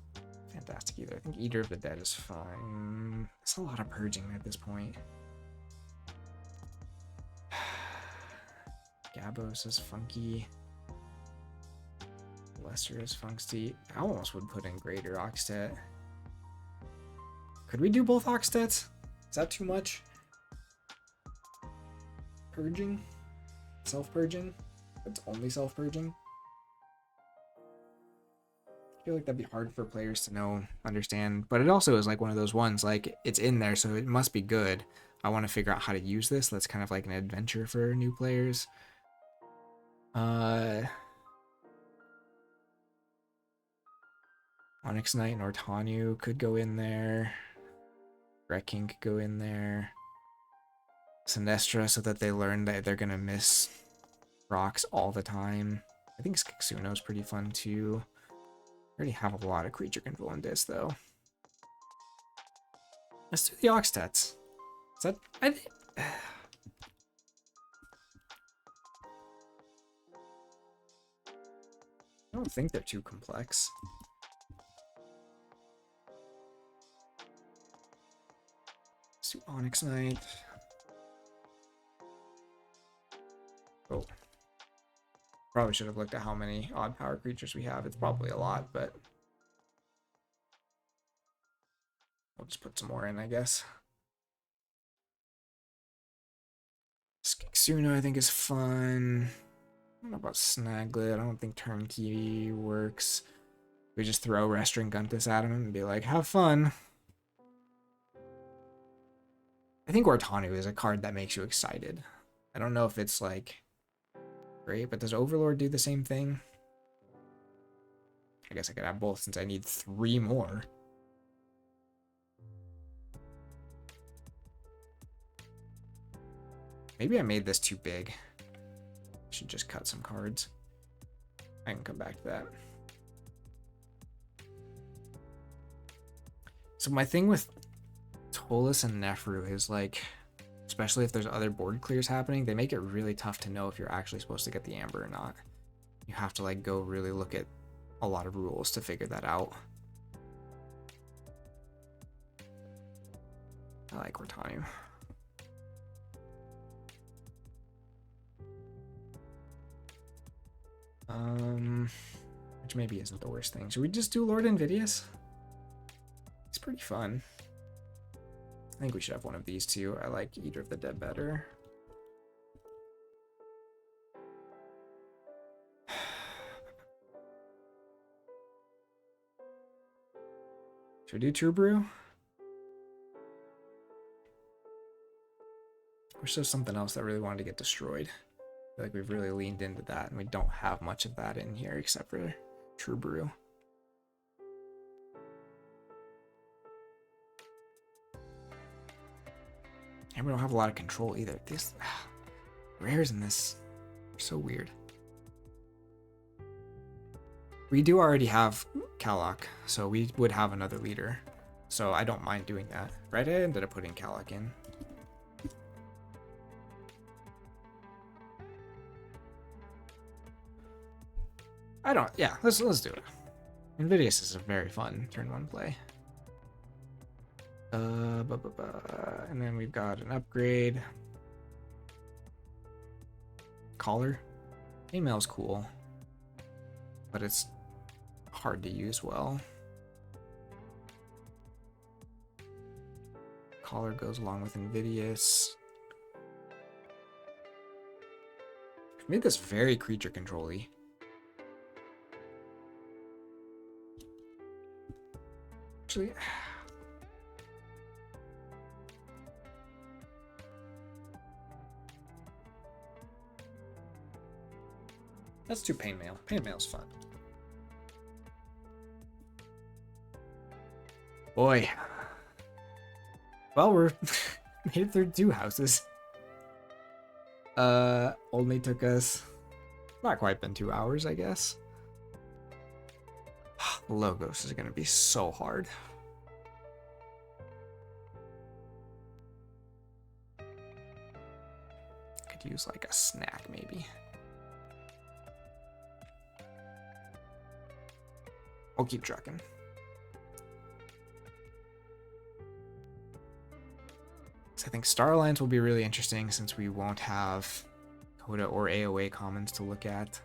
fantastic either. I think Eater of the Dead is fine. It's a lot of purging at this point. Gabos is funky. Lesser is funky. I almost would put in Greater Oxtet. Could we do both Oxtets? Is that too much? Purging? Self-purging? It's only self-purging? I feel like that'd be hard for players to know, understand, but it also is like one of those ones, like, it's in there, so it must be good. I want to figure out how to use this. That's kind of like an adventure for new players. Onyx Knight and Ortanu could go in there. Wrecking could go in there. Sinestra, so that they learn that they're gonna miss rocks all the time. I think Skixuno's pretty fun too. I already have a lot of creature control in this though. Let's do the Oxtets. Is that I don't think they're too complex. Let's do Onyx Knight. Oh. Probably should have looked at how many odd power creatures we have. It's probably a lot, but we'll just put some more in, I guess. Skixuno, I think, is fun. I don't know about Snaglet. I don't think Turnkey works. We just throw Restringuntus at him and be like, have fun. I think Ortanu is a card that makes you excited. I don't know if it's like great, but does Overlord do the same thing? I guess I could have both since I need 3 more. Maybe I made this too big. Should just cut some cards. I can come back to that. So my thing with Tolus and Nefru is like, especially if there's other board clears happening, they make it really tough to know if you're actually supposed to get the Amber or not. You have to like go really look at a lot of rules to figure that out. I like Ortanu. Which maybe isn't the worst thing. Should we just do Lord Invidious? It's pretty fun. I think we should have one of these two. I like Eater of the Dead better. Should we do True Brew? Or so something else that really wanted to get destroyed. I feel like we've really leaned into that, and we don't have much of that in here except for True Brew. And we don't have a lot of control either. This rares in this are so weird. We do already have Kalak, so we would have another leader. So I don't mind doing that. Right, I ended up putting Kalak in. Yeah, let's do it. Invidious is a very fun turn 1 play. And then we've got an upgrade. Collar. Chainmail's cool, but it's hard to use well. Collar goes along with Invidious. We've made this very creature control-y. Actually, let's do Pain Mail. Pain Mail's fun. Boy. Well, we're made it through 2 houses. Only took us not quite been 2 hours, I guess. Logos is gonna be so hard. Could use like a snack maybe. I'll keep trucking. So I think Star Alliance will be really interesting since we won't have Coda or AOA commons to look at.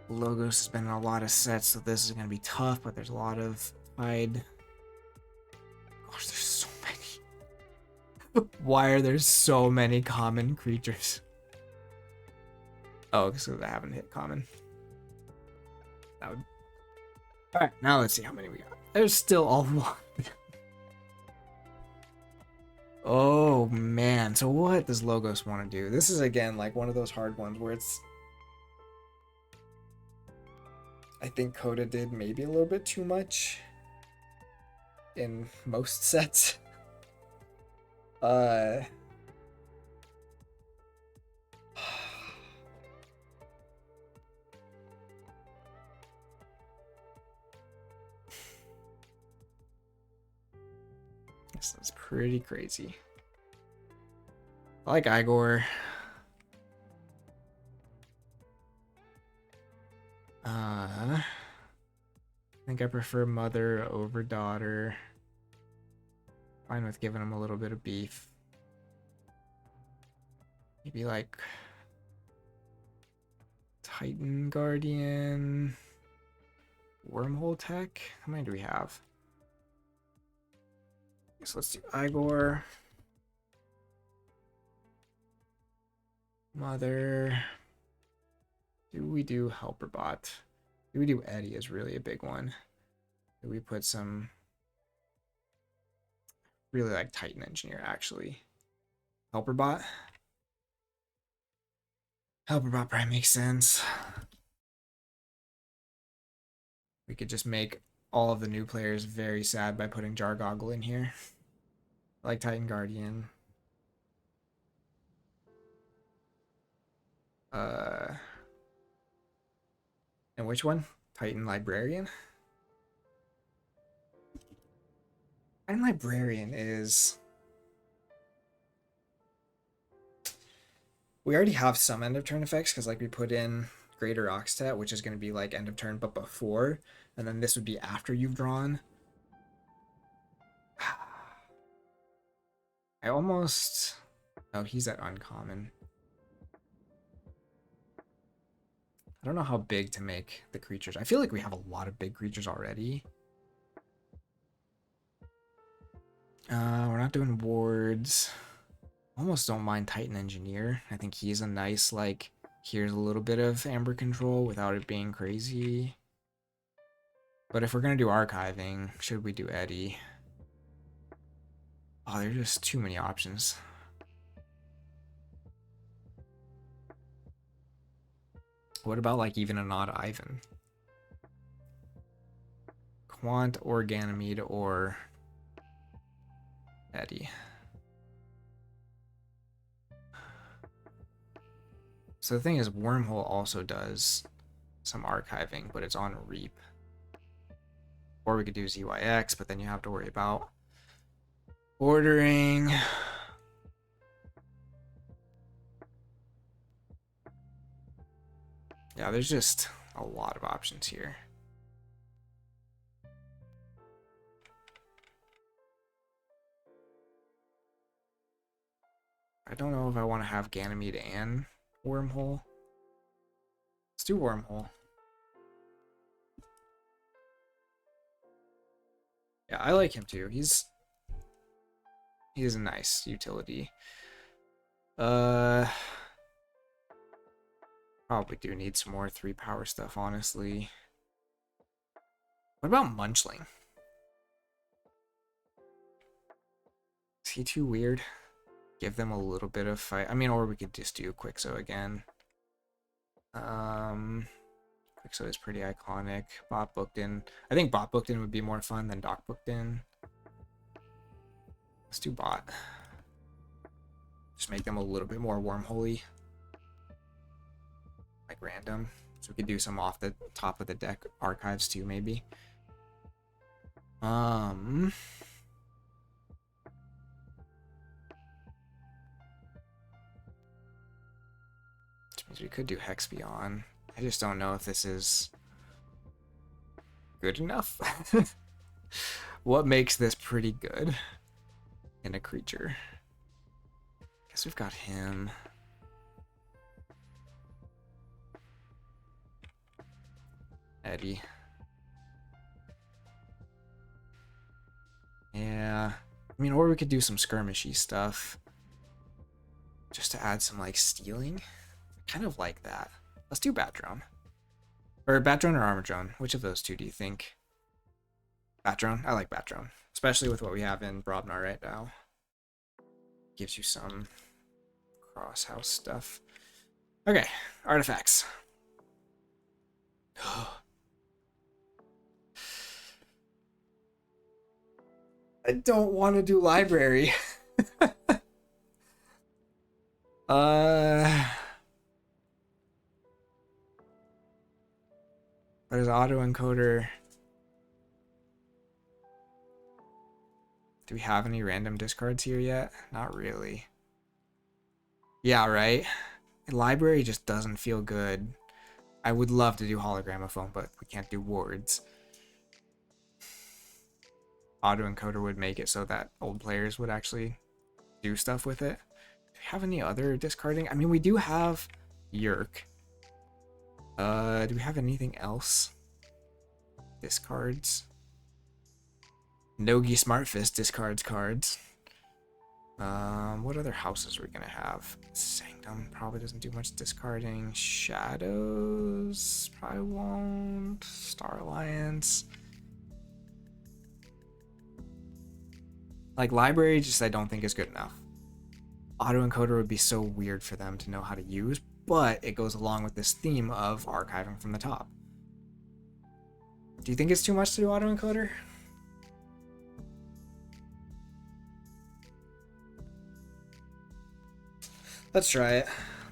Logos has been in a lot of sets, so this is going to be tough, but there's a lot of hide. Gosh, there's so many. Why are there so many common creatures? Oh, because I haven't hit common. That would... Alright, now let's see how many we got. There's still a lot. Oh man, so what does Logos want to do? This is again like one of those hard ones where it's... I think Coda did maybe a little bit too much in most sets. This is pretty crazy. I like Igor. I think I prefer mother over daughter. Fine with giving him a little bit of beef. Maybe like Titan Guardian, Wormhole Tech. How many do we have? So let's do Igor, mother. Do we do Helper Bot? Do we do Eddie is really a big one. Do we put some... Really like Titan Engineer, actually. Helper Bot? Helper Bot probably makes sense. We could just make all of the new players very sad by putting Jargoggle in here. Like Titan Guardian. And which one? Titan Librarian? Titan Librarian is... We already have some end of turn effects because like we put in Greater Oxtet, which is going to be like end of turn but before, and then this would be after you've drawn. I almost... Oh, he's at uncommon. I don't know how big to make the creatures. I feel like we have a lot of big creatures already. We're not doing wards. Almost don't mind Titan Engineer. I think he's a nice, like, here's a little bit of Amber Control without it being crazy. But if we're going to do archiving, should we do Eddie? Oh, there's just too many options. What about, like, even an odd Ivan? Quant or Ganymede or Eddie. So the thing is, Wormhole also does some archiving, but it's on Reap. Or we could do ZYX, but then you have to worry about ordering. Yeah, there's just a lot of options here. I don't know if I want to have Ganymede and Wormhole. Let's do Wormhole. Yeah, I like him too. He's a nice utility. Probably do need some more 3 power stuff, honestly. What about Munchling? Is he too weird? Give them a little bit of fight. I mean, or we could just do Quixo again. Quixo is pretty iconic. Bot booked in. I think bot booked in would be more fun than doc booked in. Let's do bot. Just make them a little bit more wormhole-y. Like random. So we could do some off the top of the deck archives too, maybe. Which means we could do Hex Beyond. I just don't know if this is good enough. What makes this pretty good in a creature? Guess we've got him. Eddie. Yeah. I mean, or we could do some skirmishy stuff. Just to add some, like, stealing. I kind of like that. Let's do Bat Drone. Or Bat Drone or Armor Drone. Which of those two do you think? Bat Drone? I like Bat Drone. Especially with what we have in Brobnar right now. Gives you some cross house stuff. Okay, artifacts. I don't want to do library. There's autoencoder. Do we have any random discards here yet? Not really. Yeah, right? Library just doesn't feel good. I would love to do hologramophone, but we can't do wards. Autoencoder would make it so that old players would actually do stuff with it. Do we have any other discarding? I mean, we do have Yerk. Do we have anything else? Discards. Nogi Smartfist discards cards. What other houses are we gonna have? Sanctum probably doesn't do much discarding. Shadows probably won't. Star Alliance. Like library, just I don't think is good enough. Autoencoder would be so weird for them to know how to use, but it goes along with this theme of archiving from the top. Do you think it's too much to do autoencoder? Let's try it,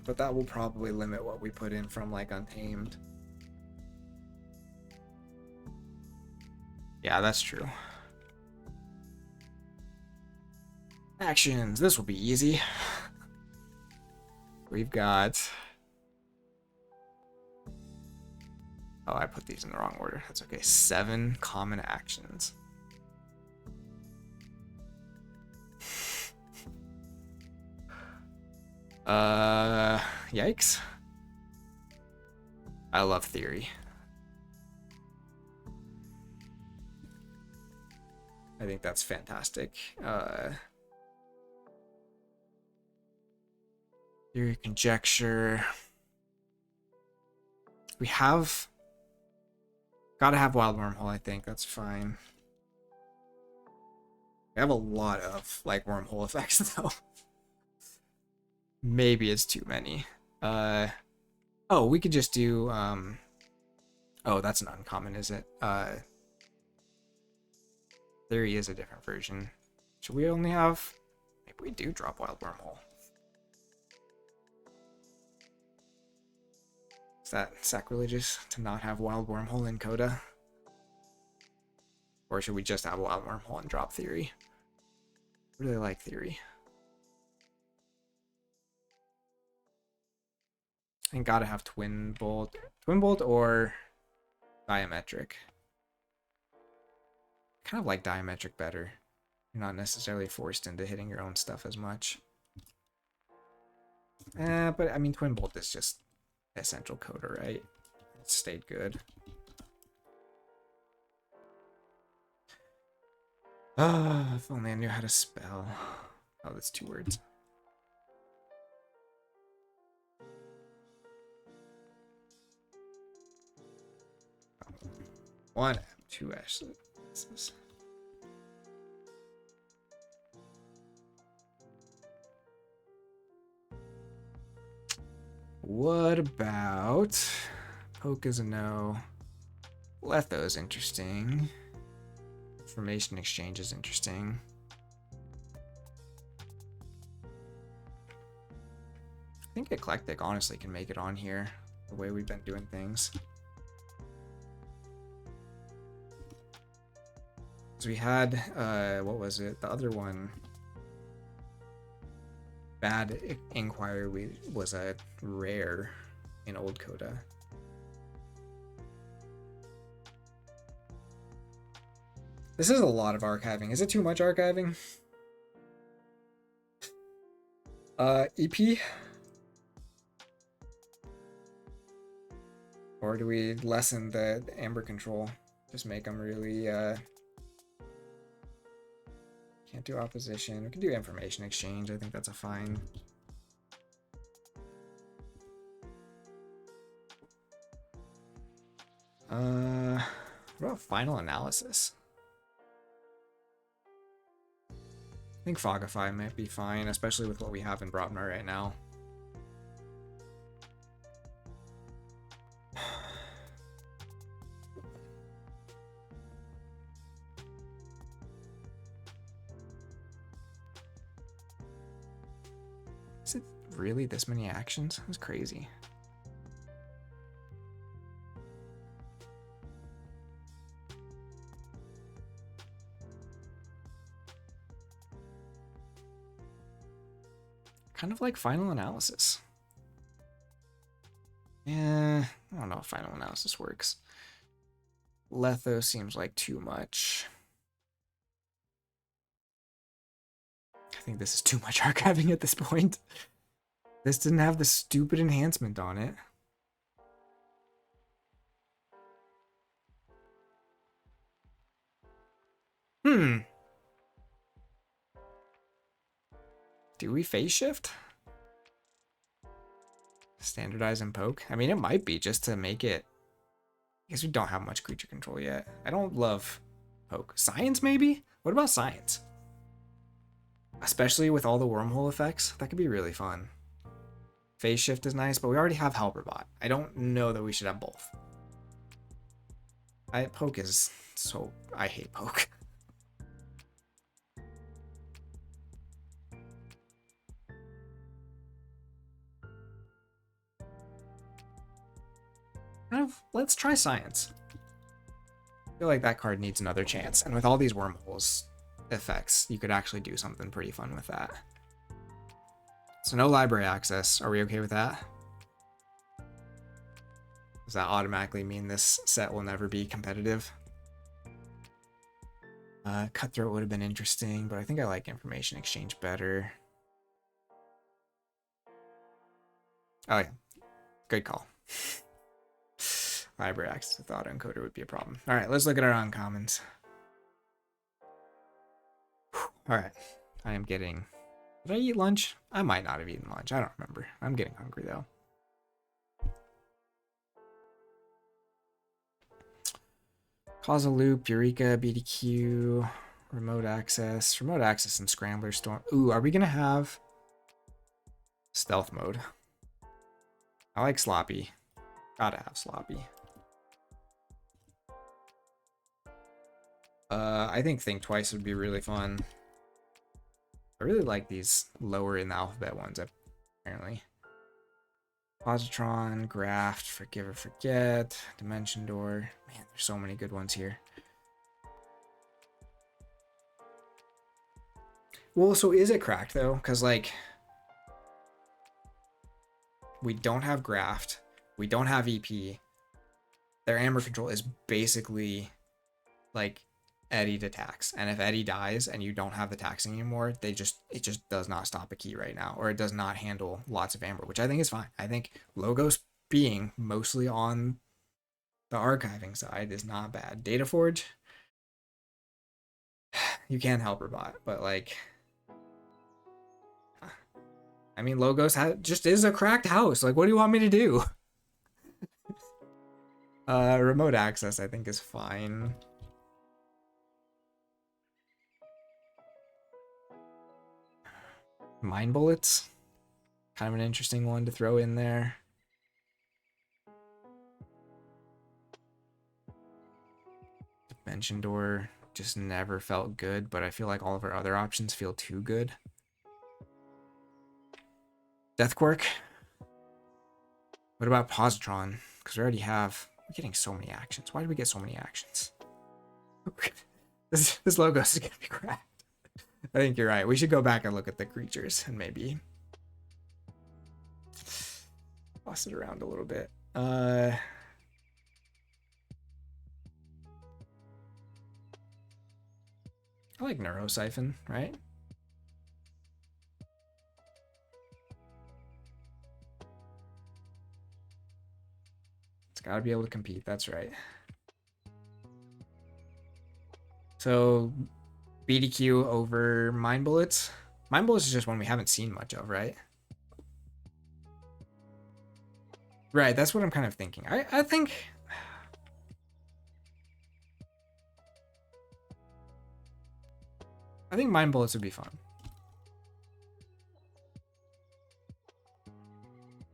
but that will probably limit what we put in from like Untamed. Yeah, that's true. Actions. This will be easy. We've got... Oh, I put these in the wrong order. That's okay. 7 common actions. Yikes. I love theory. I think that's fantastic. Theory, conjecture. We have... Gotta have Wild Wormhole, I think. That's fine. We have a lot of, like, wormhole effects, though. Maybe it's too many. Oh, we could just do, Oh, that's an uncommon, is it? Theory is a different version. Should we only have... Maybe we do drop Wild Wormhole. Is that sacrilegious to not have wild wormhole in Coda? Or should we just have a wild wormhole and drop theory? I really like theory. I think gotta have twin bolt or diametric. Kind of like diametric better. You're not necessarily forced into hitting your own stuff as much. But I mean, twin bolt is just essential Coda, right? It stayed good. If only I knew how to spell. Oh, that's 2 words. One M, 2 S's. What about poke is a no. Letho is interesting. Information exchange is interesting. I think eclectic honestly can make it on here, the way we've been doing things. So we had, what was it? The other one. Bad Inquiry was a rare in old Coda. This is a lot of archiving. Is it too much archiving? EP? Or do we lessen the amber control? Just make them really, can't do opposition. We can do information exchange. I think that's a fine. What about final analysis? I think Fogify might be fine, especially with what we have in Brotnar right now. Is it really this many actions? That's crazy. Kind of like final analysis. Yeah, I don't know if final analysis works. Letho seems like too much. I think this is too much archiving at this point. This didn't have the stupid enhancement on it. Do we phase shift? Standardize and poke? I mean, it might be just to make it... I guess we don't have much creature control yet. I don't love poke. Science, maybe? What about science? Especially with all the wormhole effects. That could be really fun. Phase shift is nice, but we already have Helperbot. I don't know that we should have both. Poke is so... I hate poke. Let's try science. I feel like that card needs another chance. And with all these wormholes effects, you could actually do something pretty fun with that. So no library access. Are we okay with that? Does that automatically mean this set will never be competitive? Cutthroat would have been interesting, but I think I like information exchange better. Oh yeah, good call. Library access with autoencoder would be a problem. All right, let's look at our uncommons. All right, I am getting... Did I eat lunch? I might not have eaten lunch. I don't remember. I'm getting hungry though. Causal Loop, Eureka, BDQ, Remote Access and Scrambler Storm. Ooh, are we gonna have stealth mode? I like Sloppy. Gotta have Sloppy. I think Twice would be really fun. I really like these lower in the alphabet ones, apparently. Positron, Graft, Forgive or Forget, Dimension Door. Man, there's so many good ones here. Well, so is it cracked though? Because like we don't have Graft, we don't have EP. Their Amber control is basically like Eddie to tax, and if Eddie dies and you don't have the taxing anymore, it just does not stop a key right now, or it does not handle lots of Amber, which I think is fine. I think Logos being mostly on the archiving side is not bad. Data Forge, you can't help Robot, but like, I mean, Logos just is a cracked house. Like, what do you want me to do? Remote access, I think, is fine. Mind bullets, kind of an interesting one to throw in there. Dimension door just never felt good, but I feel like all of our other options feel too good. Deathquark. What about Positron? Because we already have. We're getting so many actions. Why do we get so many actions? This logo is gonna be cracked. I think you're right. We should go back and look at the creatures and maybe toss it around a little bit. I like Neurosiphon, right? It's got to be able to compete. That's right. So BDQ over Mind Bullets. Mind Bullets is just one we haven't seen much of, right? Right, that's what I'm kind of thinking. I think... I think Mind Bullets would be fun.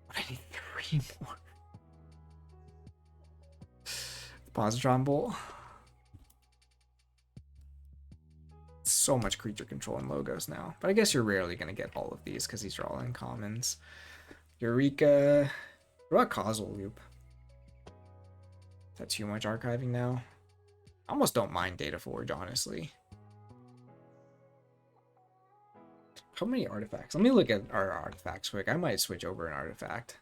But I need 3 more. Positron Bolt. So much creature control and logos now. But I guess you're rarely going to get all of these because these are all uncommons. Eureka. What about Causal Loop? Is that too much archiving now? I almost don't mind Data Forge, honestly. How many artifacts? Let me look at our artifacts quick. I might switch over an artifact.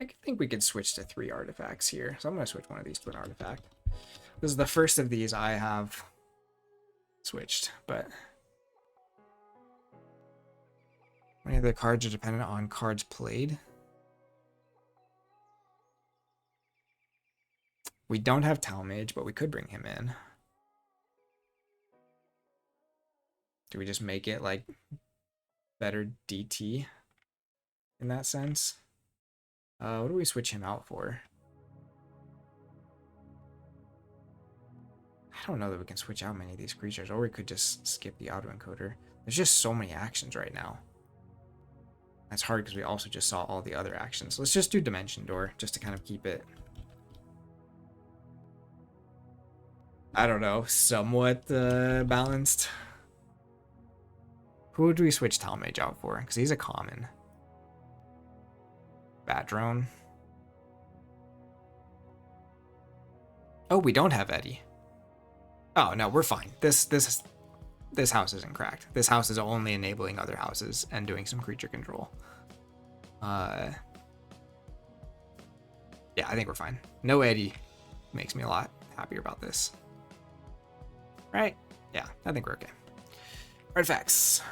I think we could switch to 3 artifacts here. So I'm going to switch one of these to an artifact. This is the first of these I have switched, but many of the cards are dependent on cards played. We don't have Talmage, but we could bring him in. Do we just make it like better DT in that sense? What do we switch him out for? I don't know that we can switch out many of these creatures, or we could just skip the autoencoder. There's just so many actions right now. That's hard because we also just saw all the other actions. Let's just do Dimension Door, just to kind of keep it, I don't know, somewhat balanced. Who would we switch Talmage out for? Because he's a common. Bat Drone. Oh, we don't have Eddie. Oh no, we're fine. This house isn't cracked. This house is only enabling other houses and doing some creature control. Yeah, I think we're fine. No Eddie makes me a lot happier about this. Right? Yeah, I think we're okay. Artifacts.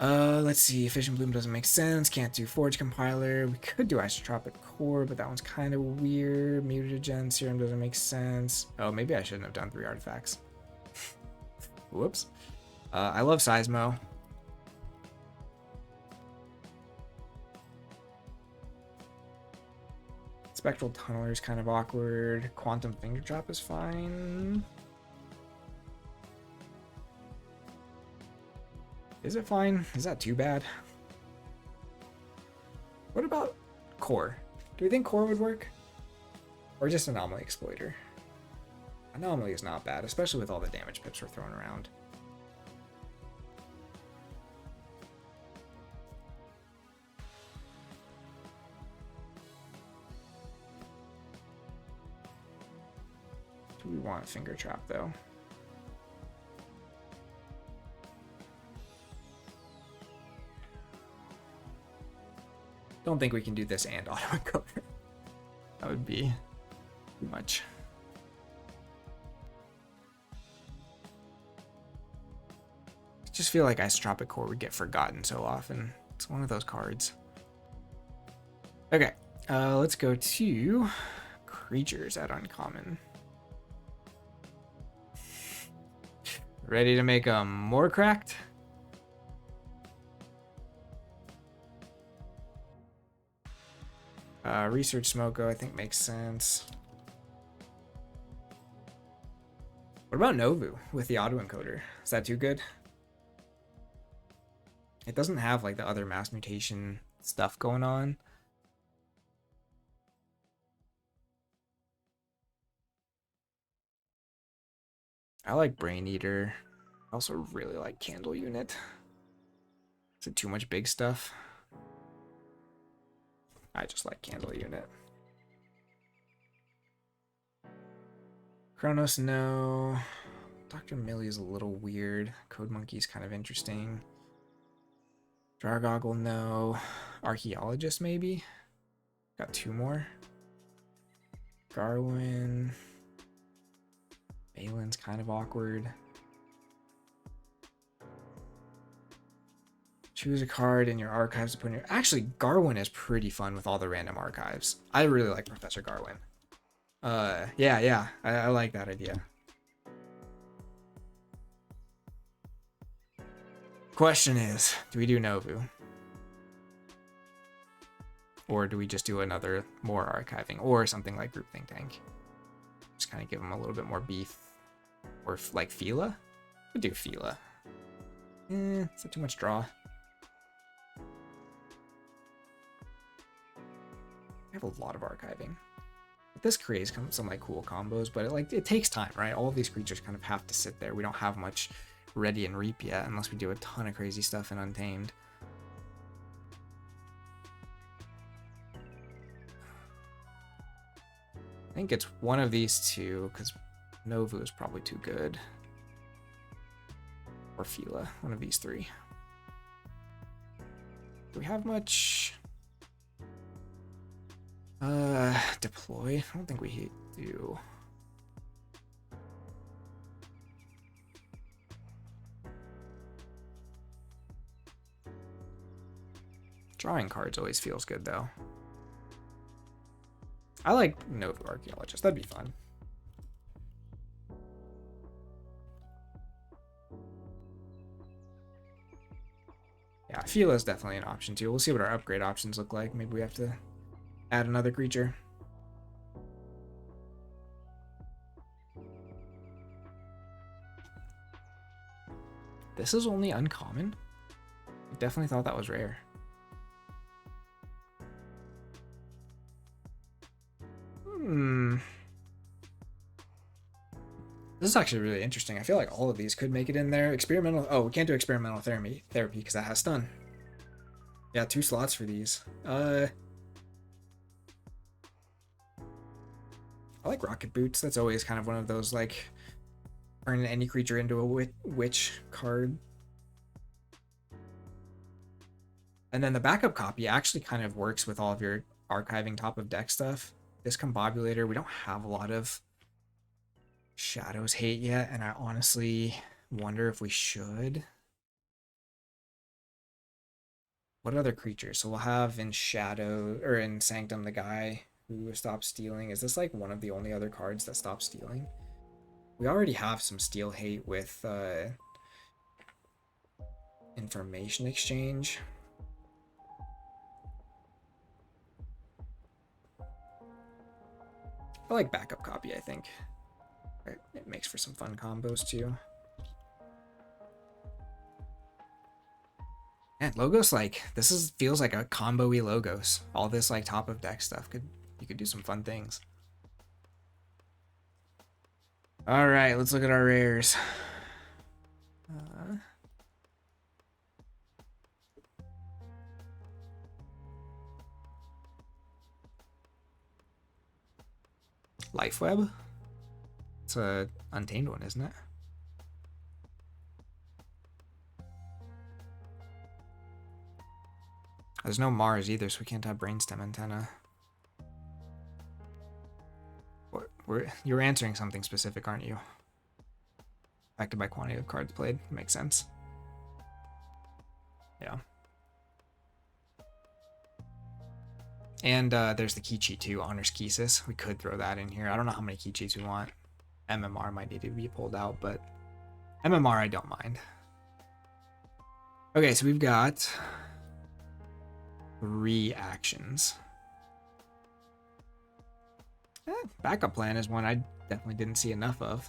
Let's see. Efficient Bloom doesn't make sense. Can't do Forge Compiler. We could do Isotropic Core, but that one's kind of weird. Mutagen Serum doesn't make sense. Oh, maybe I shouldn't have done 3 artifacts. Whoops. I love Seismo. Spectral Tunneler is kind of awkward. Quantum Finger Drop is fine. Is it fine? Is that too bad? What about Core? Do we think Core would work? Or just Anomaly Exploiter? Anomaly is not bad, especially with all the damage pips we're throwing around. Do we want Finger Trap, though? Don't think we can do this and auto encoder. That would be too much. I just feel like Isotropic Core would get forgotten so often. It's one of those cards. Okay, let's go to creatures at uncommon. Ready to make them more cracked? Research Smoko, I think, makes sense. What about Novu with the autoencoder? Is that too good? It doesn't have like the other mass mutation stuff going on. I like Brain Eater. I also really like Candle Unit. Is it too much big stuff? I just like Candle Unit. Kronos, no. Dr. Millie is a little weird. Code Monkey is kind of interesting. Dragoggle, no. Archaeologist, maybe? Got two more. Garwin. Balin's kind of awkward. Choose a card in your archives to put in your... Actually, Garwin is pretty fun with all the random archives. I really like Professor Garwin. Yeah. I like that idea. Question is, do we do Novu? Or do we just do another more archiving? Or something like Group Think Tank? Just kind of give them a little bit more beef. Or like Fila? We'll do Fila. Is that too much draw? I have a lot of archiving. This creates some like cool combos, but it takes time, right? All of these creatures kind of have to sit there. We don't have much ready and reap yet, unless we do a ton of crazy stuff in Untamed. I think it's one of these two, because Novu is probably too good. Or Fila, one of these three. Do we have much? Deploy? I don't think we do. Drawing cards always feels good, though. I like Novu Archaeologist. That'd be fun. Yeah, Fila is definitely an option, too. We'll see what our upgrade options look like. Maybe we have to add another creature. This is only uncommon? I definitely thought that was rare. This is actually really interesting. I feel like all of these could make it in there. Experimental... Oh, we can't do experimental therapy because that has stun. Yeah, 2 slots for these. I like Rocket Boots. That's always kind of one of those, like, turn any creature into a witch card. And then the backup copy actually kind of works with all of your archiving top of deck stuff. Discombobulator, we don't have a lot of Shadows Hate yet, and I honestly wonder if we should. What other creatures? So we'll have in Shadow, or in Sanctum, the guy who stops stealing. Is this like one of the only other cards that stops stealing? We already have some Steel Hate with Information Exchange. I like backup copy, I think. It makes for some fun combos too. And Logos, like, feels like a combo-y Logos. All this like top of deck stuff you could do some fun things. All right, let's look at our rares. Life Web. It's a untamed one, isn't it? There's no Mars either, so we can't have Brainstem Antenna. You're answering something specific, aren't you? Affected by quantity of cards played. Makes sense. Yeah. And there's the key cheat too, Honors Keysis. We could throw that in here. I don't know how many key cheats we want. MMR might need to be pulled out, but MMR I don't mind. Okay, so we've got 3 actions. Backup plan is one I definitely didn't see enough of.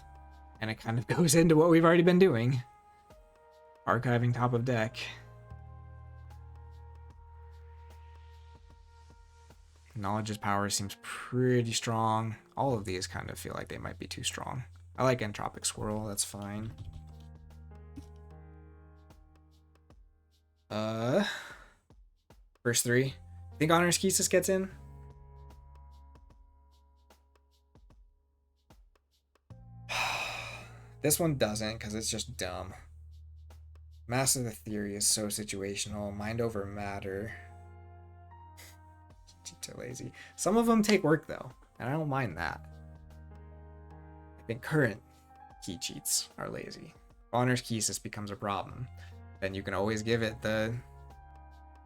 And it kind of goes into what we've already been doing. Archiving top of deck. Knowledge's power seems pretty strong. All of these kind of feel like they might be too strong. I like Entropic Swirl, that's fine. First 3. Think Honors Keysis gets in? This one doesn't, because it's just dumb. Master of the Theory is so situational. Mind over Matter. Cheats are lazy. Some of them take work, though, and I don't mind that. I think current key cheats are lazy. If Honors Keysis becomes a problem, then you can always give it the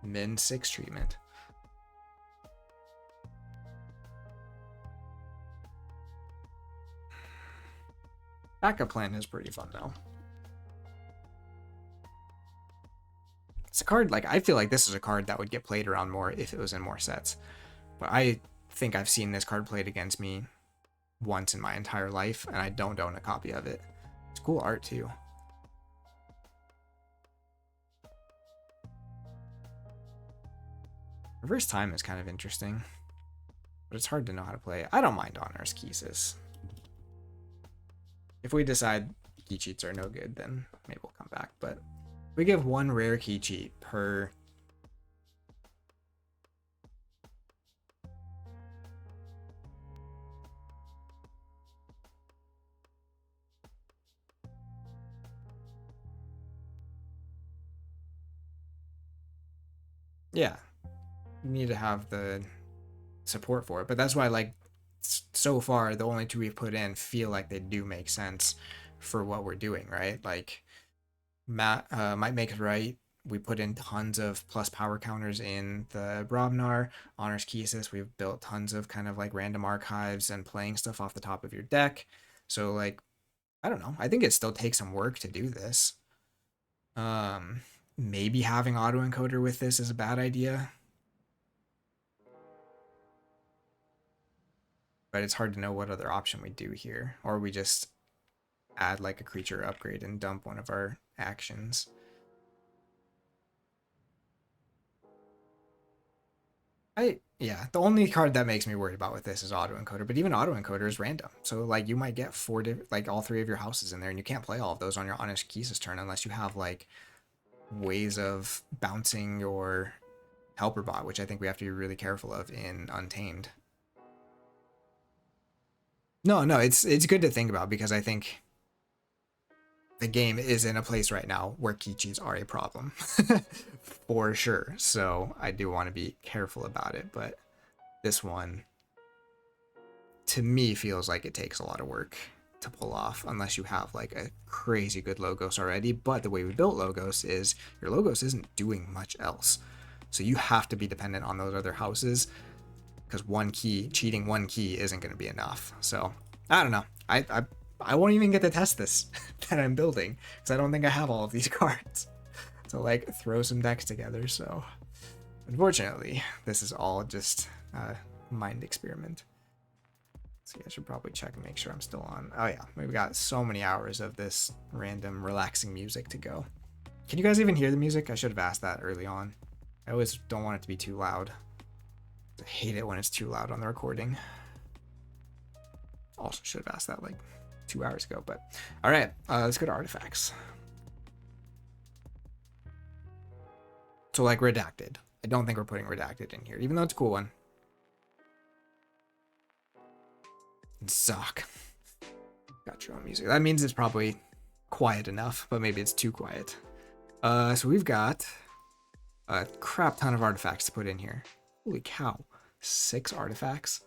min 6 treatment. Backup plan is pretty fun though. It's a card, like, I feel like this is a card that would get played around more if it was in more sets. But I think I've seen this card played against me once in my entire life, and I don't own a copy of it. It's cool art too. Reverse Time is kind of interesting, but it's hard to know how to play it. I don't mind Honors Keysis. If we decide key cheats are no good, then maybe we'll come back. But we give 1 rare key cheat per... Yeah, you need to have the support for it. But that's why, like, so far, the only 2 we've put in feel like they do make sense for what we're doing, right? Like, Might Make It Right, we put in tons of plus power counters in the Brobnar. Honors Keysis, we've built tons of kind of like random archives and playing stuff off the top of your deck. So, like, I don't know. I think it still takes some work to do this. Maybe having autoencoder with this is a bad idea. But it's hard to know what other option we do here. Or we just add like a creature upgrade and dump one of our actions. Yeah, the only card that makes me worried about with this is autoencoder, but even autoencoder is random. So like you might get 4 like all 3 of your houses in there, and you can't play all of those on your Honors Keysis turn unless you have like ways of bouncing your helper bot, which I think we have to be really careful of in Untamed. No, it's good to think about, because I think the game is in a place right now where key cheats are a problem for sure. So I do want to be careful about it, but this one to me feels like it takes a lot of work to pull off unless you have like a crazy good Logos already. But the way we built Logos is your Logos isn't doing much else. So you have to be dependent on those other houses, because cheating one key isn't going to be enough. So I don't know. I won't even get to test this that I'm building, because I don't think I have all of these cards to like throw some decks together. So unfortunately, this is all just a mind experiment. So I should probably check and make sure I'm still on. Oh yeah, we've got so many hours of this random relaxing music to go. Can you guys even hear the music? I should have asked that early on. I always don't want it to be too loud. I hate it when it's too loud on the recording. Also should have asked that like 2 hours ago. But all right, let's go to artifacts. So like redacted. I don't think we're putting redacted in here, even though it's a cool one. Zoc. Got your own music. That means it's probably quiet enough, but maybe it's too quiet. So we've got a crap ton of artifacts to put in here. Holy cow. 6 artifacts.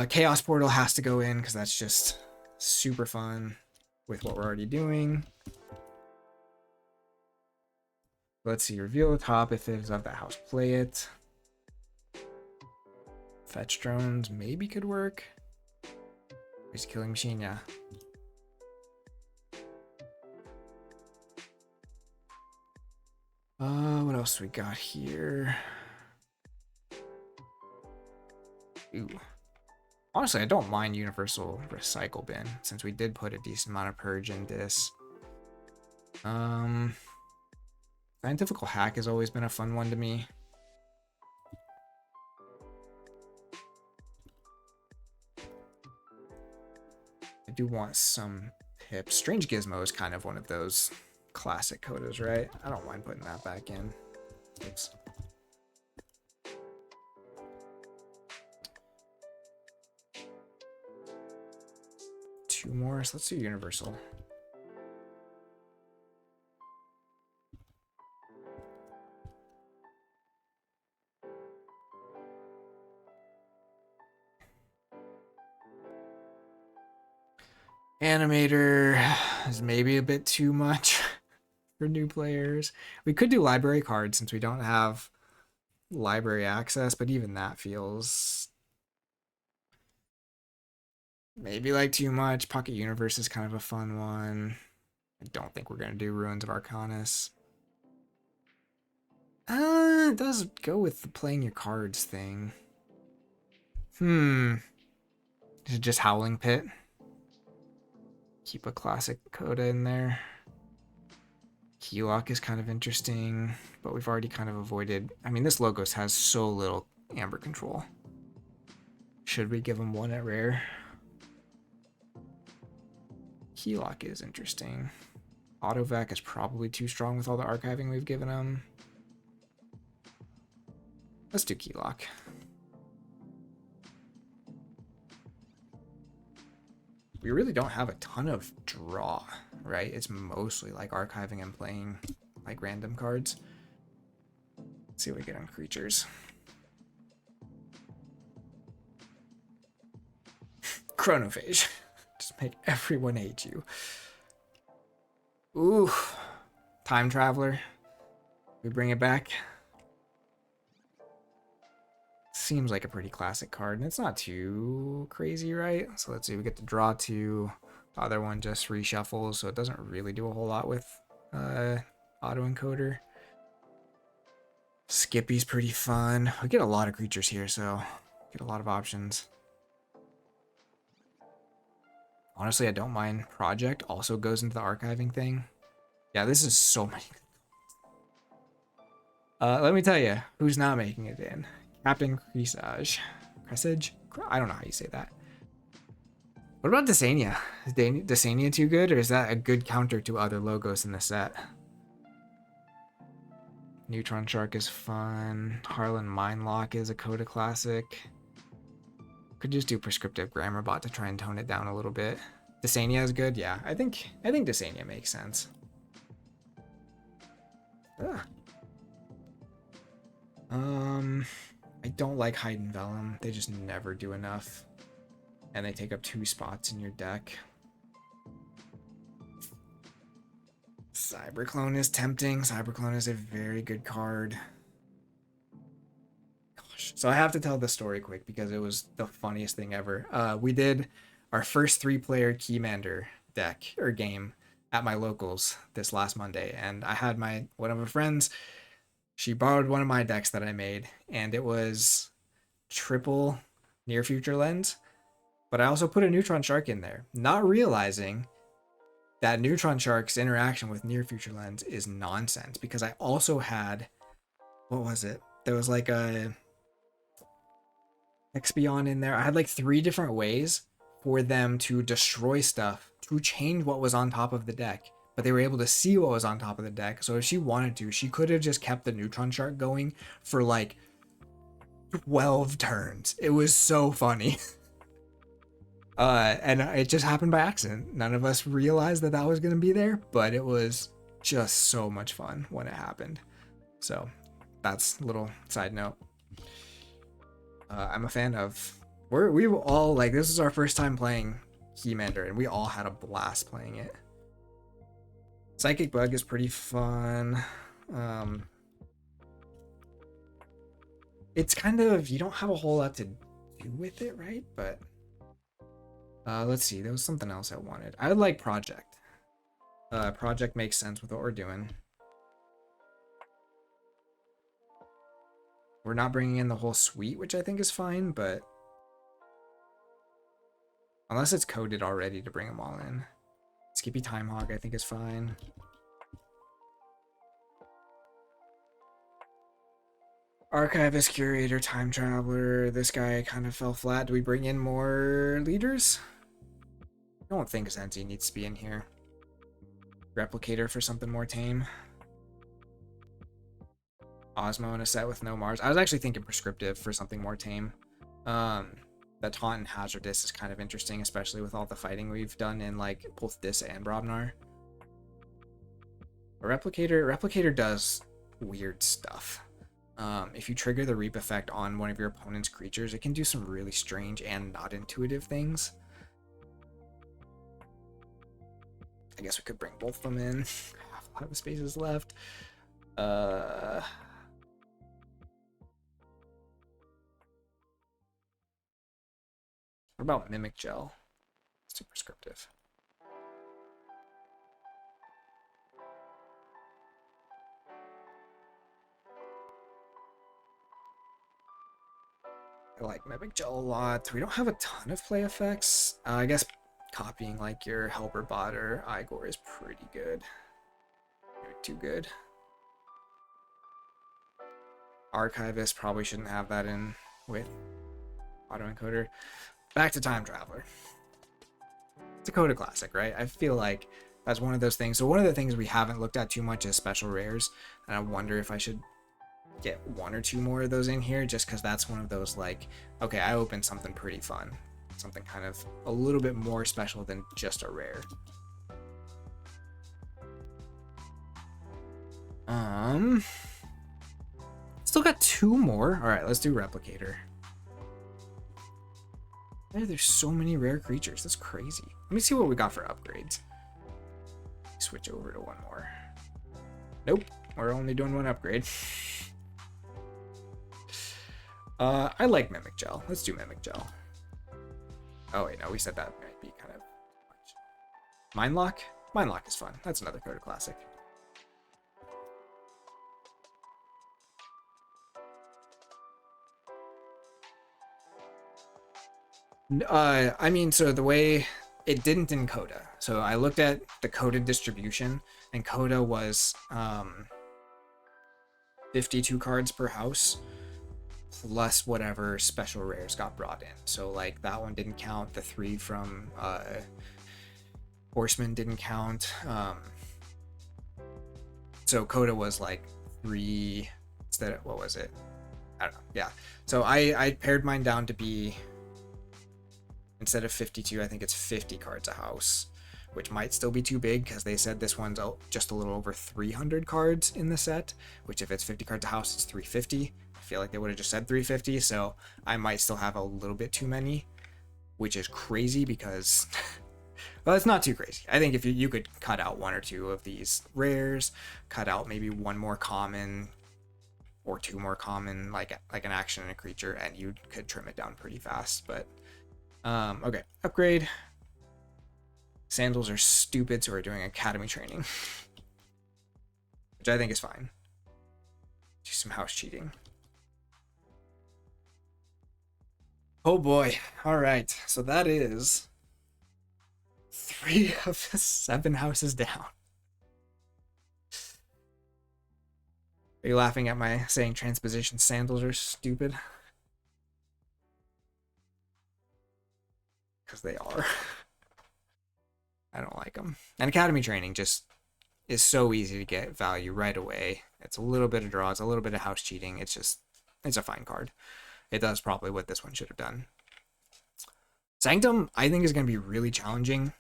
Chaos Portal has to go in because that's just super fun with what we're already doing. Let's see. Reveal the top if it is of that house. Play it. Fetch drones maybe could work. Is killing machine, yeah. What else we got here? Ooh. Honestly, I don't mind universal recycle bin since we did put a decent amount of purge in this. Scientifical hack has always been a fun one to me. I do want some pips. Strange Gizmo is kind of one of those classic codas, right? I don't mind putting that back in. Oops. Two more, so let's do universal. Animator is maybe a bit too much for new players. We could do library cards since we don't have library access, but even that feels maybe like too much. Pocket Universe is kind of a fun one. I don't think we're going to do Ruins of Arcanus. It does go with the playing your cards thing. Is it just Howling Pit? Keep a classic coda in there. Keylock is kind of interesting, but we've already kind of avoided. I mean, this Logos has so little amber control. Should we give him one at rare? Keylock is interesting. Autovac is probably too strong with all the archiving we've given him. Let's do Keylock. We really don't have a ton of draw, right? It's mostly like archiving and playing like random cards. Let's see what we get on creatures. Chronophage. Just make everyone hate you. Ooh. Time Traveler. We bring it back. Seems like a pretty classic card, and it's not too crazy, right? So let's see, we get to draw 2. The other one just reshuffles, so it doesn't really do a whole lot with autoencoder. Skippy's pretty fun. We get a lot of creatures here, so get a lot of options. Honestly, I don't mind. Project also goes into the archiving thing. Yeah, this is so many. Let me tell you who's not making it in. Captain Cresage. Cresage? I don't know how you say that. What about Desania? Is Desania too good, or is that a good counter to other logos in the set? Neutron Shark is fun. Harlan Mindlock is a coda classic. Could just do Prescriptive Grammar Bot to try and tone it down a little bit. Desania is good, yeah. I think Desania makes sense. Ugh. I don't like Hide and Vellum. They just never do enough. And they take up 2 spots in your deck. Cyberclone is tempting. Cyberclone is a very good card. Gosh. So I have to tell the story quick because it was the funniest thing ever. We did our first 3-player Keymander deck or game at my locals this last Monday. And I had one of my friends, she borrowed one of my decks that I made, and it was triple Near Future Lens, but I also put a Neutron Shark in there, not realizing that Neutron Shark's interaction with Near Future Lens is nonsense, because I also had, what was it? There was like a Expion in there. I had like 3 different ways for them to destroy stuff to change what was on top of the deck. But they were able to see what was on top of the deck. So if she wanted to, she could have just kept the neutron shark going for like 12 turns. It was so funny. And it just happened by accident. None of us realized that that was going to be there, but it was just so much fun when it happened. So that's a little side note. I'm a fan of, we were all like, this is our first time playing Keymander, and we all had a blast playing it. Psychic Bug is pretty fun. It's kind of, you don't have a whole lot to do with it, right? But let's see, there was something else I wanted. I would like Project. Project makes sense with what we're doing. We're not bringing in the whole suite, which I think is fine, but unless it's coded already to bring them all in. Skippy Time Hog I think is fine. Archivist, Curator, Time Traveler. This guy kind of fell flat. Do we bring in more leaders? I don't think Zenzi needs to be in here. Replicator for something more tame. Osmo in a set with no Mars. I was actually thinking Prescriptive for something more tame. The Taunt and Hazardous is kind of interesting, especially with all the fighting we've done in like both this and Brobnar. A Replicator does weird stuff. If you trigger the Reap effect on one of your opponent's creatures, it can do some really strange and not intuitive things. I guess we could bring both of them in. I have a lot of spaces left. What about Mimic Gel? It's too prescriptive. I like Mimic Gel a lot. We don't have a ton of play effects. I guess copying like your Helper Bot or Igor is pretty good. Maybe too good. Archivist probably shouldn't have that in with autoencoder. Back to Time Traveler. It's a Coda classic, right? I feel like that's one of those things. So one of the things we haven't looked at too much is special rares, and I wonder if I should get one or two more of those in here, just because that's one of those like, okay, I opened something pretty fun, something kind of a little bit more special than just a rare. Still got two more. All right, let's do Replicator. There's so many rare creatures. That's crazy. Let me see what we got for upgrades. Switch over to one more. Nope, we're only doing one upgrade. I like Mimic Gel. Let's do Mimic Gel. Oh wait, no, we said that might be kind of much. Mind Lock? Mind Lock is fun. That's another Coda classic. I mean, so the way it didn't in Coda. So I looked at the Coda distribution, and Coda was 52 cards per house, plus whatever special rares got brought in. So like that one didn't count. The 3 from Horseman didn't count. So Coda was like 3 instead of, what was it? I don't know. Yeah. So I pared mine down to be, instead of 52, I think it's 50 cards a house, which might still be too big because they said this one's just a little over 300 cards in the set, which if it's 50 cards a house, it's 350. I feel like they would have just said 350, so I might still have a little bit too many, which is crazy because, well, it's not too crazy. I think if you could cut out 1 or 2 of these rares, cut out maybe 1 more common or 2 more common, like an action and a creature, and you could trim it down pretty fast, but okay, upgrade. Sandals are stupid, so we're doing academy training, which I think is fine. Do some house cheating. Oh boy. All right, so that is 3 of the 7 houses down. Are you laughing at my saying transposition sandals are stupid? because they are. I don't like them. And Academy Training just is so easy to get value right away. It's a little bit of draws, a little bit of house cheating. It's a fine card. It does probably what this one should have done. Sanctum, I think, is going to be really challenging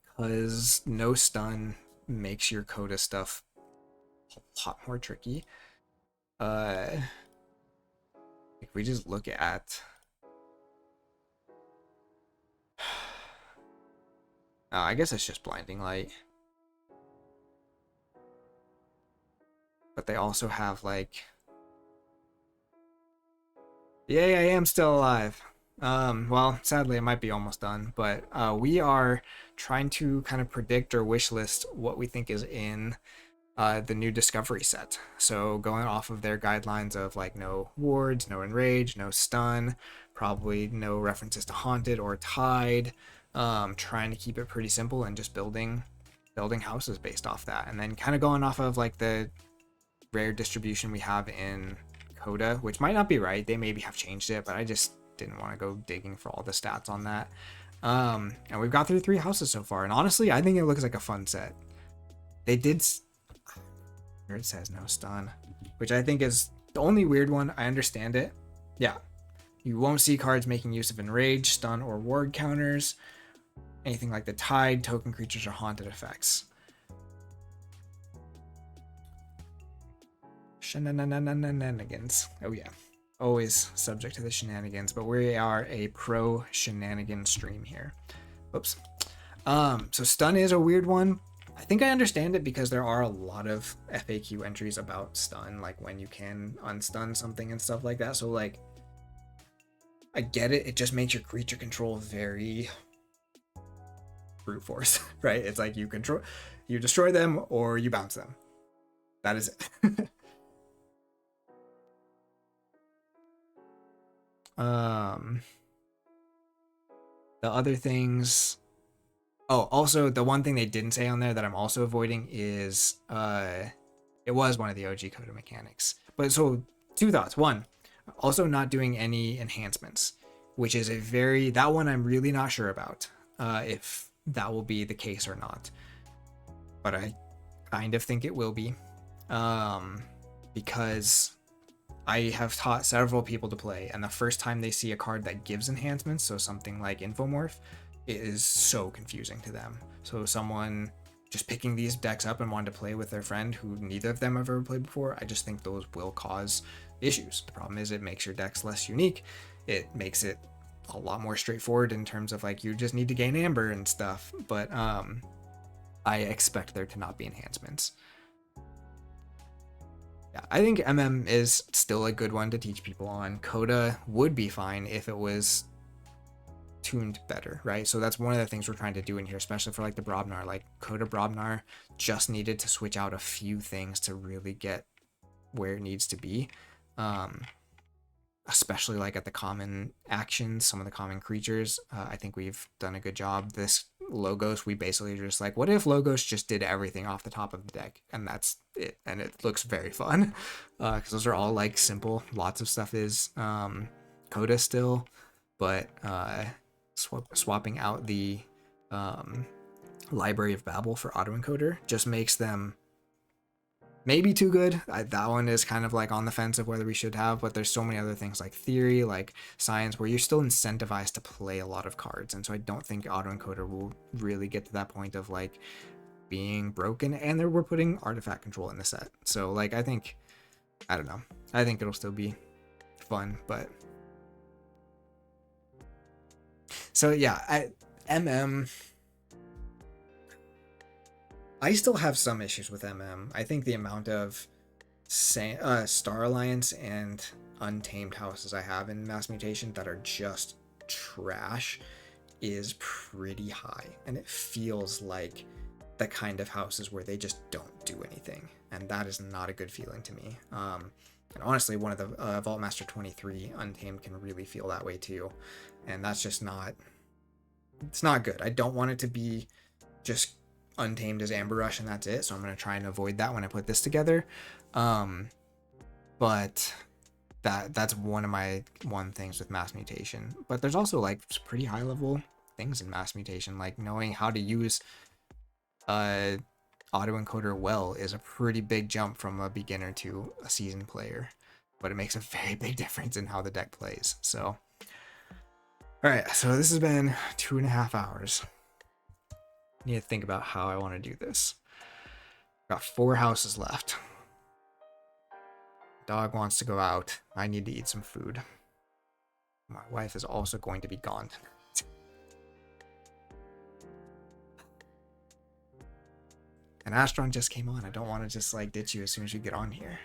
because no stun makes your Coda stuff a lot more tricky. If we just look at... I guess it's just Blinding Light. But they also have, like... Yay, I am still alive. Well, sadly, it might be almost done, but we are trying to kind of predict or wish list what we think is in the new Discovery set. So going off of their guidelines of like no wards, no enrage, no stun, probably no references to haunted or tide, trying to keep it pretty simple and just building houses based off that, and then kind of going off of like the rare distribution we have in Coda, which might not be right. They maybe have changed it, but I just didn't want to go digging for all the stats on that. And we've got through 3 houses so far, and honestly, I think it looks like a fun set. They did... Here it says no stun, which I think is the only weird one. I understand it. Yeah. You won't see cards making use of enrage, stun, or ward counters. Anything like the tide, token creatures, or haunted effects. Shenanigans. Oh yeah. Always subject to the shenanigans, but we are a pro shenanigan stream here. Whoops. So stun is a weird one. I think I understand it because there are a lot of FAQ entries about stun, like when you can unstun something and stuff like that. So like, I get it. It just makes your creature control very brute force, right? It's like you destroy them or you bounce them. That is it. The other things... Oh, also, the one thing they didn't say on there that I'm also avoiding is, it was one of the OG Coda mechanics. But so, 2 thoughts. 1, also not doing any enhancements, which is that one I'm really not sure about, if that will be the case or not. But I kind of think it will be, because I have taught several people to play, and the first time they see a card that gives enhancements, so something like Infomorph, it is so confusing to them. So someone just picking these decks up and wanting to play with their friend who neither of them have ever played before, I just think those will cause issues. The problem is it makes your decks less unique. It makes it a lot more straightforward in terms of like you just need to gain Amber and stuff. But I expect there to not be enhancements. Yeah, I think MM is still a good one to teach people on. Coda would be fine if it was tuned better, right? So that's one of the things we're trying to do in here, especially for like the Brobnar. Like Coda Brobnar just needed to switch out a few things to really get where it needs to be, especially like at the common actions, some of the common creatures. I think we've done a good job. This Logos, we basically just like, what if Logos just did everything off the top of the deck, and that's it, and it looks very fun, because those are all like simple. Lots of stuff is Coda still, but swapping out the Library of Babel for autoencoder just makes them maybe too good. That one is kind of like on the fence of whether we should have, but there's so many other things like theory, like science, where you're still incentivized to play a lot of cards, and so I don't think autoencoder will really get to that point of like being broken. And we're putting artifact control in the set, so like I don't know, I think it'll still be fun. But so yeah, I still have some issues with MM. I think the amount of Star Alliance and Untamed houses I have in Mass Mutation that are just trash is pretty high, and it feels like the kind of houses where they just don't do anything, and that is not a good feeling to me. And honestly, one of the Vaultmaster 23 Untamed can really feel that way too, and that's just not, it's not good. I don't want it to be just Untamed as Amber Rush and that's it, so I'm going to try and avoid that when I put this together. But that's one of my things with Mass Mutation. But there's also like pretty high level things in mass mutation. Like knowing how to use autoencoder well is a pretty big jump from a beginner to a seasoned player, but it makes a very big difference in how the deck plays. So, all right, so this has been 2.5 hours. I need to think about how I want to do this. Got 4 houses left. Dog wants to go out. I need to eat some food. My wife is also going to be gone. And Astron just came on. I don't want to just like ditch you as soon as you get on here.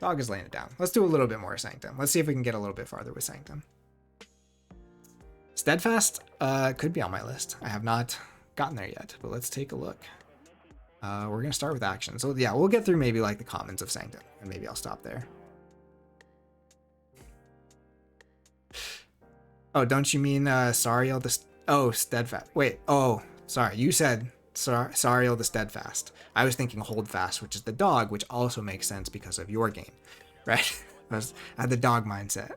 Dog is laying it down. Let's do a little bit more Sanctum. Let's see if we can get a little bit farther with Sanctum. Steadfast could be on my list. I have not gotten there yet, but let's take a look. We're going to start with action. So yeah, we'll get through maybe like the commons of Sanctum, and maybe I'll stop there. Oh, don't you mean Sariel the... Oh, Steadfast. Wait, oh, sorry. You said Sariel the Steadfast. I was thinking Holdfast, which is the dog, which also makes sense because of your game, right? I had the dog mindset.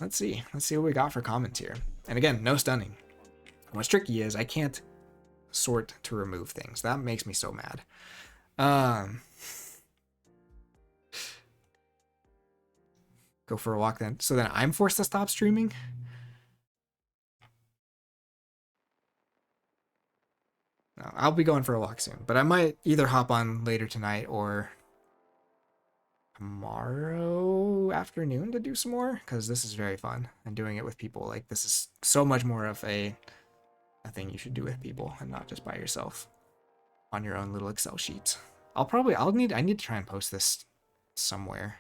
Let's see what we got for comments here. And again, no stunning. What's tricky is I can't sort to remove things. That makes me so mad. Go for a walk then. So then I'm forced to stop streaming? No, I'll be going for a walk soon, but I might either hop on later tonight or tomorrow afternoon to do some more, because this is very fun, and doing it with people, like, this is so much more of a thing you should do with people and not just by yourself on your own little Excel sheets. I need to try and post this somewhere.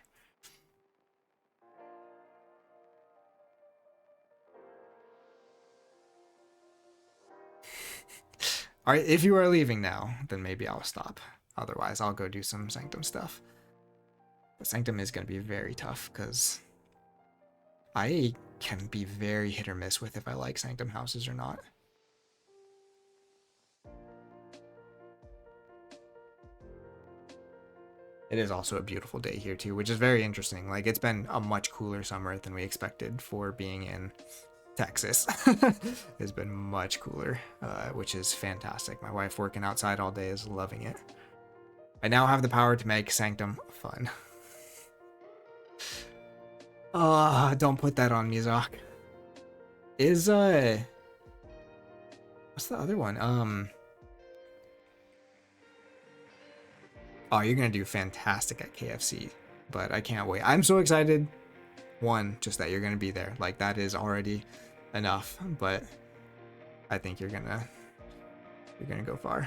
All right, if you are leaving now, then maybe I'll stop. Otherwise, I'll go do some Sanctum stuff. But Sanctum is going to be very tough because I can be very hit or miss with if I like Sanctum houses or not. It is also a beautiful day here too, which is very interesting. Like, it's been a much cooler summer than we expected for being in Texas. It's been much cooler, which is fantastic. My wife working outside all day is loving it. I now have the power to make Sanctum fun. Don't put that on me, Zoc. Is what's the other one? Oh, you're gonna do fantastic at KFC, but I can't wait. I'm so excited. One, just that you're gonna be there. Like, that is already enough, but I think you're gonna go far.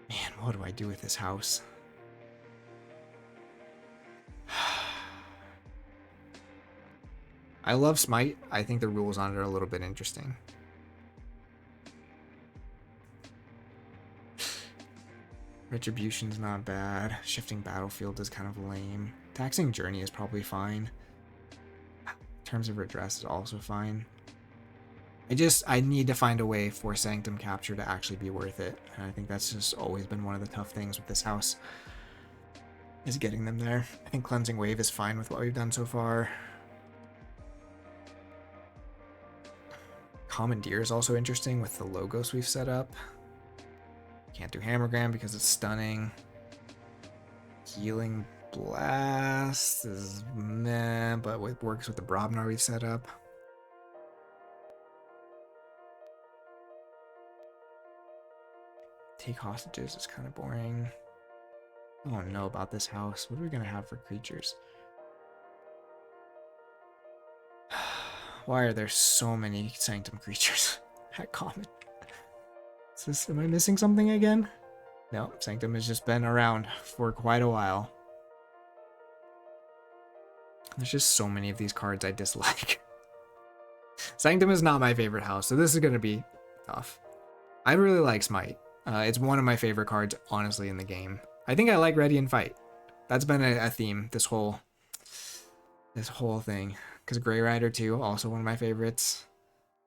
Man, what do I do with this house? I love Smite. I think the rules on it are a little bit interesting. Retribution's not bad. Shifting Battlefield is kind of lame. Taxing Journey is probably fine. Terms of Redress is also fine. I need to find a way for Sanctum Capture to actually be worth it. And I think that's just always been one of the tough things with this house, is getting them there. I think Cleansing Wave is fine with what we've done so far. Commandeer is also interesting with the logos we've set up. Can't do Hammergram because it's stunning. Healing Blast is meh, but it works with the Brobnar we've set up. Take Hostages is kind of boring. I don't know about this house. What are we going to have for creatures? Why are there so many Sanctum creatures at common? Am I missing something again? No, Sanctum has just been around for quite a while. There's just so many of these cards I dislike. Sanctum is not my favorite house, so this is going to be tough. I really like Smite. It's one of my favorite cards, honestly, in the game. I think I like Ready and Fight. That's been a theme this whole thing. Because Grey Rider too, also one of my favorites.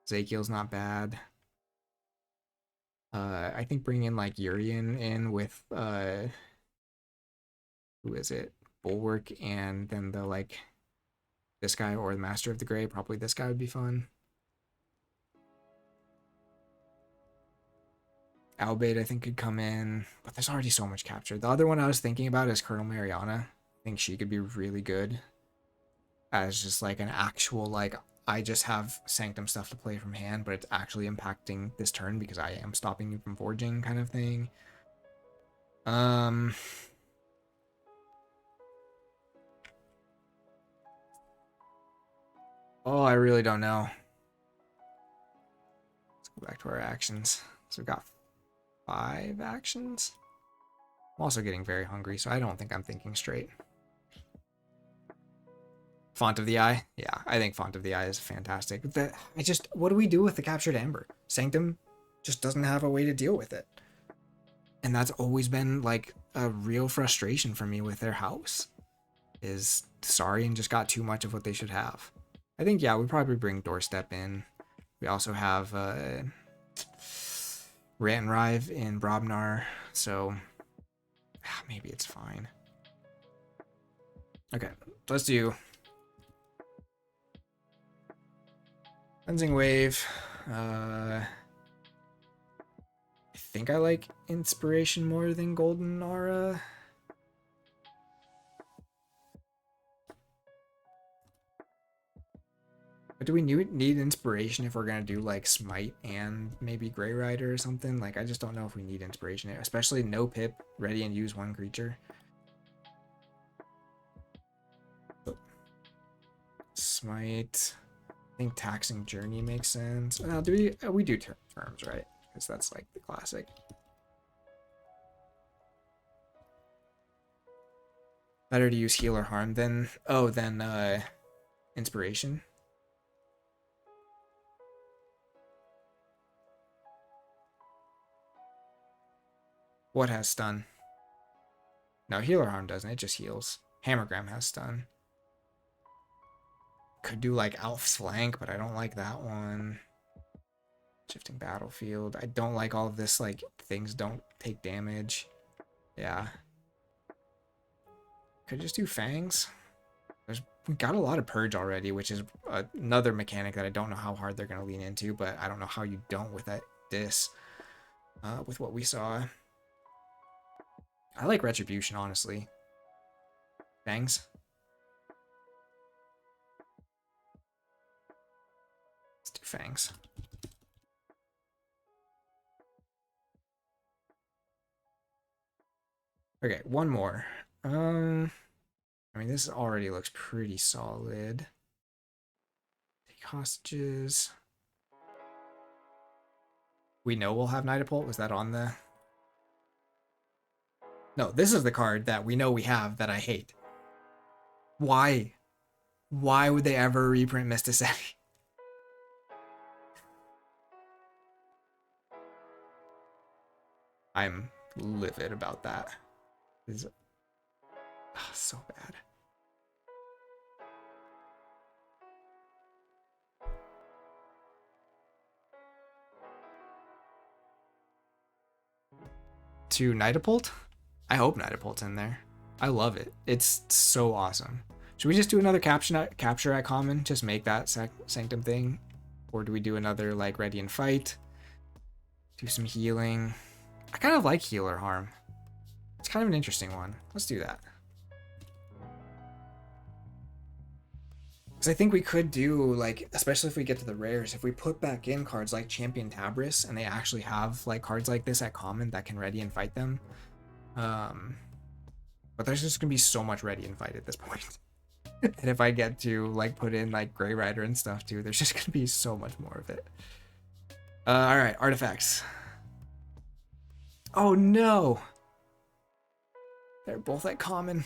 Zakiel's not bad. I think bringing in like Urian in with who is it? Bulwark and then the like this guy or the Master of the Gray. Probably this guy would be fun. Albait, I think, could come in, but there's already so much capture. The other one I was thinking about is Colonel Mariana. I think she could be really good as just like an actual, like, I just have Sanctum stuff to play from hand, but it's actually impacting this turn because I am stopping you from forging kind of thing. Oh, I really don't know. Let's go back to our actions. So we've got 5 actions. I'm also getting very hungry, so I don't think I'm thinking straight. Font of the Eye? Yeah, I think Font of the Eye is fantastic. What do we do with the Captured Amber? Sanctum just doesn't have a way to deal with it. And that's always been like a real frustration for me with their house. Is Saurian just got too much of what they should have. I think, yeah, we probably bring Doorstep in. We also have Rant and Rive in Brobnar, so maybe it's fine. Okay, let's do Cleansing Wave. I think I like Inspiration more than Golden Aura. But do we need Inspiration if we're going to do like Smite and maybe Grey Rider or something? Like, I just don't know if we need Inspiration, especially no pip, ready and use 1 creature. Smite. I think Taxing Journey makes sense. Do we do terms, right? Because that's like the classic. Better to use Heal or Harm than Inspiration. What has stun? No, Heal or Harm doesn't. It just heals. Hammergram has stun. Could do like Alf's Flank, but I don't like that one. Shifting Battlefield. I don't like all of this, like, things don't take damage. Yeah. Could just do Fangs. We got a lot of Purge already, which is another mechanic that I don't know how hard they're going to lean into, but I don't know how you don't with with what we saw. I like Retribution, honestly. Fangs. Let's do Fangs. Okay, one more. I mean, this already looks pretty solid. Take hostages. We know we'll have Nidapult. Was that on the... No, this is the card that we know we have that I hate. Why? Why would they ever reprint Mysticetti? I'm livid about that. This is so bad. To Nidapult? I hope Nidapult's in there. I love it. It's so awesome. Should we just do another capture at common? Just make that Sanctum thing? Or do we do another, like, Ready and Fight? Do some healing. I kind of like Heal or Harm. It's kind of an interesting one. Let's do that. Because I think we could do, like, especially if we get to the rares, if we put back in cards like Champion Tabris and they actually have, like, cards like this at common that can Ready and Fight them. But there's just going to be so much Ready and Fight at this point. And if I get to, like, put in, like, Grey Rider and stuff too, there's just going to be so much more of it. Alright, artifacts. Oh no! They're both at common.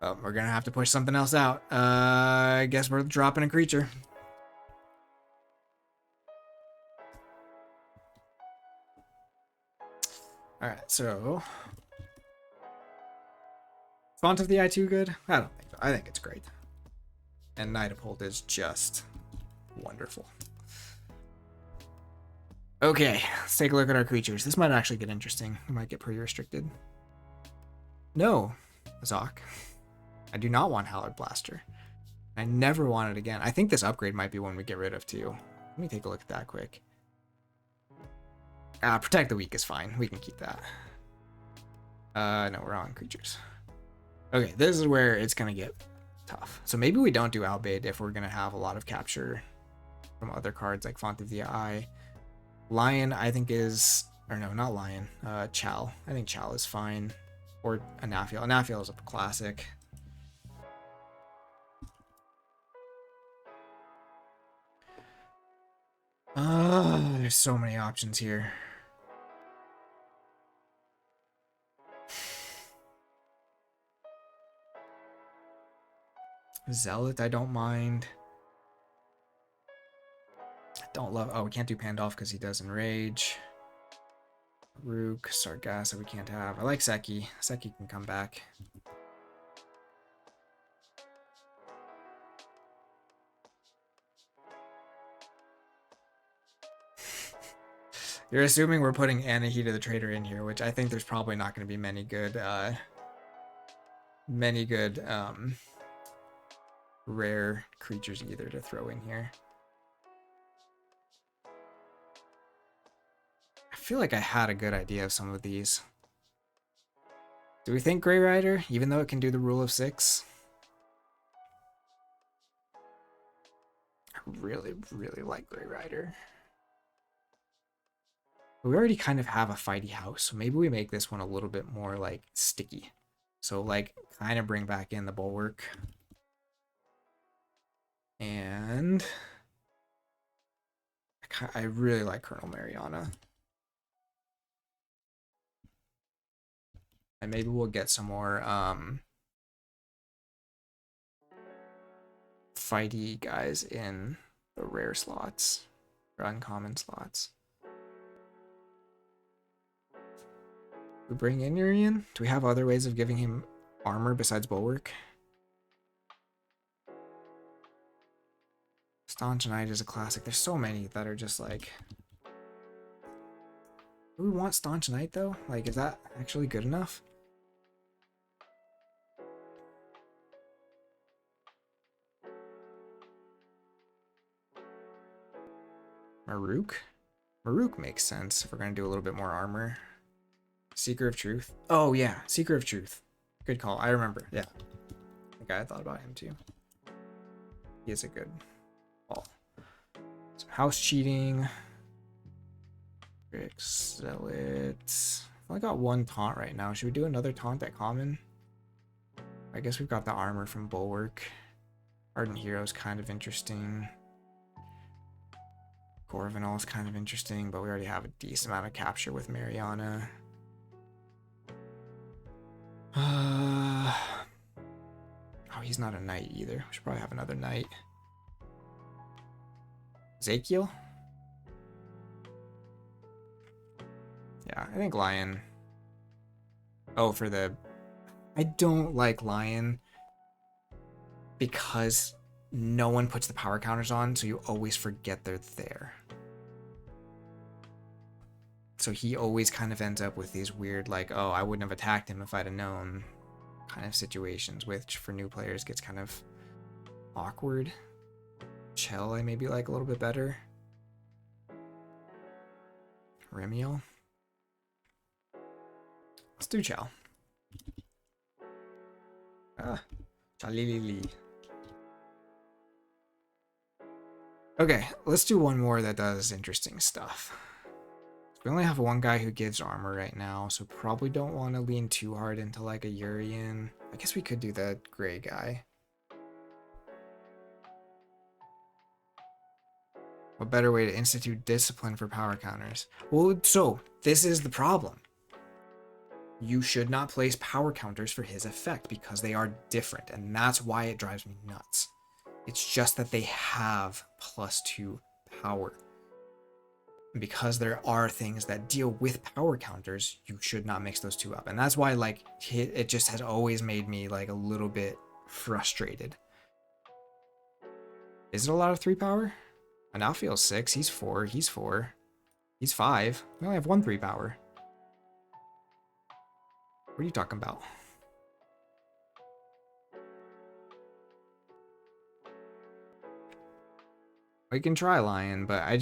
Oh, we're gonna have to push something else out. I guess we're dropping a creature. Alright, so... Font of the Eye too good? I don't think so. I think it's great. And Nidapult is just wonderful. Okay, let's take a look at our creatures. This might actually get interesting. We might get pretty restricted. No, Zoc. I do not want Hallard Blaster. I never want it again. I think this upgrade might be one we get rid of too. Let me take a look at that quick. Protect the Weak is fine. We can keep that. No, we're on creatures. Okay, this is where it's gonna get tough. So maybe we don't do Albade if we're gonna have a lot of capture from other cards like Font of the Eye. Lion, I think is, or no, not Lion. Chal. I think Chal is fine. Or Anafiel. Anafiel is a classic. There's so many options here. Zealot, I don't mind. I don't love. Oh, we can't do Pandolf because he does Enrage. Rook, Sargassa, we can't have. I like Seki. Seki can come back. You're assuming we're putting Anahita the Traitor in here, which I think there's probably not going to be many good rare creatures either to throw in here. I feel like I had a good idea of some of these. Do we think Grey Rider, even though it can do the rule of 6? I really, really like Grey Rider. We already kind of have a fighty house, so maybe we make this one a little bit more like sticky. So like kind of bring back in the Bulwark. And I really like Colonel Mariana. And maybe we'll get some more fighty guys in the rare slots or uncommon slots. We bring in Urian? Do we have other ways of giving him armor besides Bulwark? Staunch Knight is a classic. There's so many that are just like... Do we want Staunch Knight though? Like, is that actually good enough? Maruk? Maruk makes sense if we're going to do a little bit more armor. Seeker of Truth. Oh yeah, Seeker of Truth. Good call. I remember. Yeah. Okay, I thought about him too. He is a good call. Some house cheating. Zealots. I got one taunt right now. Should we do another taunt at common? I guess we've got the armor from Bulwark. Ardent Hero is kind of interesting. Corvinal is kind of interesting, but we already have a decent amount of capture with Mariana. Oh, he's not a knight either. We should probably have another knight. Ezekiel? Yeah, I think Lion. Oh, for the... I don't like Lion because no one puts the power counters on, so you always forget they're there. So he always kind of ends up with these weird, like, oh, I wouldn't have attacked him if I'd have known kind of situations, which for new players gets kind of awkward. Chell, I maybe like a little bit better. Remiel. Let's do Chell. Chalilili. Okay, let's do one more that does interesting stuff. We only have one guy who gives armor right now, so probably don't want to lean too hard into like a Urian. I guess we could do the gray guy. What better way to institute discipline for power counters? Well, so this is the problem. You should not place power counters for his effect because they are different, and that's why it drives me nuts. It's just that they have +2 power. Because there are things that deal with power counters, you should not mix those two up. And that's why, like, it just has always made me, like, a little bit frustrated. Is it a lot of 3 power? I now feel 6. He's 4. He's 4. He's 5. We only have 1 3 power. What are you talking about? We can try Lion, but I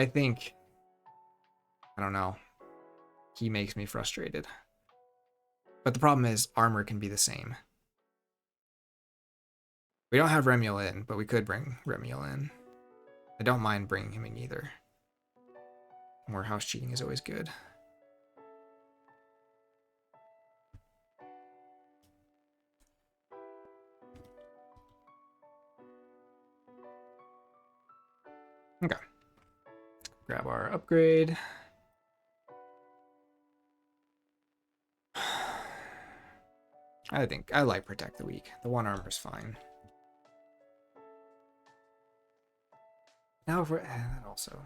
think, I don't know. He makes me frustrated. But the problem is armor can be the same. We don't have Remiel in, but we could bring Remiel in. I don't mind bringing him in either. More house cheating is always good. Okay. Grab our upgrade. I think I like Protect the Weak. The 1 armor is fine. Now if we're that also.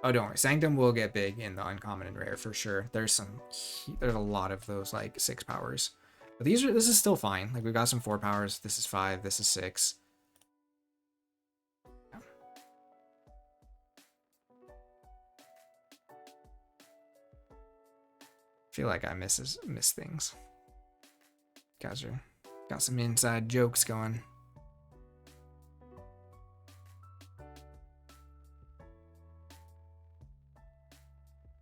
Oh, don't worry. Sanctum will get big in the uncommon and rare for sure. There's a lot of those like 6 powers. But this is still fine. Like we've got some 4 powers. This is 5, this is 6. Yeah. Feel like I miss things. Guys are got some inside jokes going.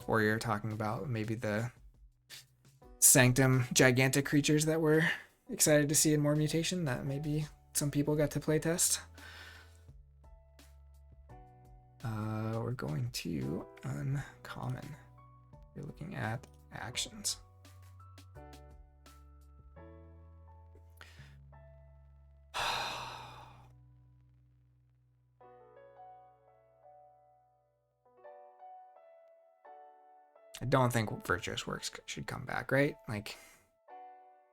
Or you're talking about maybe the Sanctum gigantic creatures that we're excited to see in more mutation that maybe some people got to play test. We're going to uncommon. You're looking at actions. I don't think Virtuous Works should come back, right? Like,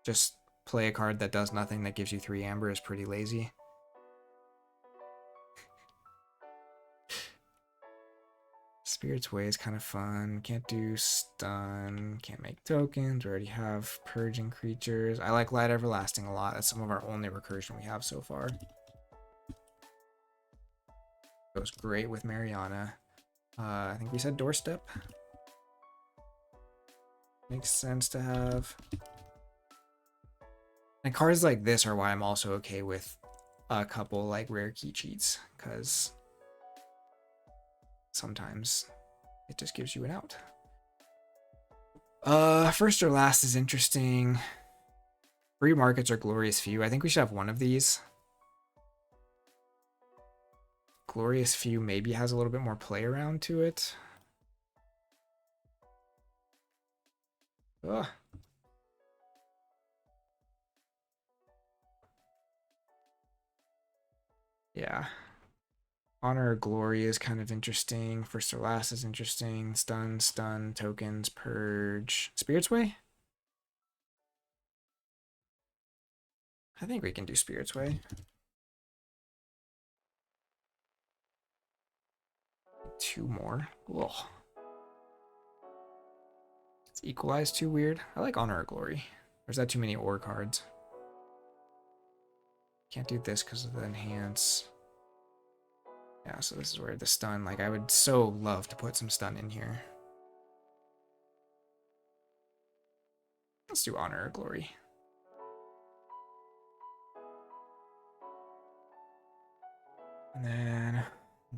just play a card that does nothing that gives you 3 amber is pretty lazy. Spirit's Way is kind of fun. Can't do stun. Can't make tokens. We already have purging creatures. I like Light Everlasting a lot. That's some of our only recursion we have so far. Goes great with Mariana. I think we said Doorstep. Makes sense to have. And cards like this are why I'm also okay with a couple like rare key cheats, because sometimes it just gives you an out. First or last is interesting. Free markets or Glorious Few. I think we should have one of these. Glorious Few maybe has a little bit more play around to it. Ugh. Yeah. Honor or Glory is kind of interesting. First or Last is interesting. Stun, tokens, Purge. Spirit's Way? I think we can do Spirit's Way. Two more. Whoa. Is Equalize too weird? I like Honor or Glory. Or is that too many ore cards? Can't do this because of the enhance. Yeah, so this is where the stun, like I would so love to put some stun in here. Let's do Honor or Glory. And then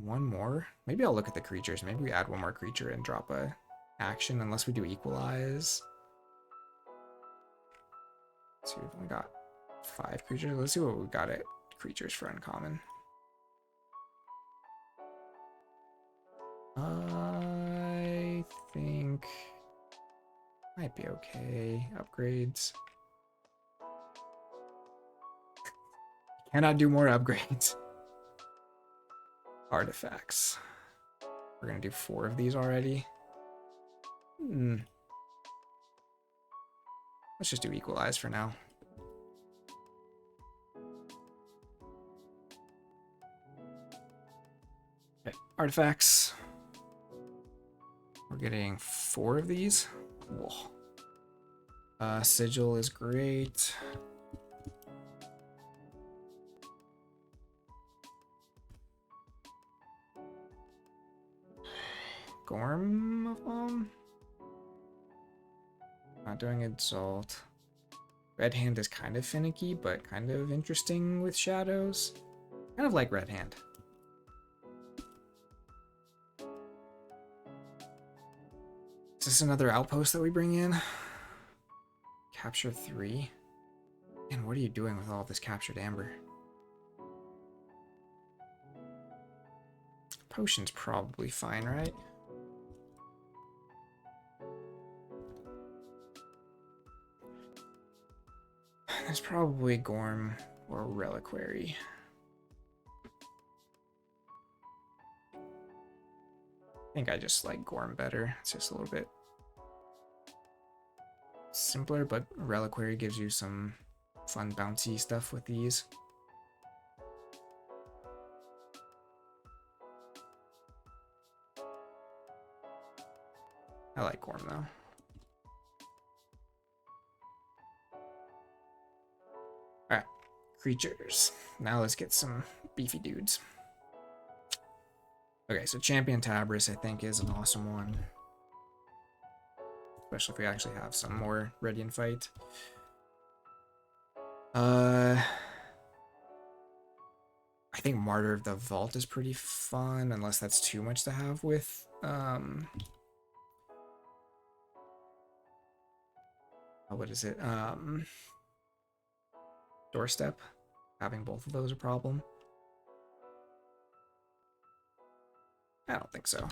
one more. Maybe I'll look at the creatures. Maybe we add one more creature and drop a action unless we do Equalize. So we've only got 5 creatures. Let's see what we got at creatures for uncommon. I think might be okay. Upgrades. Cannot do more upgrades. Artifacts. We're gonna do 4 of these already. Let's just do Equalize for now. Okay, artifacts. We're getting 4 of these. Whoa. Sigil is great. Gorm of them. Not doing Exalt. Red Hand is kind of finicky, but kind of interesting with shadows. Kind of like Red Hand. Is this another outpost that we bring in? Capture 3? And what are you doing with all this captured amber? Potion's probably fine, right? There's probably Gorm or Reliquary. I think I just like Gorm better. It's just a little bit simpler, but Reliquary gives you some fun bouncy stuff with these. I like Gorm though. Alright, creatures. Now let's get some beefy dudes. Okay, so Champion Tabris I think is an awesome one. Especially if we actually have some more ready in fight. I think Martyr of the Vault is pretty fun, unless that's too much to have with what is it? Doorstep. Having both of those a problem. I don't think so.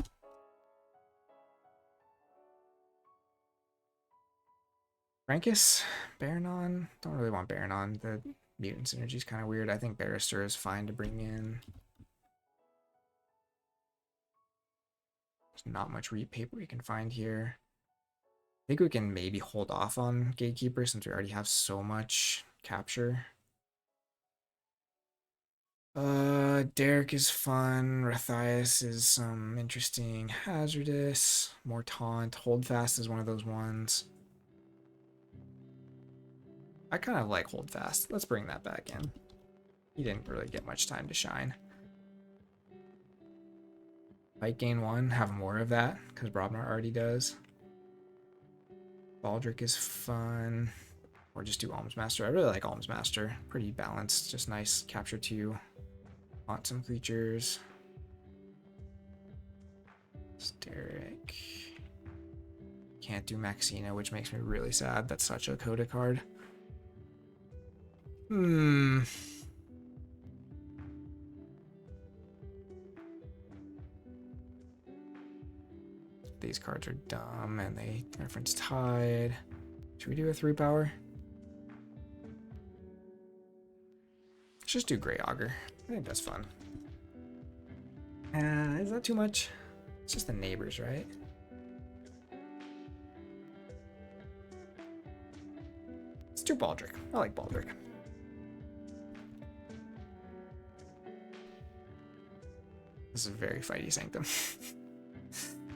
Frankus, Baranon. Don't really want Baranon. The mutant synergy is kind of weird. I think Barrister is fine to bring in. There's not much paper we can find here. I think we can maybe hold off on Gatekeeper since we already have so much capture. Derek is fun. Rathias is interesting. Hazardous. More Taunt. Holdfast is one of those ones. I kind of like Holdfast. Let's bring that back in. He didn't really get much time to shine. Fight gain 1. Have more of that because Brobnar already does. Baldric is fun. Or just do Almsmaster. I really like Almsmaster. Pretty balanced. Just nice. Capture 2. Haunt some creatures. Derek. Can't do Maxina, which makes me really sad. That's such a Coda card. These cards are dumb and they reference Tide. Should we do a 3-power? Let's just do Grey Augur. I think that's fun. Is that too much? It's just the neighbors, right? Let's do Baldric. I like Baldric. This is very fighty Sanctum.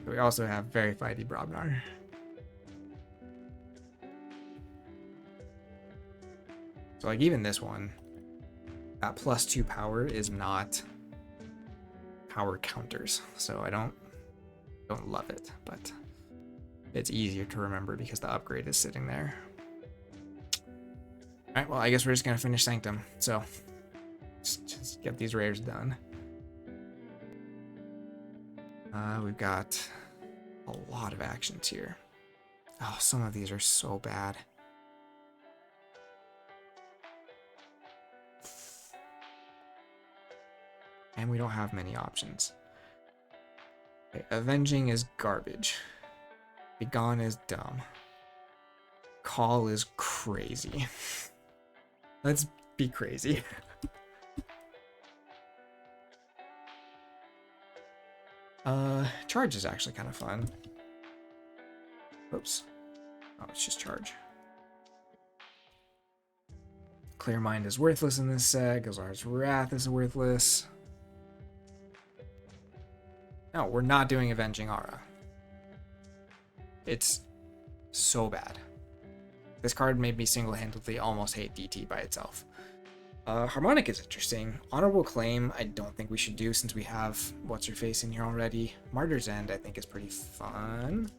We also have very fighty Brobnar. So like even this one, that +2 power is not power counters. So I don't love it, but it's easier to remember because the upgrade is sitting there. Alright, well I guess we're just gonna finish Sanctum. So just get these rares done. We've got a lot of actions here. Oh, some of these are so bad. And we don't have many options. Okay, Avenging is garbage. Begone is dumb. Call is crazy. Let's be crazy. Charge is actually kind of fun. Oops. Oh, it's just charge. Clear Mind is worthless in this set. Gazar's Wrath is worthless. No, we're not doing Avenging Aura. It's so bad. This card made me single-handedly almost hate DT by itself. Harmonic is interesting. Honorable Claim, I don't think we should do since we have What's-Her-Face in here already. Martyr's End, I think, is pretty fun.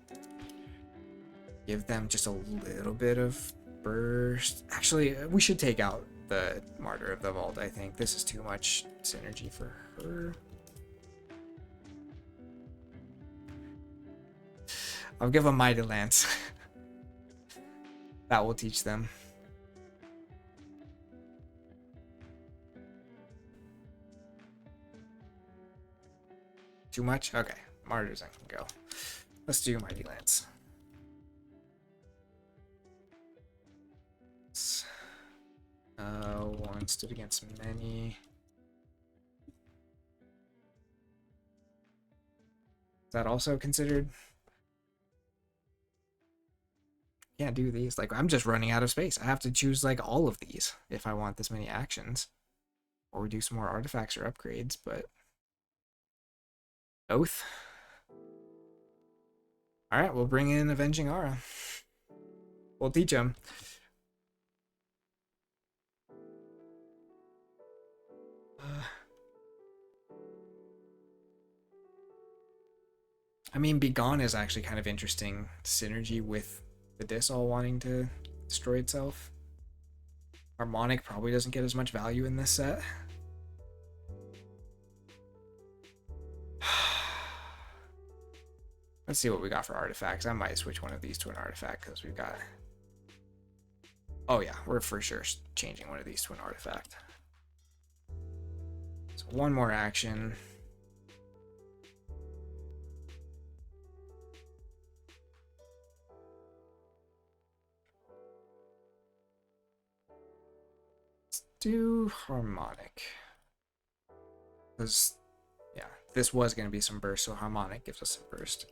Give them just a little bit of burst. Actually, we should take out the Martyr of the Vault, I think. This is too much synergy for her. I'll give them Mighty Lance. That will teach them. Too much? Okay. Martyrs I can go. Let's do Mighty Lance. One stood against many. Is that also considered? Can't do these. Like, I'm just running out of space. I have to choose like all of these if I want this many actions. Or do some more artifacts or upgrades, but Oath. Alright, we'll bring in Avenging Aura. We'll teach him. I mean, Be Gone is actually kind of interesting synergy with the Dis all wanting to destroy itself. Harmonic probably doesn't get as much value in this set. Let's see what we got for artifacts. I might switch one of these to an artifact because we've got... Oh yeah, we're for sure changing one of these to an artifact. So one more action. Let's do Harmonic. Because, yeah, this was going to be some burst, so Harmonic gives us a burst.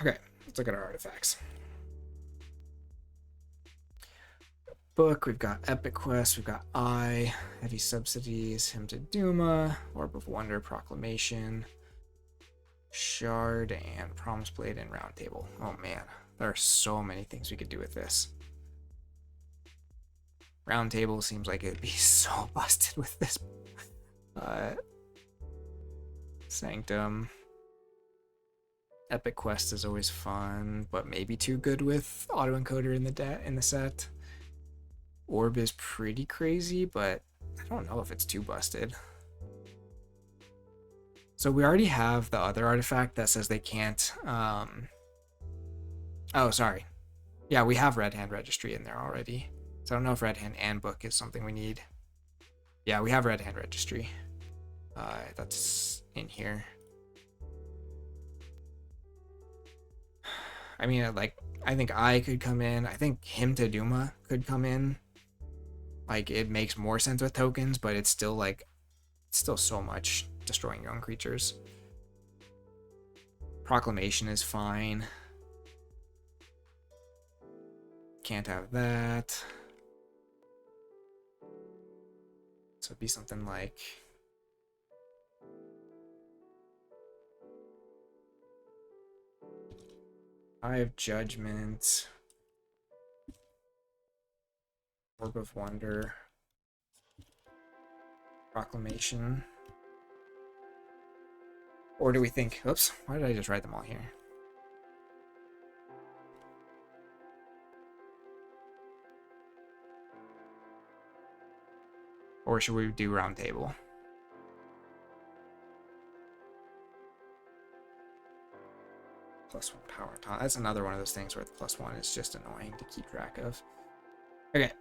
Okay, let's look at our artifacts. Book, we've got Epic Quest, we've got Eye, Heavy Subsidies, Hymn to Duma, Orb of Wonder, Proclamation, Shard, and Promise Blade and Round Table. Oh man, there are so many things we could do with this. Round Table seems like it'd be so busted with this. Sanctum. Epic Quest is always fun, but maybe too good with autoencoder in the set. Orb is pretty crazy, but I don't know if it's too busted. So we already have the other artifact that says they can't. Oh, sorry. Yeah, we have Red Hand Registry in there already. So I don't know if Red Hand and Book is something we need. Yeah, we have Red Hand Registry. That's in here. I mean, like, I think I could come in. I think Hymn to Duma could come in. Like, it makes more sense with tokens, but it's still, like, it's still so much destroying your own creatures. Proclamation is fine. Can't have that. So it'd be something like... Eye of Judgment, Orb of Wonder, Proclamation. Or do we think, oops, why did I just write them all here? Or should we do Round Table? +1 power taunt. That's another one of those things where the +1 is just annoying to keep track of. Okay,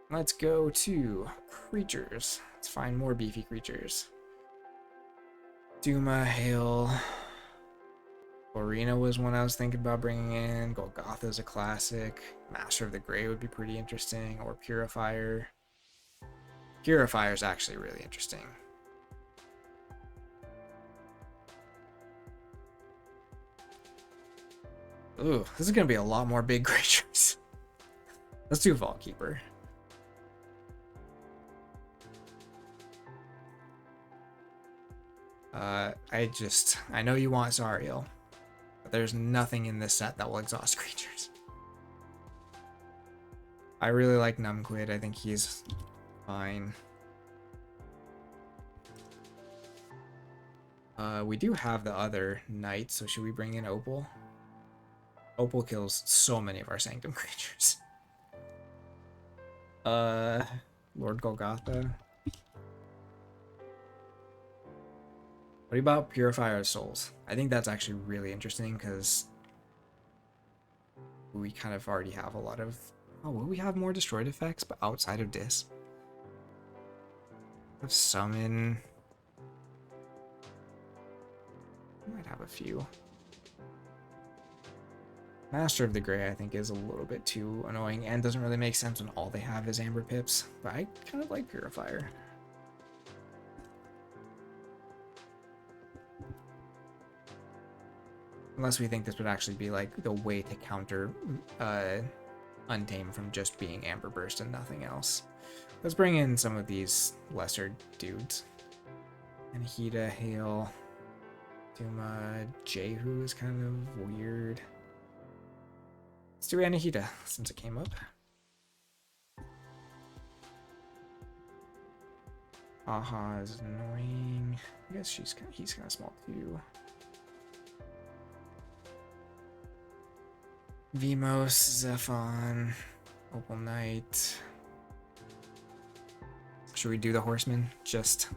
let's go to creatures. Let's find more beefy creatures. Duma, Hail. Lorena was one I was thinking about bringing in. Golgotha is a classic. Master of the Grey would be pretty interesting. Or Purifier. Purifier is actually really interesting. Ooh, this is gonna be a lot more big creatures. Let's do Vault Keeper. I know you want Zariel, but there's nothing in this set that will exhaust creatures. I really like Numquid. I think he's fine. We do have the other Knight, so should we bring in Opal? Opal kills so many of our Sanctum creatures. Lord Golgotha. What about Purifier of Souls? I think that's actually really interesting because we kind of already have a lot of... Oh, will we have more destroyed effects, but outside of this? Have summon... We might have a few. Master of the Grey, I think, is a little bit too annoying and doesn't really make sense when all they have is Amber Pips. But I kind of like Purifier. Unless we think this would actually be like the way to counter Untamed from just being Amber Burst and nothing else. Let's bring in some of these lesser dudes. Anahita, Hail, Duma, Jehu is kind of weird. Let's do Anahita since it came up. Aha is annoying. I guess he's kind of small too. Vimos, Zephon, Opal Knight. Should we do the Horseman just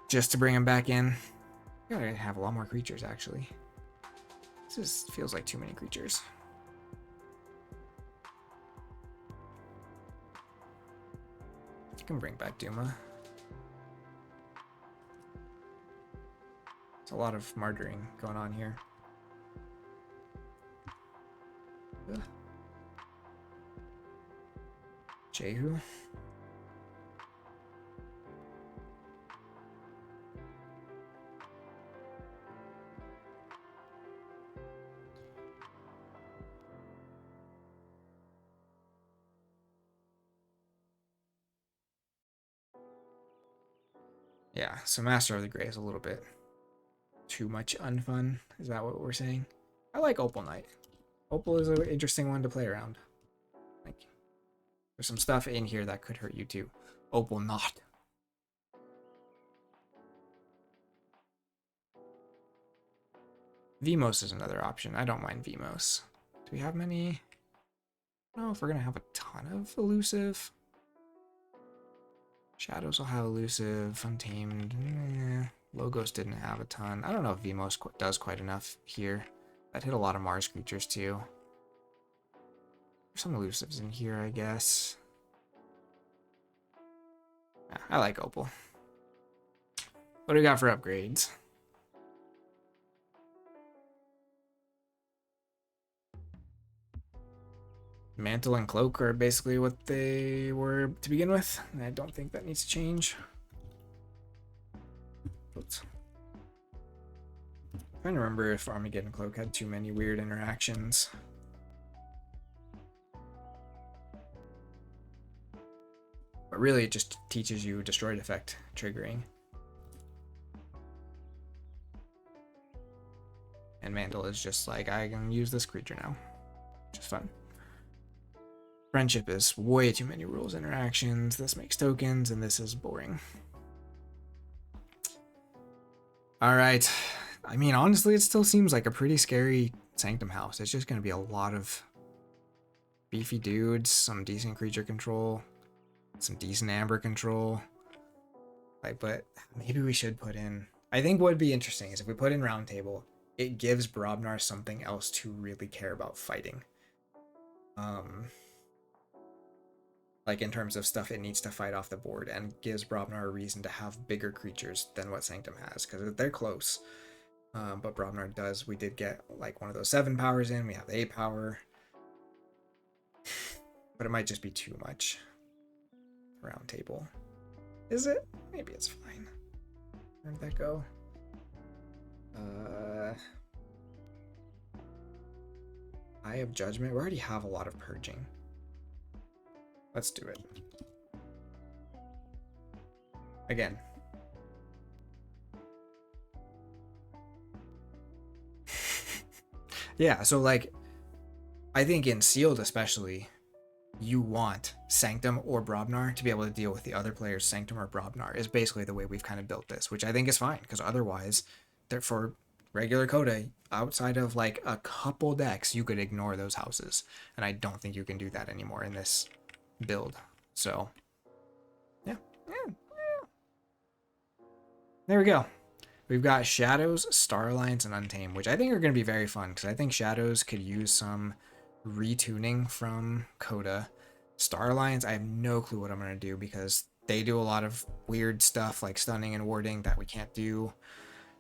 to bring him back in? We gotta have a lot more creatures actually. This just feels like too many creatures. I can bring back Duma. There's a lot of martyring going on here. Ugh. Jehu. Yeah, so Master of the Grey is a little bit too much unfun. Is that what we're saying? I like Opal Knight. Opal is an interesting one to play around. Like, there's some stuff in here that could hurt you too. Opal not. Vimos is another option. I don't mind Vimos. Do we have many? I don't know if we're gonna have a ton of elusive. Shadows will have elusive, untamed. Logos didn't have a ton. I don't know if Vimos does quite enough here. That hit a lot of Mars creatures too. There's some elusives in here, I guess. Yeah, I like Opal. What do we got for upgrades? Mantle and Cloak are basically what they were to begin with. I don't think that needs to change. Oops. I'm trying to remember if Armageddon Cloak had too many weird interactions. But really, it just teaches you Destroyed Effect triggering. And Mantle is just like, I can use this creature now. Which is fun. Friendship is way too many rules interactions. This makes tokens, and this is boring. Alright. I mean, honestly, it still seems like a pretty scary Sanctum house. It's just going to be a lot of beefy dudes, some decent creature control, some decent amber control. Like, but maybe we should put in... I think what would be interesting is if we put in Roundtable, it gives Brobnar something else to really care about fighting. Like in terms of stuff it needs to fight off the board, and gives Brobnar a reason to have bigger creatures than what Sanctum has, because they're close. But Brobnar does. We did get like one of those 7 powers in. We have 8 power. But it might just be too much. Round table. Is it? Maybe it's fine. Where did that go? Eye of Judgment. We already have a lot of purging. Let's do it. Again. Yeah, so like, I think in Sealed especially, you want Sanctum or Brobnar to be able to deal with the other player's Sanctum or Brobnar is basically the way we've kind of built this, which I think is fine, because otherwise, for regular Coda, outside of like a couple decks, you could ignore those houses. And I don't think you can do that anymore in this build. So yeah. There we go. We've got Shadows, Star Alliance, and Untamed, which I think are going to be very fun because I think Shadows could use some retuning from Coda. Star Alliance, I have no clue what I'm going to do because they do a lot of weird stuff like stunning and warding that we can't do.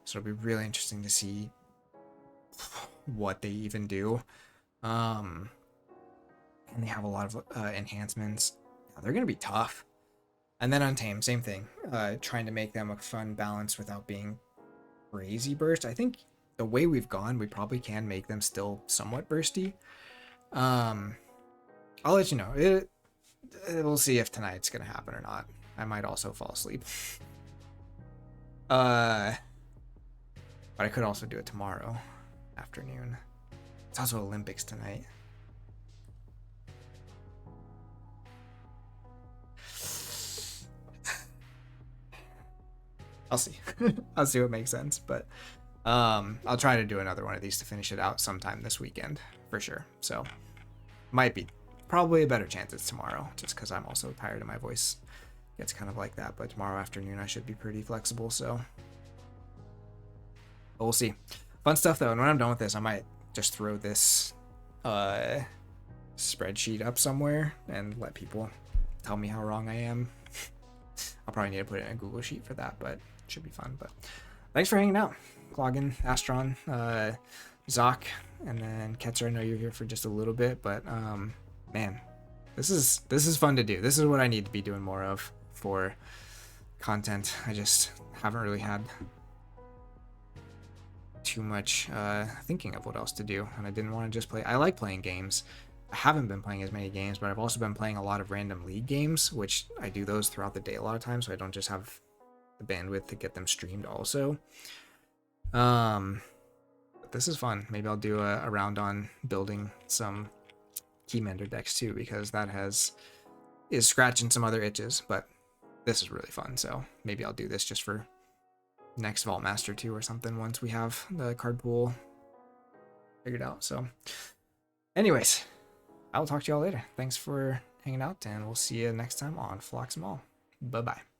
So it'll be really interesting to see what they even do. And they have a lot of enhancements. They're going to be tough. And then Untamed, same thing. Trying to make them a fun balance without being crazy burst. I think the way we've gone, we probably can make them still somewhat bursty. I'll let you know. We'll see if tonight's gonna happen or not. I might also fall asleep. But I could also do it tomorrow afternoon. It's also Olympics tonight. I'll see. I'll see what makes sense, but I'll try to do another one of these to finish it out sometime this weekend for sure. So might be probably a better chance it's tomorrow, just because I'm also tired and my voice gets kind of like that. But tomorrow afternoon I should be pretty flexible, so but we'll see. Fun stuff though, and when I'm done with this, I might just throw this spreadsheet up somewhere and let people tell me how wrong I am. I'll probably need to put it in a Google Sheet for that, but it should be fun. But thanks for hanging out. Cloggin, Astron, Zoc, and then Ketzer. I know you're here for just a little bit, but man, this is fun to do. This is what I need to be doing more of for content. I just haven't really had too much thinking of what else to do, and I didn't want to just play. I like playing games. I haven't been playing as many games, but I've also been playing a lot of random league games, which I do those throughout the day a lot of times, so I don't just have the bandwidth to get them streamed also. But this is fun. Maybe I'll do a round on building some Keymender decks too, because that is scratching some other itches, but this is really fun, so maybe I'll do this just for next Vault Master 2 or something once we have the card pool figured out. So anyways, I will talk to y'all later. Thanks for hanging out, and we'll see you next time on Phlox'em. Bye-bye.